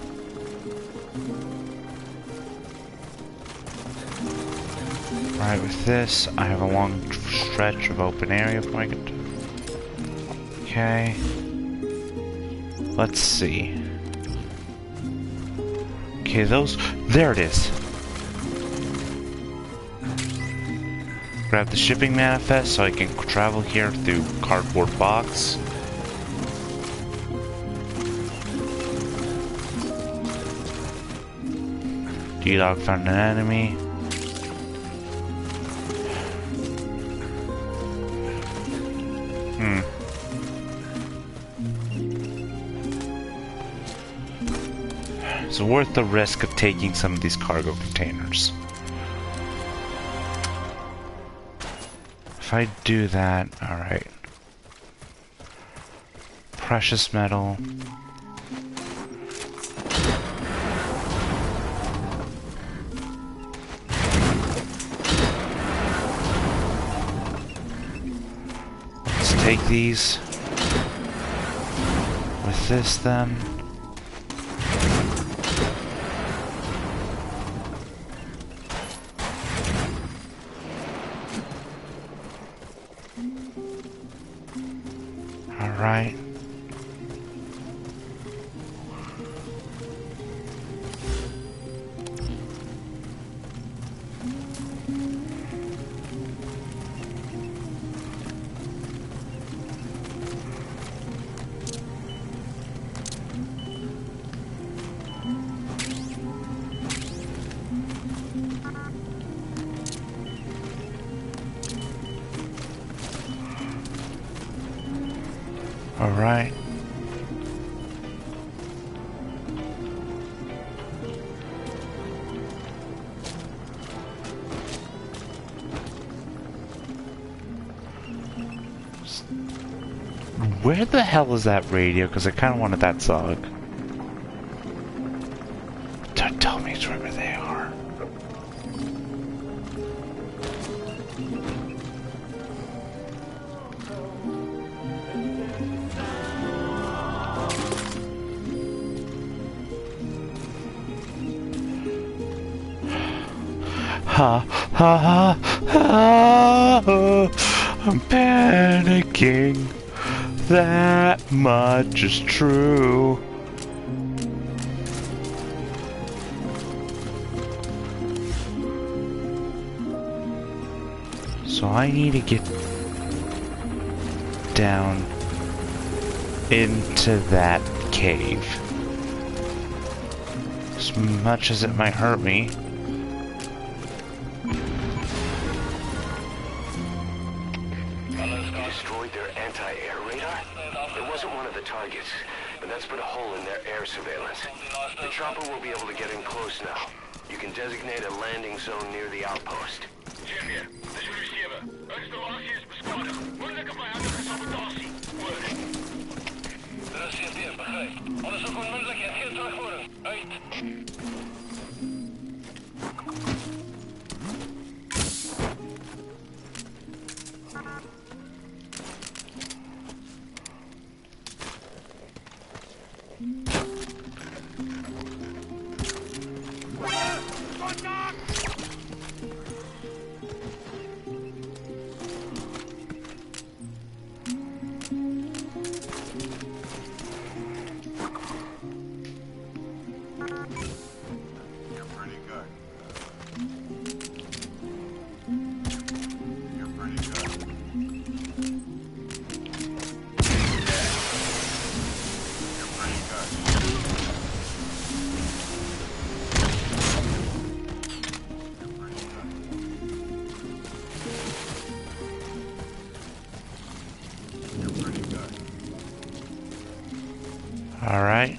Alright, with this, I have a long stretch of open area before I get to... Okay. Let's see. Okay, those... There it is! Grab the shipping manifest so I can travel here through cardboard box. D-Dog found an enemy. It's worth the risk of taking some of these cargo containers. If I do that, alright. Precious metal. take these with this then. Alright. Alright. Where the hell is that radio? Because I kind of wanted that song. Don't tell me it's wherever they are. Ha ha ha ha! I'm panicking. That much is true. So I need to get down into that cave. As much as it might hurt me. Surveillance. The chopper will be able to get in close now. You can designate a landing zone near the outpost. Cheer, dis is 7. Installasie is beskadig. Moeilike vyandelse sabotasie. Hoor. Dit is CP, begryp. Alles is onmiddellik, geen terugvoering. Uit. All right.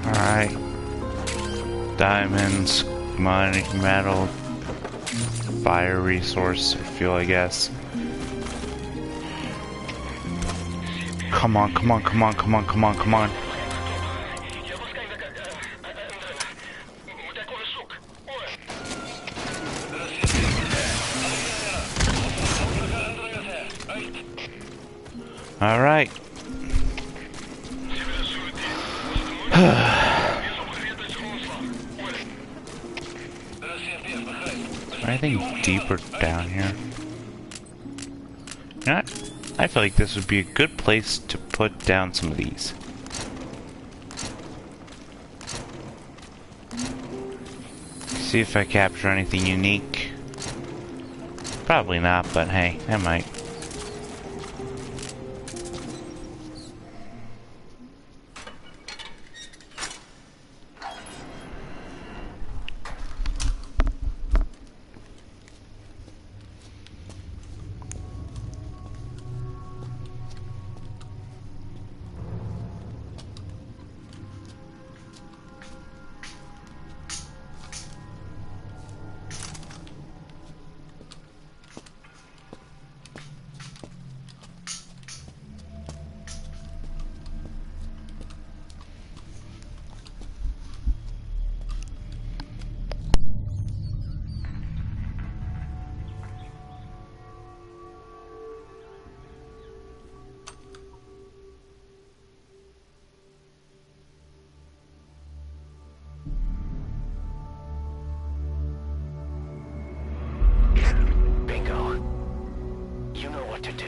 Alright. Diamonds, money, metal, fire resource, fuel, I guess. Come on, come on, come on, come on, come on, come on. Alright. Anything deeper down here? You know what? I feel like this would be a good place to put down some of these. See if I capture anything unique. Probably not, but hey, I might. Bingo. You know what to do.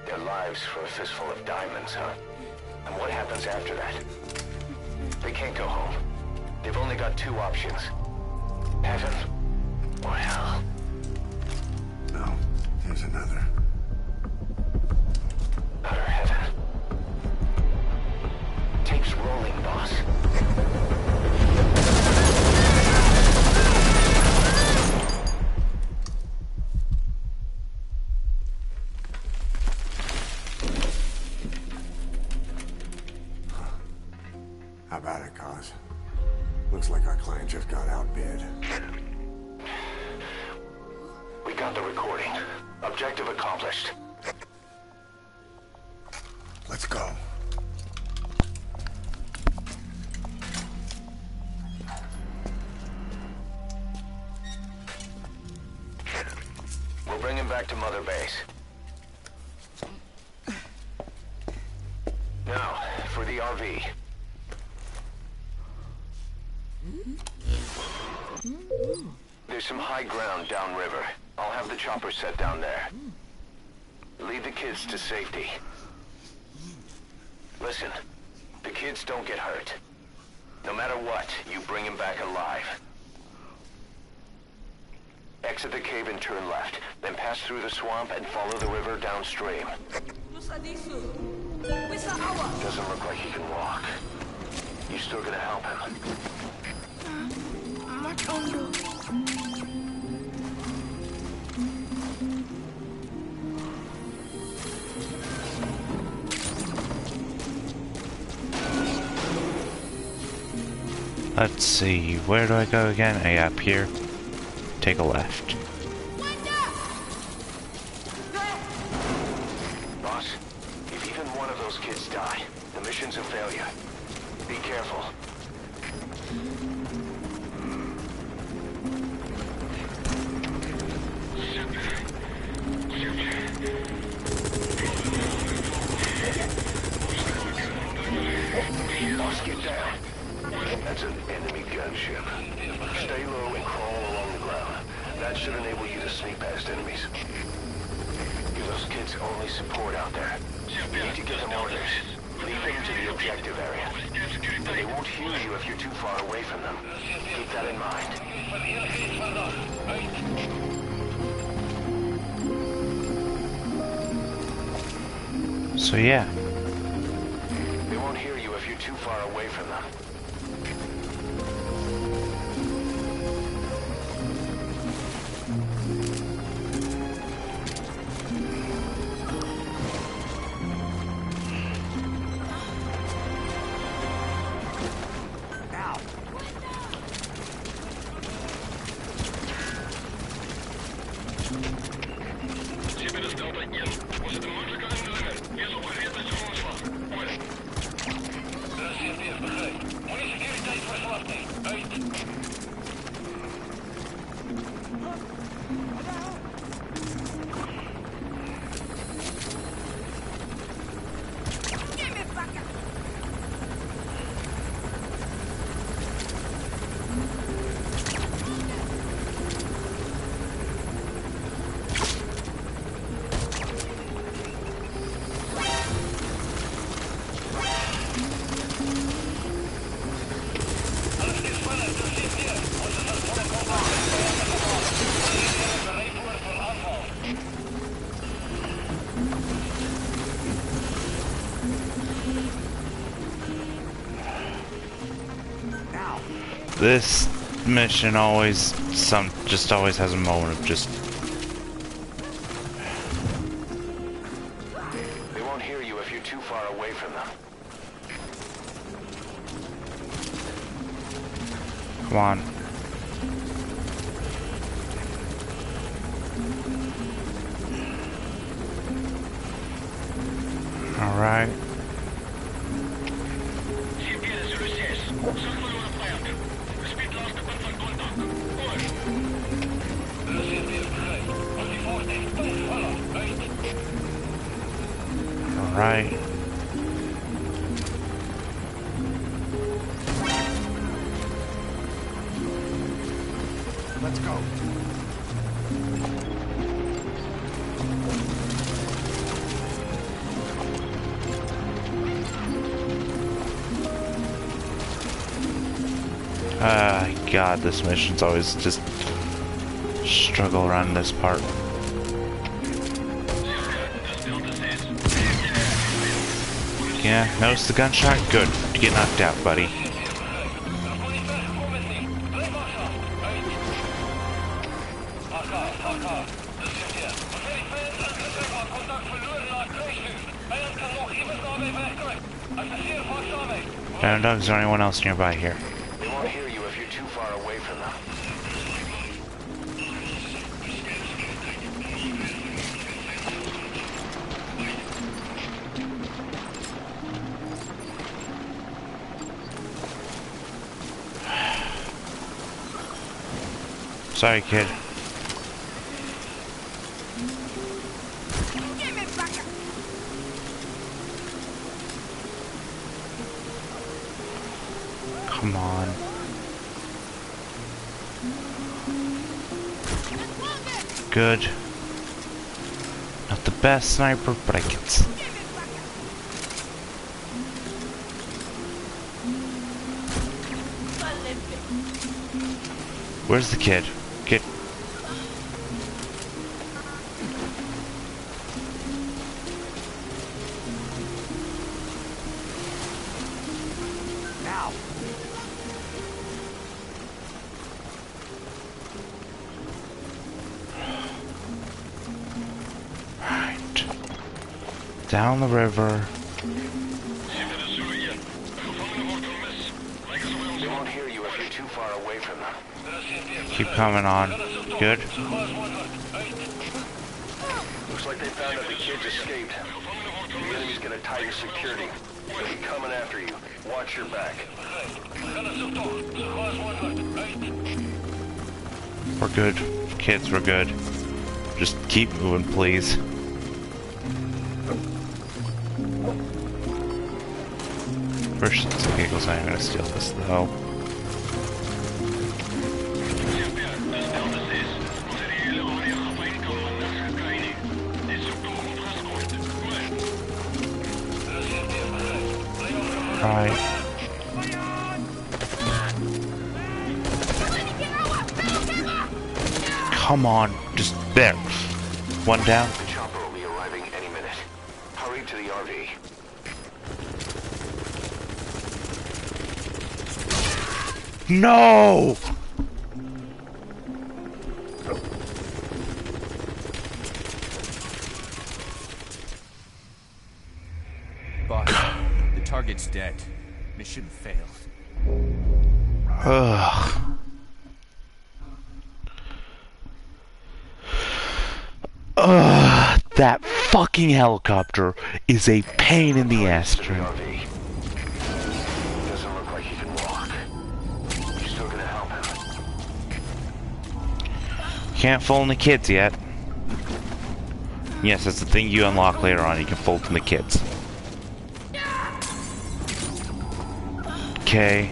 Their lives for a fistful of diamonds, huh? And what happens after that? They can't go home. They've only got two options. Heaven or hell. No, there's another. Utter heaven. Tape's rolling, boss. How about it, Cos? Looks like our client just got outbid. We got the recording. Objective accomplished. Let's go. We'll bring him back to Mother Base. Now, for the RV. There's some high ground downriver. I'll have the chopper set down there. Lead the kids to safety. Listen, the kids don't get hurt. No matter what, you bring them back alive. Exit the cave and turn left, then pass through the swamp and follow the river downstream. Doesn't look like he can walk. You still gonna help him? Let's see, where do I go again? Hey, up here. Take a left. Boss, if even one of those kids die, the mission's a failure. Be careful. Boss, get down. That's an enemy gunship. Stay low and crawl along the ground. That should enable you to sneak past enemies. Give those kids only support out there. You need to give them orders. Lead them to the objective area. They won't hear you if you're too far away from them. Keep that in mind. So yeah. They won't hear you if you're too far away from them. CFD is begrepen. This mission always always has a moment of just. They won't hear you if you're too far away from them. Come on. All right. All right. Let's go. God, this mission's always just struggle around this part. Yeah, notice the gunshot? Good. You get knocked out, buddy. Down dogs, is there anyone else nearby here? They won't hear you if you're too far away from them. Sorry, kid. Come on. Good. Not the best sniper, but I can. Where's the kid? Kid. Now. Right. Down the river. They won't hear you if you're too far away from them. Keep coming on. Good. Looks like they found out the kids escaped. The enemy's gonna tighten security. They'll be coming after you. Watch your back. We're good. Kids, we're good. Just keep moving, please. For shits and giggles, I'm gonna steal this though. Right. Come on, just there. One down. The chopper will be arriving any minute. Hurry to the RV. No! Boss, the target's dead. Mission failed. Ugh. Ugh. That fucking helicopter is a pain in the ass. Doesn't look like he can walk. You're still gonna help him. Can't fold in the kids yet. Yes, that's the thing you unlock later on. You can fold in the kids. Okay.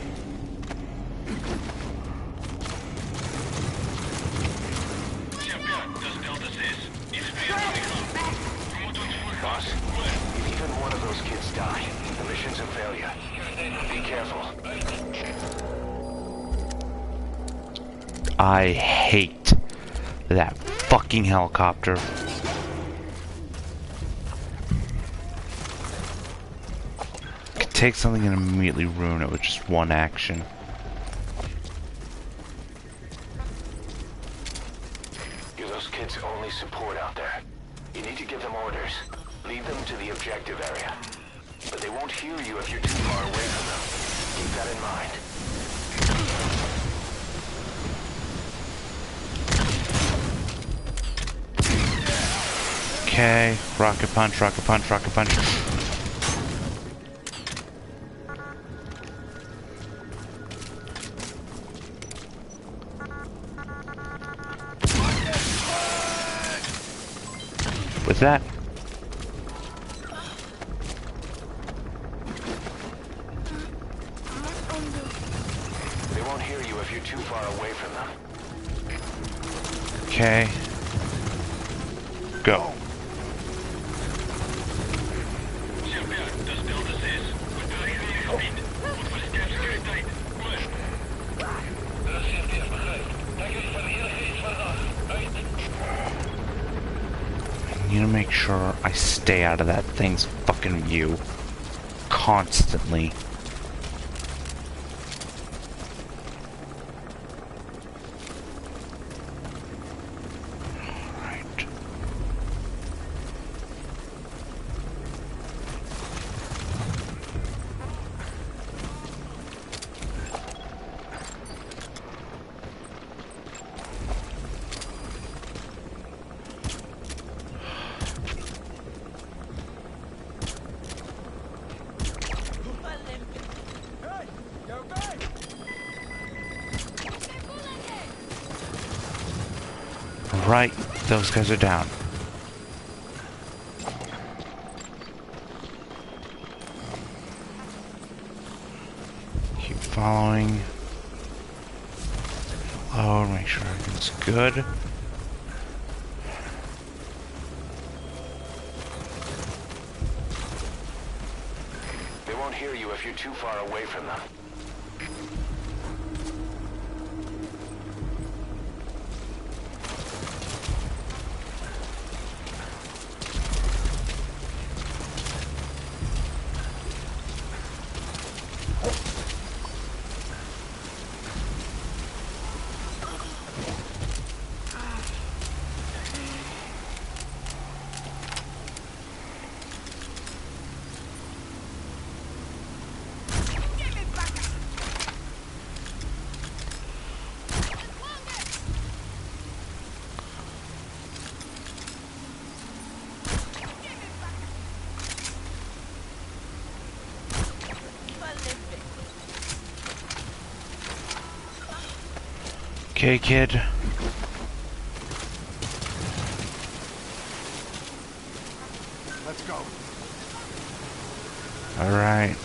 Boss, if even one of those kids die, the mission's a failure. Be careful. I hate that fucking helicopter. Could take something and immediately ruin it with just one action. You're those kids' only support out there. You need to give them orders. Lead them to the objective area. But they won't hear you if you're too far away from them. Keep that in mind. Okay, rocket punch, rocket punch, rocket punch. With that, They won't hear you if you're too far away from them. okay, go. I need to make sure I stay out of that thing's fucking view constantly. Alright. Right, those guys are down. Keep following. Oh, make sure everything's good. They won't hear you if you're too far away from them. Okay, kid. Let's go. Alright.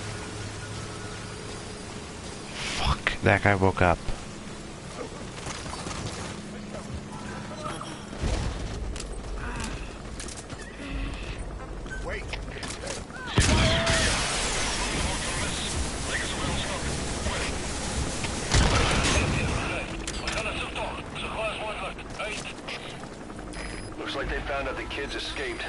Fuck, that guy woke up. Wait. Looks like they found out the kids escaped.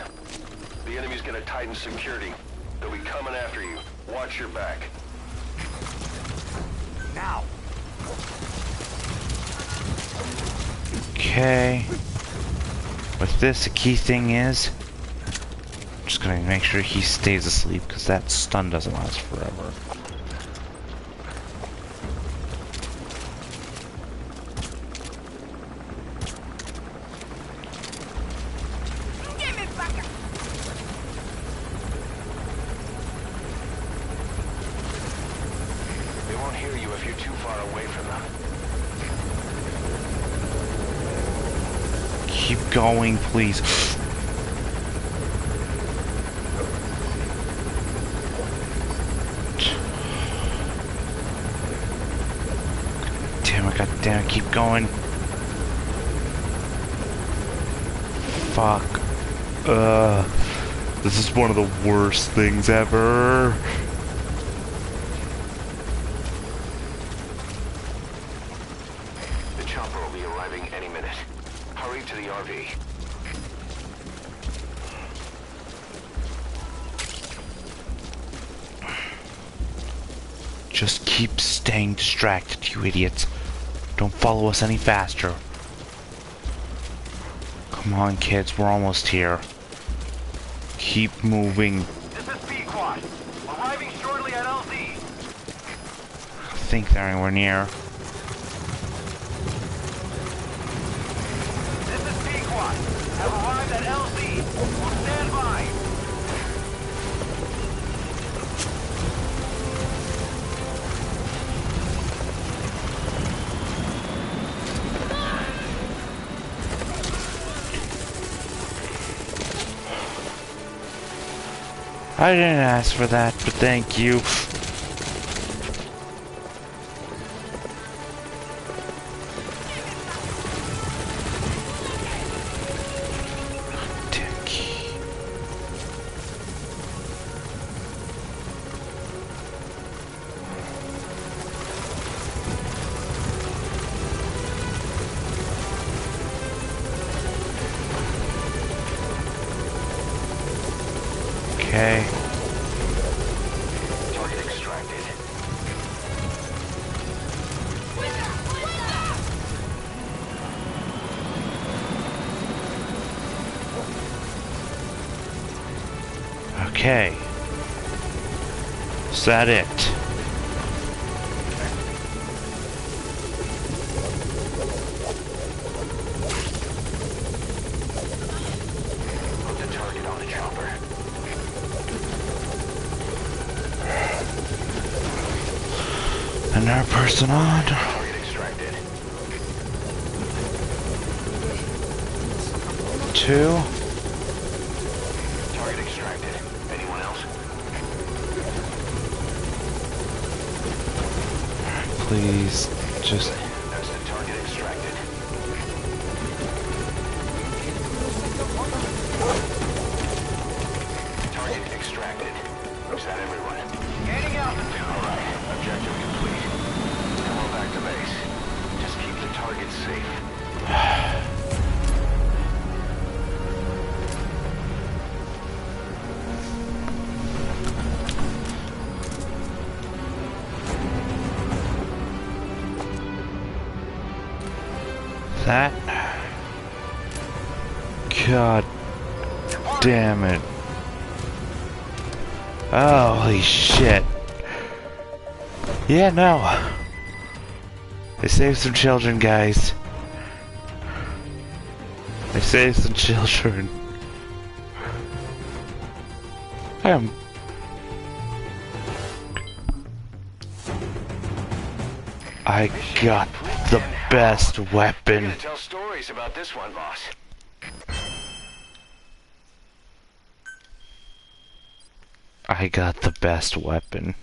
The enemy's gonna tighten security. They'll be coming after you. Watch your back. Now. Okay. With this, the key thing is, I'm just gonna make sure he stays asleep because that stun doesn't last forever. They won't hear you if you're too far away from them. Keep going, please. Damn it, god damn it, keep going. Fuck. This is one of the worst things ever. The chopper will be arriving any minute. Hurry to the RV. Just keep staying distracted, you idiots. Don't follow us any faster. Come on, kids, we're almost here. Keep moving. This is Pequod. Arriving shortly at LZ. I think they're anywhere near. This is Pequod. Have arrived at LZ. Will stand by. I didn't ask for that, but thank you. Okay. Target extracted. Okay. Is that it? Put the target on the chopper. Another person on. Target extracted. 2. Target extracted. Anyone else? Please, just... That's the target extracted. Target extracted. Is that everyone? Gaining altitude. Alright, objective complete. Come on back to base. Just keep the target safe. That... God damn it. Holy shit. Yeah, no. They saved some children, guys. They saved some children. I got the best weapon. You're gonna tell stories about this one, boss. I got the best weapon.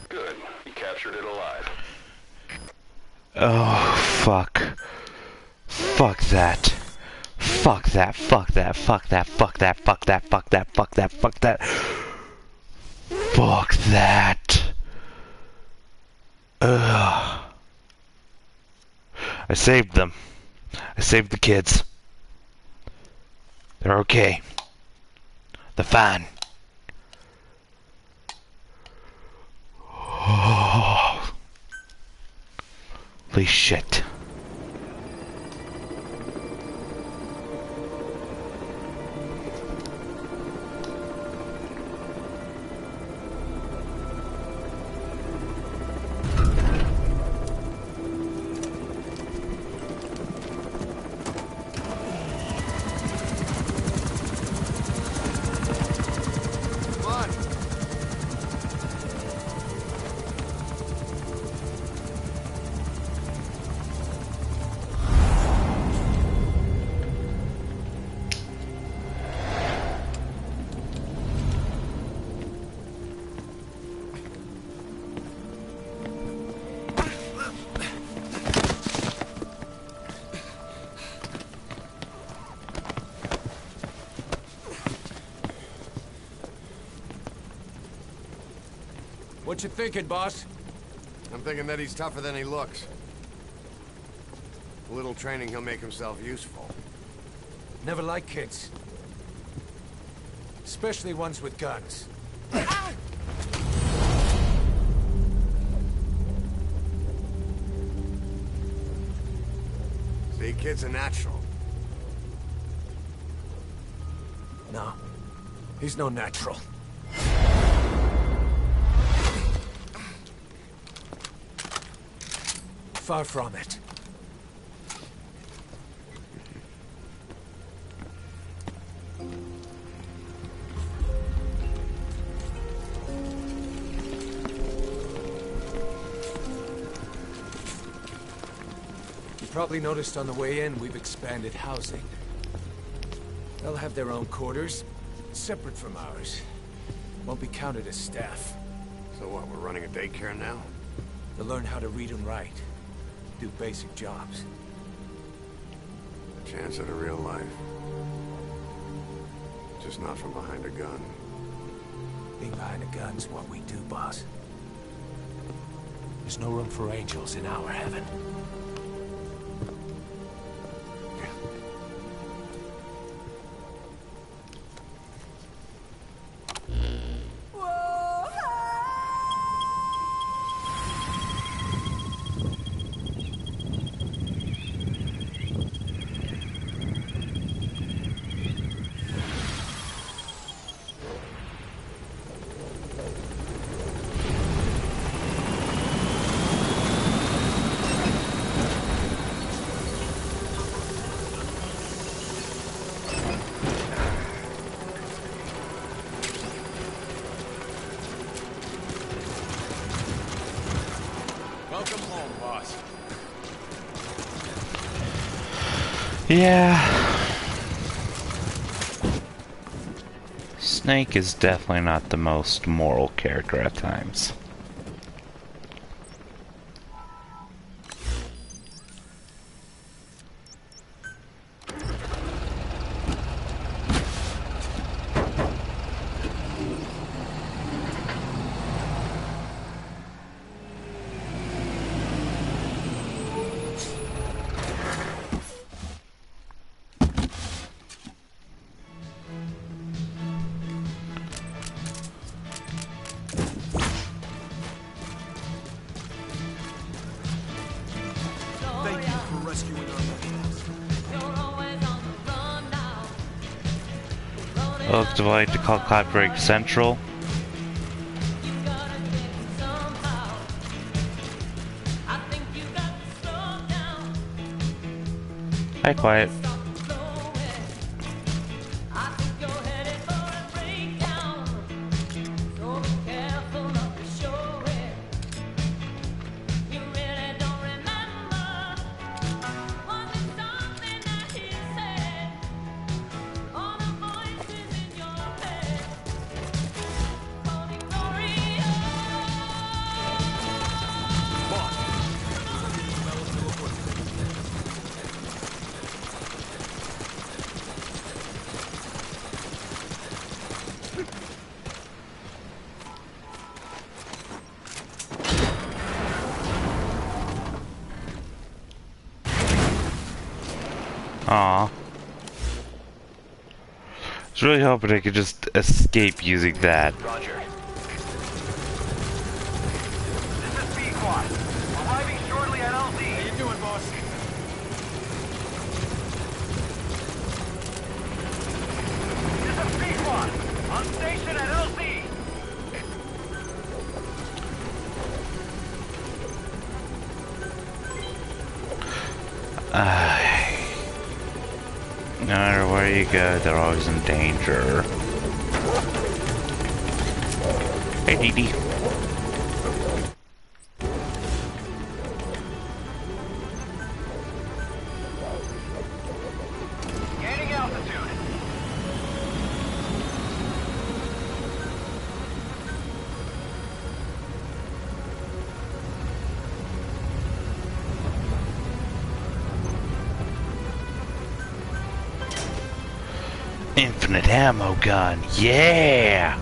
Good. You captured it alive. Oh, fuck. Fuck that. Fuck that, fuck that, fuck that, fuck that, fuck that, fuck that, fuck that, fuck that. Fuck that. Ugh. I saved them. I saved the kids. They're okay. They're fine. Oh. Holy shit. What you thinking, boss? I'm thinking that he's tougher than he looks. A little training, he'll make himself useful. Never like kids. Especially ones with guns. me, kid's a natural. No, he's no natural. Far from it. You probably noticed on the way in, we've expanded housing. They'll have their own quarters, separate from ours. Won't be counted as staff. So what, we're running a daycare now? They'll learn how to read and write. Do basic jobs. A chance at a real life. Just not from behind a gun. Being behind a gun's what we do, boss. There's no room for angels in our heaven. Welcome home, boss. Yeah. Snake is definitely not the most moral character at times. Thank you for rescuing our Oh, do I like to call Cloudbreak Central? Hi, Quiet. Aw. I was really hoping I could just escape using that. Roger. This is B-Quad. Arriving shortly at LZ. How you doing, boss? This is B-Quad. On station at LZ. No matter where you go, they're always in danger. Hey, Dee Dee. Gaining altitude. Infinite ammo gun, yeah!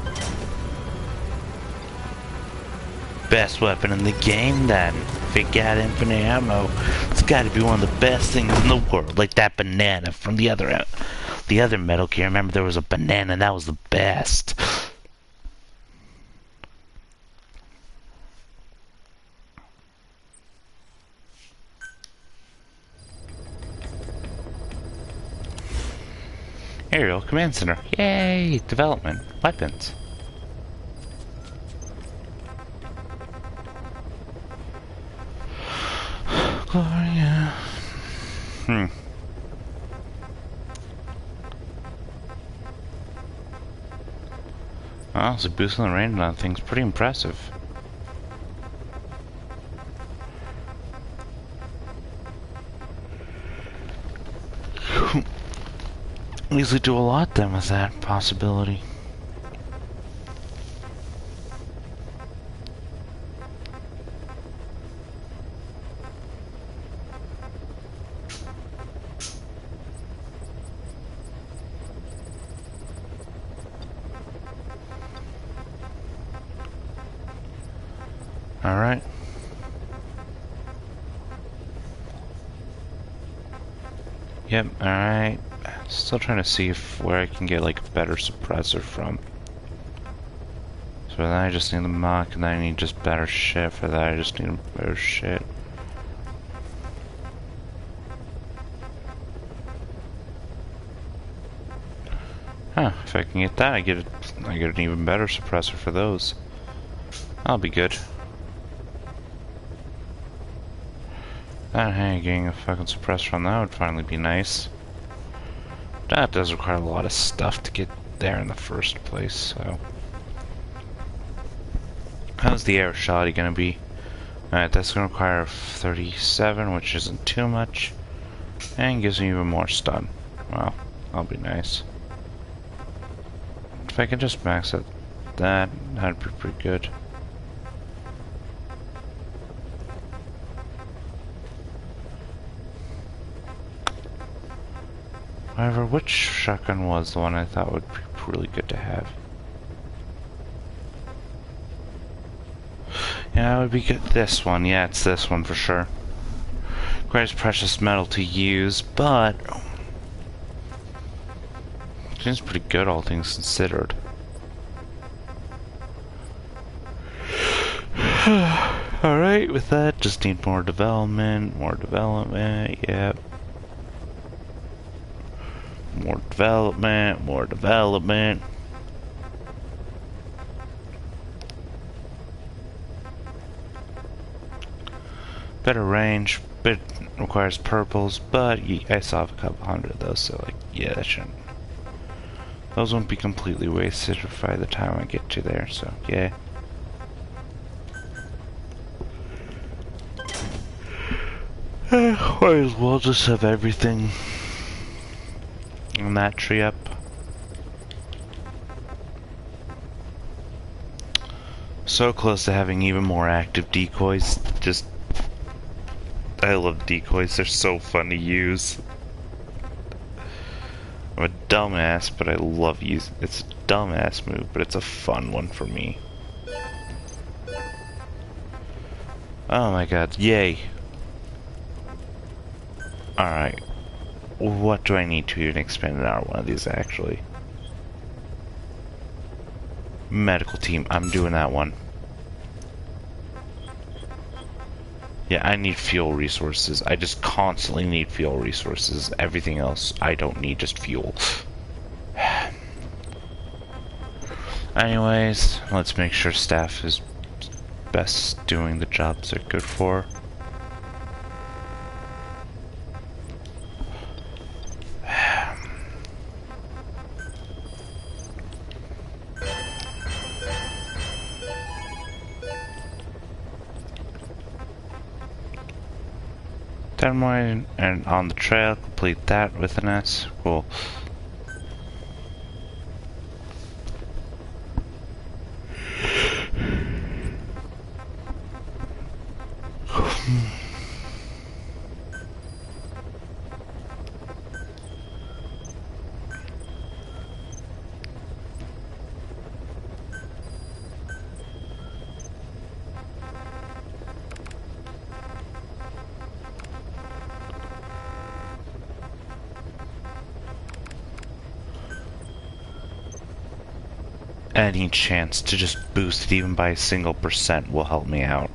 Best weapon in the game then. If it got infinite ammo, it's gotta be one of the best things in the world. Like that banana from the other Metal Gear. Remember there was a banana, that was the best. Aerial Command Center. Yay! Development. Weapons. Gloria. Honestly, boosting the range on that thing's pretty impressive. Easily do a lot then with that possibility. Alright. Yep, alright. Still trying to see where I can get like a better suppressor from. So for that I just need the mock, and then I need just better shit. For that I just need better shit. Huh, if I can get that, I get an even better suppressor for those. That'll be good. That, hey, getting a fucking suppressor on that would finally be nice. That does require a lot of stuff to get there in the first place, so. How's the air shoddy gonna be? Alright, that's gonna require 37, which isn't too much. And gives me even more stun. Well, that'll be nice. If I can just max it, that'd be pretty good. However, which shotgun was the one I thought would be really good to have? Yeah, it would be good. This one, yeah, it's this one for sure. Requires precious metal to use, but seems pretty good, all things considered. Alright, with that, just need more development, yep. More development. Better range, but requires purples, but I still have a couple hundred of those, so like, yeah, that shouldn't. Those won't be completely wasted by the time I get to there, so yeah. Might as well just have everything on that tree up. So close to having even more active decoys. Just, I love decoys, they're so fun to use. I'm a dumbass, but I love using. It's a dumbass move, but it's a fun one for me. Oh my god, yay. Alright. What do I need to even expand an hour one of these actually? Medical team, I'm doing that one. Yeah, I need fuel resources. I just constantly need fuel resources. Everything else, I don't need, just fuel. Anyways, let's make sure staff is best doing the jobs they're good for. Dynamite and on the trail, complete that with an S. Cool. Any chance to just boost it even by a single % will help me out.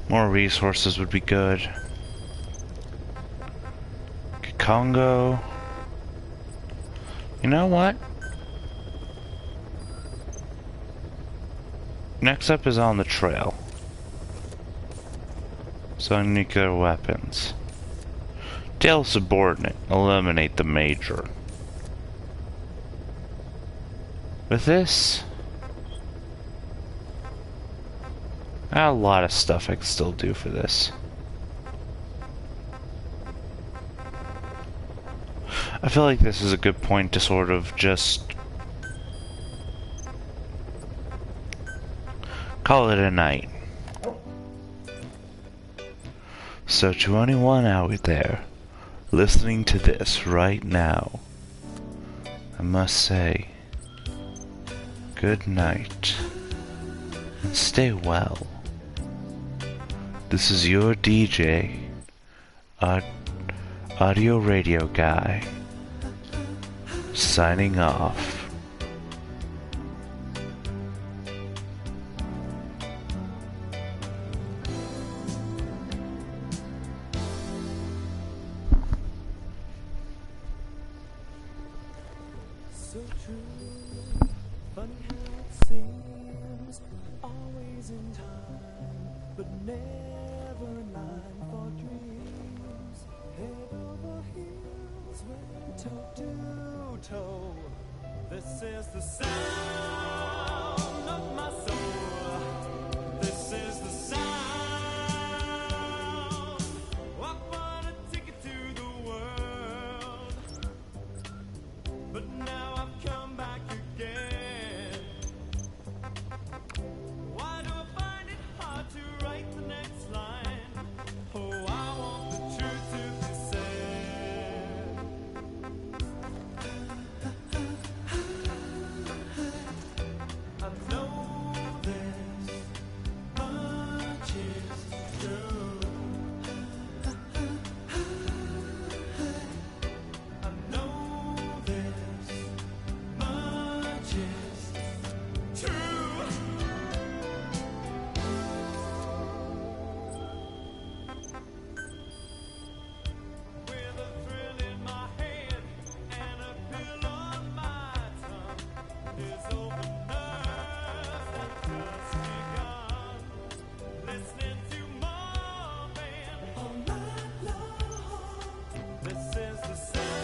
More resources would be good. Congo. You know what? Next up is on the trail. So nuclear weapons. Tail subordinate. Eliminate the major. With this, I got a lot of stuff I can still do for this. I feel like this is a good point to sort of just call it a night. So to anyone out there listening to this right now, I must say good night and stay well. This is your DJ, Audio Radio Guy, signing off. So true, funny how it seems, always in time, but never in line for dreams. Head over heels, when toe to toe. This is the sound of my soul. This is the sound. I want a ticket to the world, but now I've come back again. Why do I find it hard to write the next line? Oh, I want the truth to be said. I know this much is true. I know this much is true. With a thrill in my head and a pill on my tongue, this open earth has just begun. Listening to Marvin all night long. This is the sound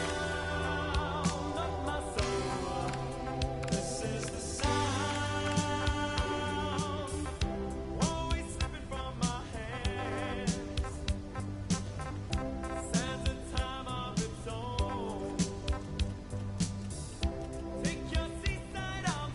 of my soul. This is the sound, always slipping from my hands. Stands a time of its own. Take your seat, side on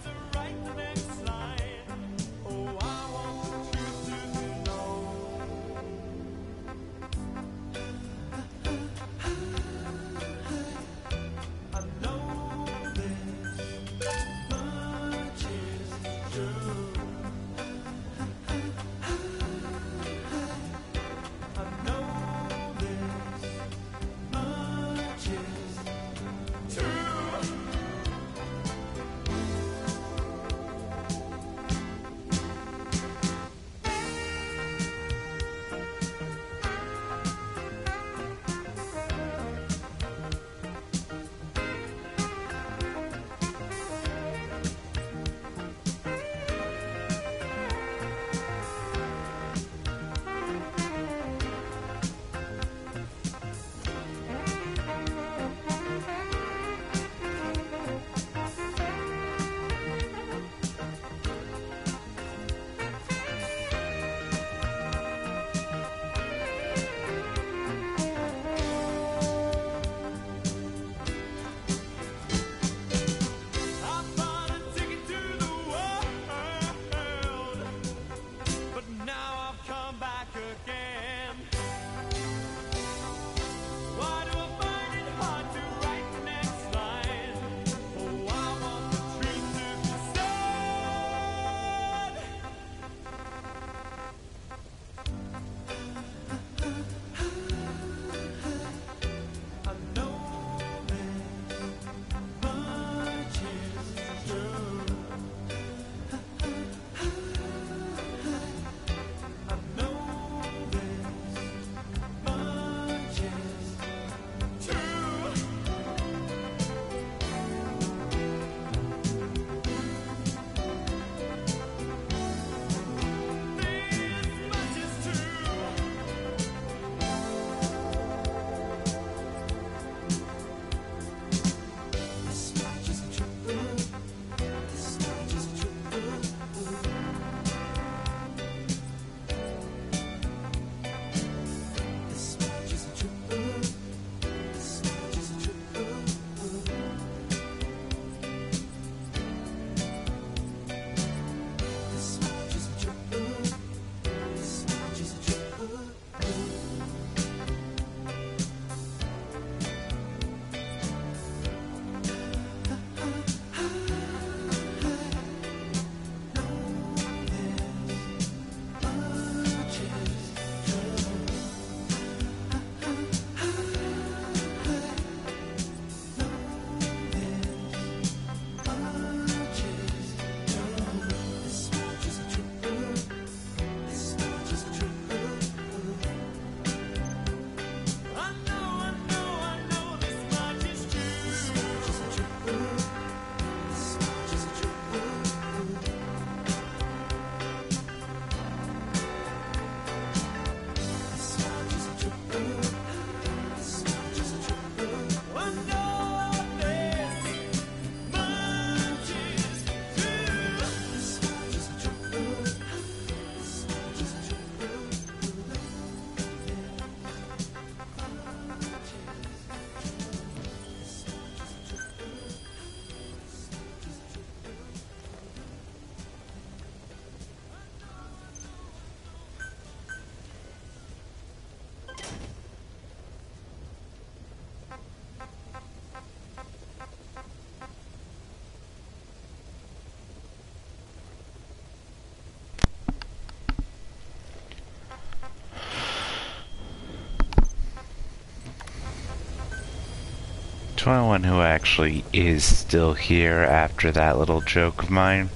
To anyone who actually is still here after that little joke of mine,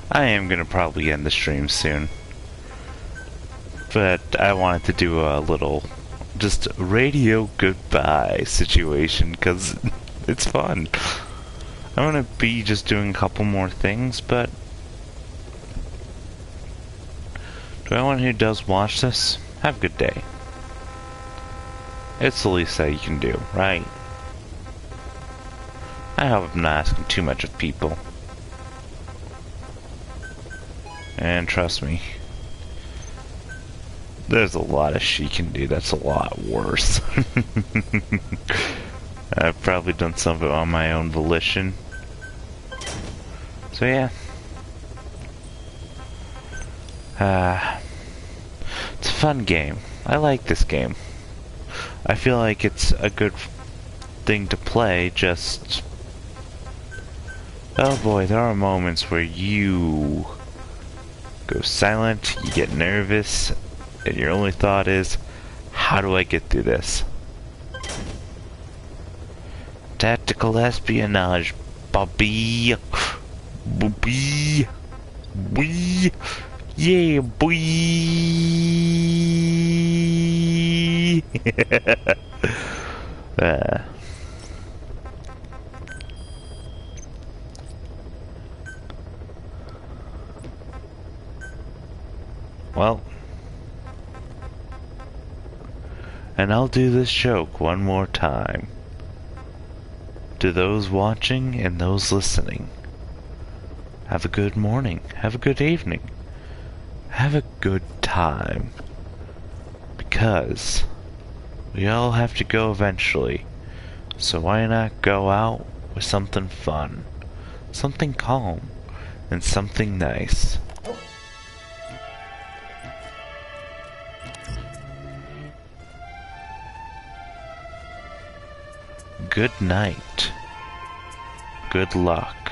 I am gonna probably end the stream soon. But I wanted to do a little just radio goodbye situation because it's fun. I'm gonna be just doing a couple more things, but to anyone who does watch this, have a good day. It's the least that you can do, right? I hope I'm not asking too much of people. And trust me, there's a lot of she can do that's a lot worse. I've probably done some of it on my own volition. So yeah. It's a fun game. I like this game. I feel like it's a good thing to play, just... Oh boy, there are moments where you go silent, you get nervous, and your only thought is, how do I get through this? Tactical espionage, Bobby. Bobby. Boy. Yeah, boy. Well, and I'll do this joke one more time. To those watching and those listening, have a good morning, have a good evening, have a good time. Because we all have to go eventually, so why not go out with something fun, something calm, and something nice. Good night. Good luck.